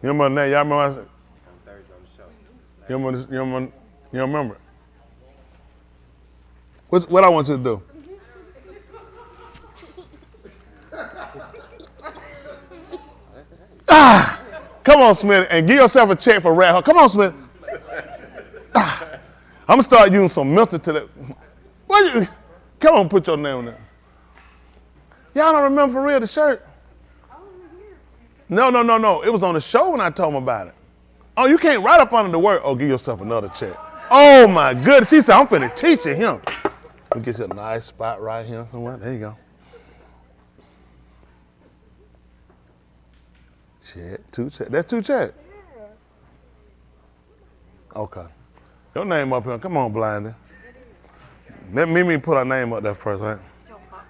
You remember that? Y'all remember? You remember it? What I want you to do? Come on, Smith, and give yourself a check for rat. Come on, Smith. I'm gonna start using some mental to that. Come on, put your name on there. Y'all don't remember for real the shirt? No. It was on the show when I told them about it. Oh, you can't write up under the word. Oh, give yourself another check. Oh my goodness. She said, I'm finna teach him. We get you a nice spot right here somewhere. There you go. Check, 2 check. That's 2 check. Okay. Your name up here. Come on, Blindie. Let Mimi put her name up there first, right?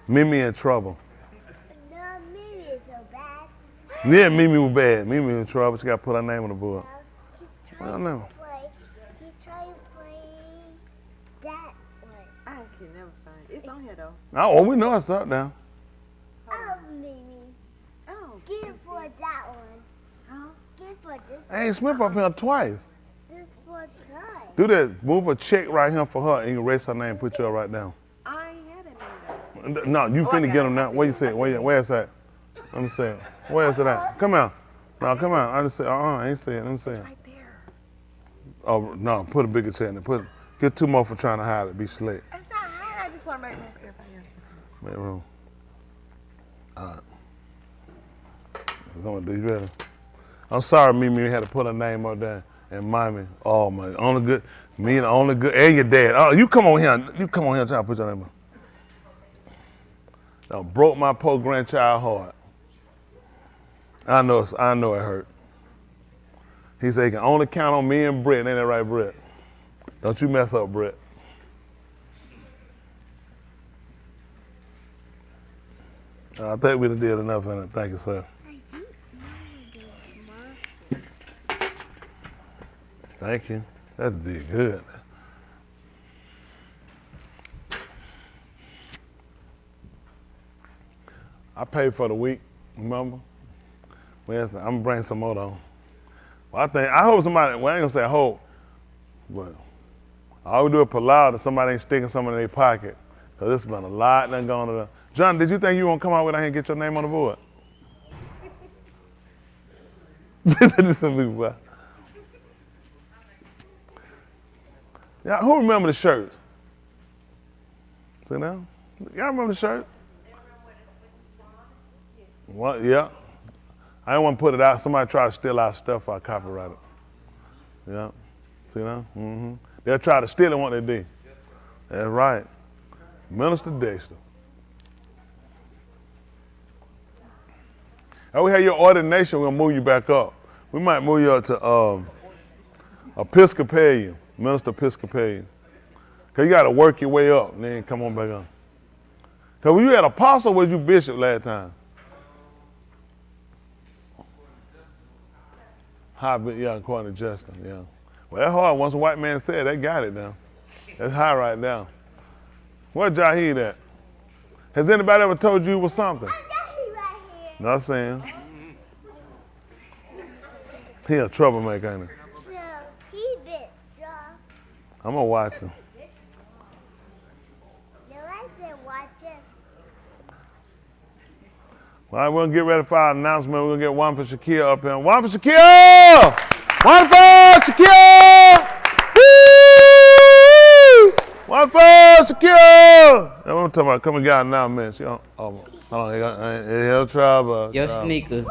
Mimi in trouble. No, Mimi is so bad. Yeah, Mimi was bad. Mimi in trouble. She got to put her name on the board. He's I don't know. He's trying to play that one. I can never find it. It's on here though. Oh, we know it's up now. Oh, Mimi. Oh. Give for that one. Huh? Give for this Hey, Smith up here twice. This for time. Do that. Move a check right here for her and you erase her name and put you right down. I ain't had that name though. No, you finna get them now. Where you say it? Where is that? Let me say it. Where is it at? Come out. No, come out. I just say, I ain't say it. Let me say it. Right there. Oh, no, put a bigger check in there. Get 2 more for trying to hide it. Be slick. It's not hard. I just want to make room for everybody else. Make room. All right. I'm gonna do you better. I'm sorry, Mimi, had to put her name up there and Mommy. Oh my, only good, me and the only good, and your dad. Oh, you come on here. You come on here and try to put your name up. Now, broke my poor grandchild heart. I know it hurt. He said he can only count on me and Brett. Ain't that right, Brett? Don't you mess up, Brett. I think we done did enough in it. Thank you, sir. Thank you. That did good. I paid for the week, remember? Well, I'm gonna bring some more though. Well, I hope somebody, well, I ain't gonna say I hope, but I would do it polite that somebody ain't sticking something in their pocket, because this has been a lot done gone to the. John, did you think you want to come out with here and get your name on the board? Yeah, who remember the shirts? See now? Y'all remember the shirt? What? Yeah. I didn't want to put it out. Somebody tried to steal our stuff. I copyright it. Yeah. See now? Mm-hmm. They'll try to steal it, won't they, D? That's right. Minister Dexter. And we have your ordination. We're gonna move you back up. We might move you up to Episcopalian, Minister Episcopalian. Because you got to work your way up and then come on back on. Because when you had apostle, was you bishop last time? High, yeah, according to Justin, yeah. Well, that's hard. Once a white man said, they got it now. That's high right now. Where Jahid at? Has anybody ever told you it was something? Jahid right here. Not saying. He a troublemaker, ain't he? No, he bit John. I'm gonna watch him. No, I said watch him. All right, we're gonna get ready for our announcement. We're gonna get one for Shaquille up here. One for Shaquille! One for Shaquille! Woo! One for Shaquille! That's what I'm talking about. Come and get out now, man. Hold on, he'll trouble. Your sneakers.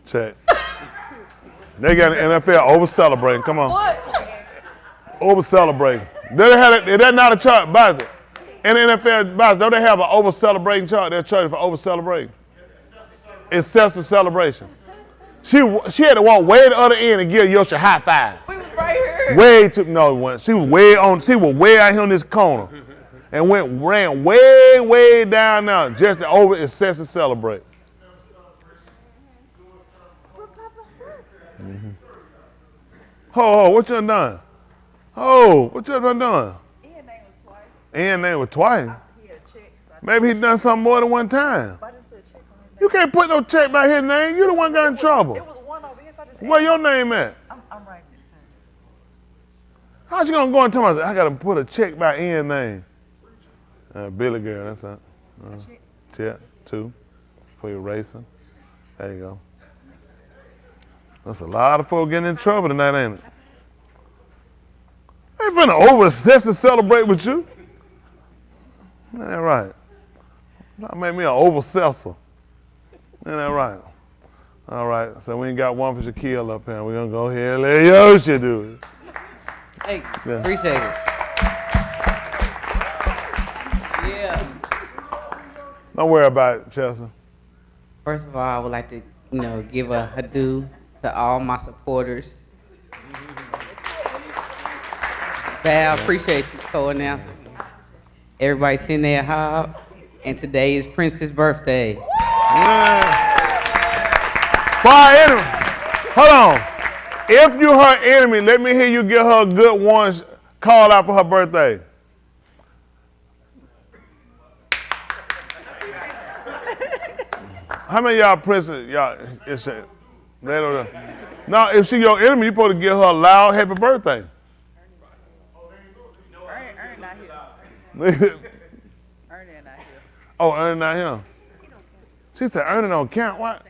Check. They got an NFL over-celebrating. Come on. Over-celebrating. Is that not a chart? By in the NFL, don't they have an over-celebrating chart? They're charging for over-celebrating. excessive celebration. She had to walk way to the other end and give Yoshi a high five. We was right here. Way to no one. She was way out here on this corner, and ran way down now just to over excessive celebrate. Mm-hmm. Ho, what you done? Oh, what you done done? Ian's name was twice. Maybe he done something more than one time. You can't put no check by his name. You the one got in trouble. It was one over here, so I just Where your name at? I'm right there, sir. How's you gonna go and tell me I gotta put a check by Ian's name? Billy girl, that's it. Check, 2 for your racing. There you go. That's a lot of folks getting in trouble tonight, ain't it? I ain't finna over-obsessive celebrate with you. Ain't that right? That make me an over-obsessor. Ain't that right? All right, so we ain't got one for Shaquille up here. We're gonna go ahead and let Yoshi do it. Hey, appreciate it. Yeah. Don't worry about it, Chelsea. First of all, I would like to, give a adieu to all my supporters. Val, appreciate you co-announcing. Everybody sitting there, Hob, and today is Prince's birthday. Yeah. For our enemy, hold on. If you're her enemy, let me hear you give her a good one call out for her birthday. How many of y'all Prince's, y'all, they don't know. No, if she your enemy, you supposed to give her a loud happy birthday. Ernie not here. Ernie not here. Oh, Ernie not here. She said Ernie don't count. What?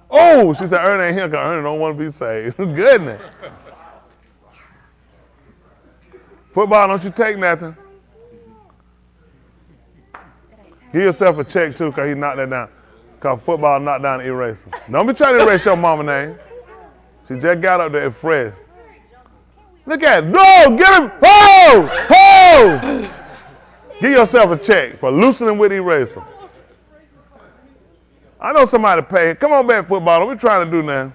Oh, she said Ernie ain't here because Ernie don't want to be saved. Goodness. Football, don't you take nothing. Give yourself a check too because he knocked that down. Because football knocked down the eraser. Don't be trying to erase your mama name. She just got up there and fresh. Look at it. No, get him. Oh! Oh! Give yourself a check for loosening with the eraser. I know somebody pay. Come on back, football. What we trying to do now?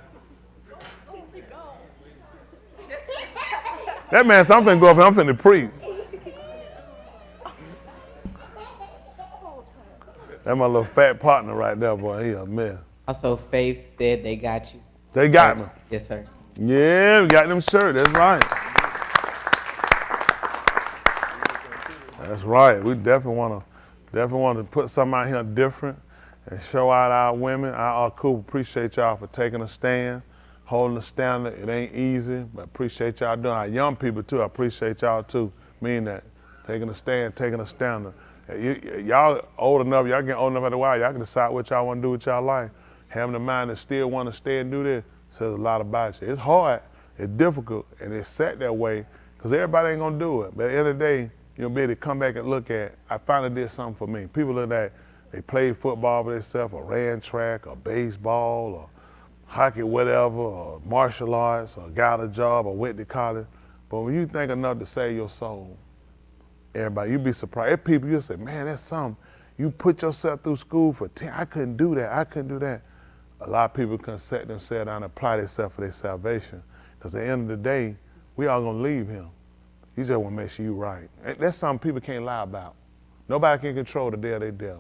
That man said, I'm finna go up here. I'm finna preach. That's my little fat partner right there, boy. He a mess. Also, Faith said they got you. They got me. Yes, sir. Yeah, we got them shirts. That's right. That's right. We definitely want to put something out here different and show out our women. Our cool. Appreciate y'all for taking a stand, holding the standard. It ain't easy, but appreciate y'all doing. Our young people too. I appreciate y'all too. Mean that taking a stand, taking a standard. Y'all old enough. Y'all getting old enough after a while. Y'all can decide what y'all want to do with y'all life. Having the mind to still want to stay and do this says a lot about you. It's hard, it's difficult, and it's set that way because everybody ain't gonna do it. But at the end of the day, you'll be able to come back and look at, I finally did something for me. People look at, they played football for themselves, or ran track, or baseball, or hockey, whatever, or martial arts, or got a job, or went to college. But when you think enough to save your soul, everybody, you'd be surprised. If people, you say, man, that's something. You put yourself through school for 10, I couldn't do that, I couldn't do that. A lot of people can set themselves down and apply themselves for their salvation. Because at the end of the day, we all gonna leave him. You just wanna make sure you right. That's something people can't lie about. Nobody can control the day of their death.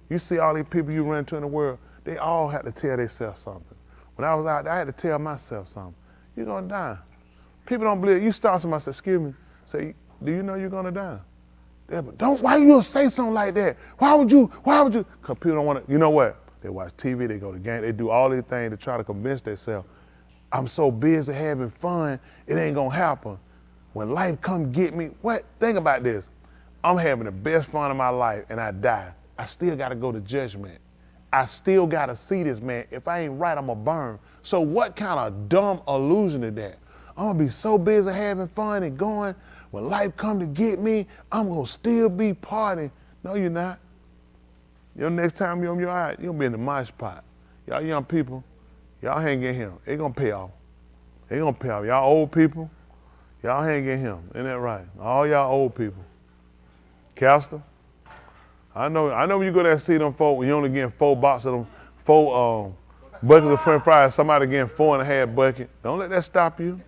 You see all these people you run into in the world, they all had to tell themselves something. When I was out there, I had to tell myself something. You're gonna die. People don't believe. You start somebody say, excuse me, say, do you know you're gonna die? Yeah, but why you gonna say something like that? Why would you? Because people don't wanna, you know what? They watch TV, they go to games, they do all these things to try to convince themselves, I'm so busy having fun, it ain't gonna happen. When life come get me, what? Think about this. I'm having the best fun of my life and I die. I still gotta go to judgment. I still gotta see this man. If I ain't right, I'm gonna burn. So what kind of dumb illusion is that? I'm gonna be so busy having fun and going, when life come to get me, I'm gonna still be partying. No, you're not. Your next time you're on your eye, you're gonna be in the mosh pot. Y'all young people, y'all hang in him. It gonna pay off. It gonna pay off. Y'all old people, y'all hang in him. Isn't that right? All y'all old people. Castor, I know when you go there and see them folk, when you only getting 4 boxes of them 4 buckets of french fries, somebody getting 4.5 buckets. Don't let that stop you.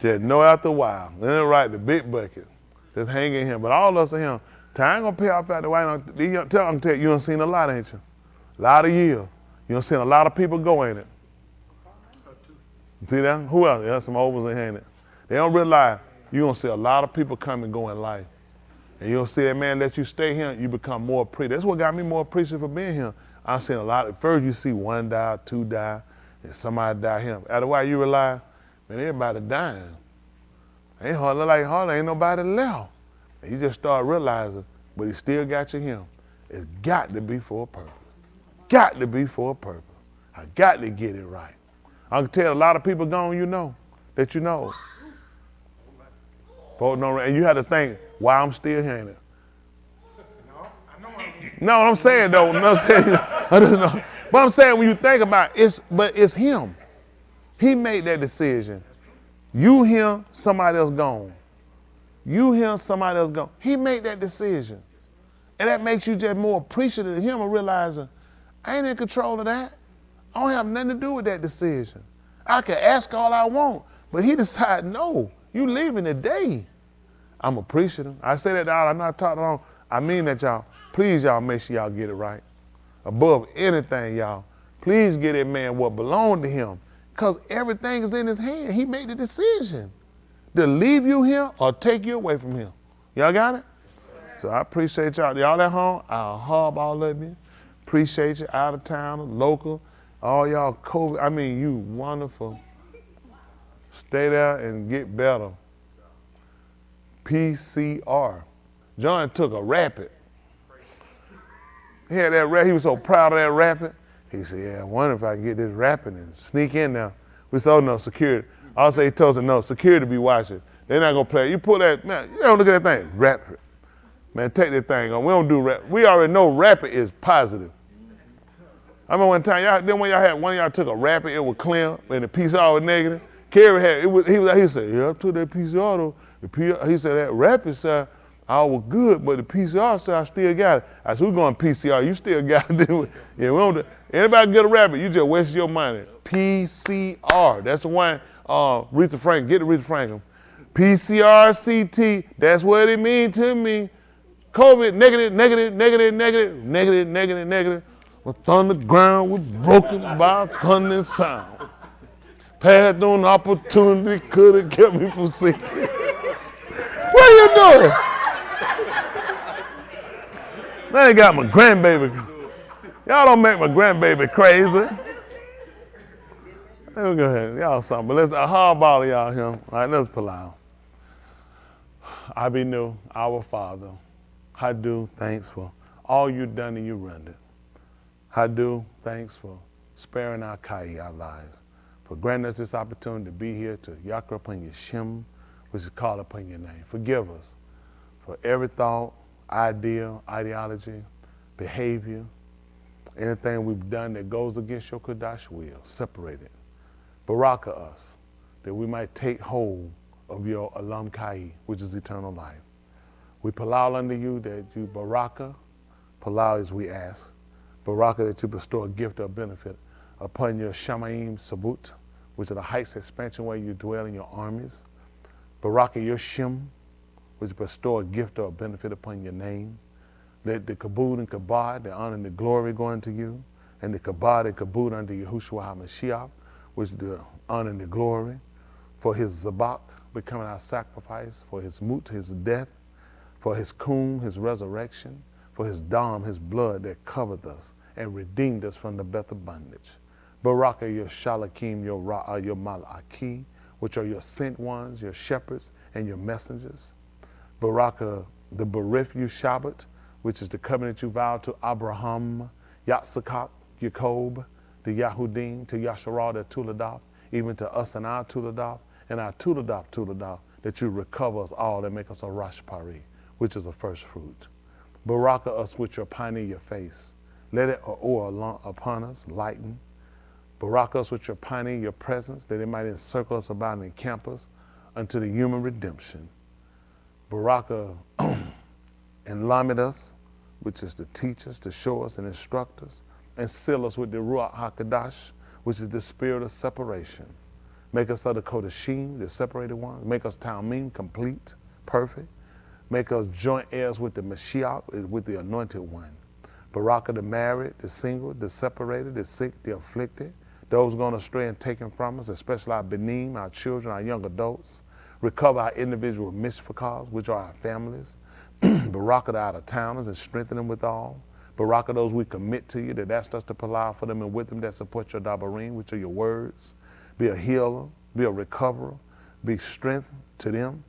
Just know after a while. Then right, the big bucket. Just hang in here. But all of us are here. Time gonna pay off after a while. I'm gonna tell you, you done seen a lot, ain't you? A lot of years. You done seen a lot of people go in it. See that? Who else? There's some overs in it. They don't realize you're gonna see a lot of people come and go in life. And you'll see that man let you stay here, you become more appreciative. That's what got me more appreciative for being here. I've seen a lot. At first you see 1 die, 2 die, and somebody die here. After a while you realize, man, everybody dying. Hardly ain't nobody left. And you just start realizing, but he still got you here. It's got to be for a purpose. Got to be for a purpose. I got to get it right. I can tell a lot of people gone, you know, that you know. And you have to think, why I'm still here. No, I'm saying though, no, I'm saying, I just know. But I'm saying when you think about it, it's him. He made that decision. You here, somebody else gone. You here, somebody else gone. He made that decision. And that makes you just more appreciative of him and realizing, I ain't in control of that. I don't have nothing to do with that decision. I can ask all I want, but he decided, no, you leaving today. I'm appreciative. I say that out, I'm not talking long. I mean that, y'all. Please, y'all, make sure y'all get it right. Above anything, y'all, please get that man what belonged to him, because everything is in his hand. He made the decision to leave you here or take you away from him. Y'all got it? So I appreciate y'all. Y'all at home, I'll hug all of you. Appreciate you, out of town, local, all y'all COVID. I mean, you wonderful. Stay there and get better. PCR. John took a rapid. He had that rapid. He was so proud of that rapid. He said, yeah, I wonder if I can get this rapid and sneak in now. We said, oh no, security. Also, he told us, no, security be watching. They're not gonna play. You pull that, man, you don't look at that thing, rapid. Man, take that thing on. We don't do rapid. We already know rapid is positive. I remember one time, one of y'all took a rapid, it was clear, and the PCR was negative. Kerry had, he said, yeah, I took that PCR though. He said, that rapid side, I was good, but the PCR side, I still got it. I said, we're going PCR, you still got to do it. Yeah, we don't, anybody get a rapid, you just waste your money. PCR, that's the one, Aretha Franklin, get Aretha Franklin. PCR, CT, that's what it means to me. COVID, negative, negative, negative, negative, negative, negative, negative. The thunder ground was broken by a thundering sound. Passed on opportunity, could have kept me from sinking. What are you doing? Now they got my grandbaby. Y'all don't make my grandbaby crazy. Let me go ahead. Y'all something. But let's hardball y'all here. All right, let's pull out. I be new, our Father. I do thanks for all you done and you rendered. I do thanks for sparing our Kai, our lives, for granting us this opportunity to be here to yakra upon your Shem, which is called upon your name. Forgive us for every thought, idea, ideology, behavior, anything we've done that goes against your Kodash will. Separate it. Baraka us, that we might take hold of your Alam Kai, which is eternal life. We palau unto you that you baraka, palau as we ask, baraka that you bestow a gift or benefit upon your Shamaim Sabut, which are the heights expansion where you dwell in your armies. Baraka your Shem, which bestow a gift or benefit upon your name. Let the kabod and kabod, the honor and the glory go unto you, and the kabod and kabod unto Yahushua HaMashiach, which is the honor and the glory, for his zabak becoming our sacrifice, for his mut, his death, for his kum, his resurrection, for his dam, his blood that covered us and redeemed us from the death of bondage. Baraka your shalakim, your malaki, which are your sent ones, your shepherds and your messengers. Baraka the Barif you Shabbat, which is the covenant you vowed to Abraham, Yatsakak, Jacob, the Yahudim, to Yasharah, the Tuladaf, even to us and our Tuladaf, that you recover us all and make us a Rosh Pari, which is a first fruit. Baraka us with your pioneer, your face. Let it oil upon us, lighten. Baraka us with your pioneer, your presence, that it might encircle us about and encamp us unto the human redemption. Baraka and lamed us, which is to teach us, to show us and instruct us, and seal us with the Ruach HaKadosh, which is the spirit of separation. Make us of the Kodashim, the separated ones. Make us Talmim, complete, perfect. Make us joint heirs with the Mashiach, with the anointed one. Baraka, the married, the single, the separated, the sick, the afflicted, those gone astray and taken from us, especially our benim, our children, our young adults. Recover our individual mishpachas, which are our families. Baraka, the out-of-towners, and strengthen them with all. Baraka, those we commit to you, that asked us to plow for them and with them that support your dabarim, which are your words. Be a healer, be a recoverer, be strength to them.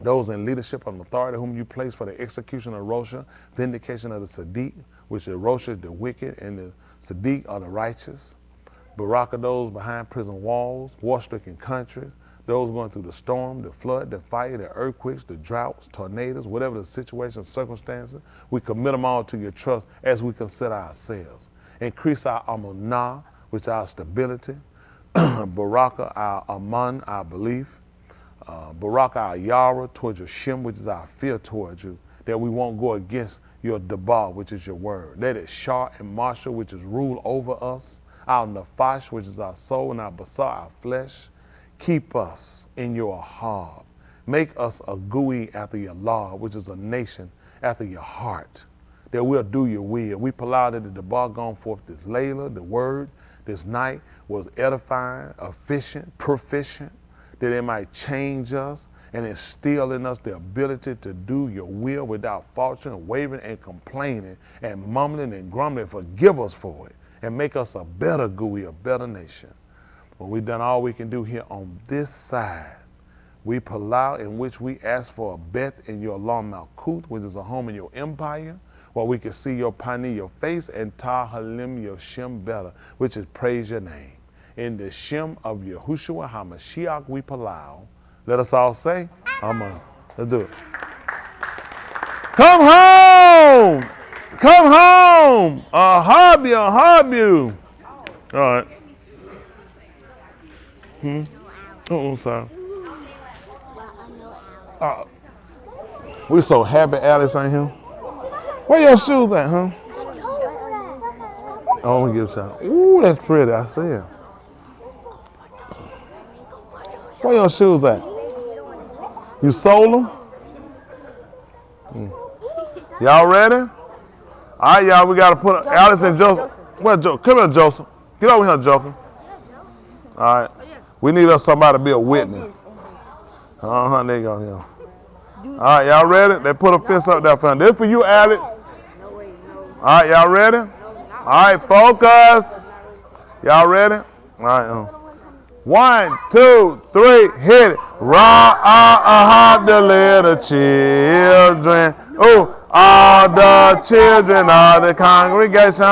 Those in leadership and authority whom you place for the execution of Rosha, vindication of the Sadiq, which is Rosha is the wicked and the Sadiq are the righteous. Baraka, those behind prison walls, war-stricken countries, those going through the storm, the flood, the fire, the earthquakes, the droughts, tornadoes, whatever the situation, circumstances, we commit them all to your trust as we consider ourselves. Increase our amunah, which is our stability. Baraka, our aman, our belief. Baraka, our yara, towards your shem, which is our fear towards you, that we won't go against your dabar, which is your word. Let it shah and marshal, which is rule over us. Our nafash, which is our soul, and our basar, our flesh. Keep us in your ahab. Make us a gui after your law, which is a nation after your heart, that we'll do your will. We allowed that the bar gone forth this Layla, the word, this night was edifying, efficient, proficient, that it might change us and instill in us the ability to do your will without faltering, wavering, and complaining, and mumbling and grumbling. Forgive us for it, and make us a better GUI, a better nation. When we've done all we can do here on this side, we palau in which we ask for a bet in your law Malkuth, which is a home in your empire, where we can see your pani, your face, and tahalim, your shem better, which is praise your name. In the shem of Yahushua HaMashiach we palau. Let us all say, Amen. Let's do it. Come home! Come home! Ahab you. All right. Oh, sorry. We're so happy Alice ain't here. Where your shoes at, huh? Oh, let me give a shot. Ooh, that's pretty, I see it. Where your shoes at? You sold them? Y'all ready? All right, y'all, we got to put Alice and Joseph. Where Joseph? Come here, Joseph. Get over here, Joker. All right. We need us somebody to be a witness. There you go, yeah. All right, y'all ready? They put a fist up there for him. This for you, Alex. All right, y'all ready? All right, focus. Y'all ready? All right. 1, 2, 3, hit it. Ra the little children. Ooh, all the children of the congregation.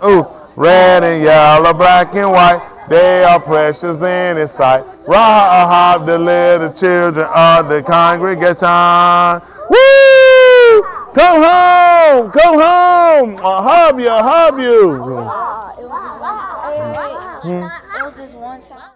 Ooh, red and yellow, black and white. They are precious in His sight. Rahab, the little children of the congregation. Woo! Come home! Come home! Ahab you! It was this one time.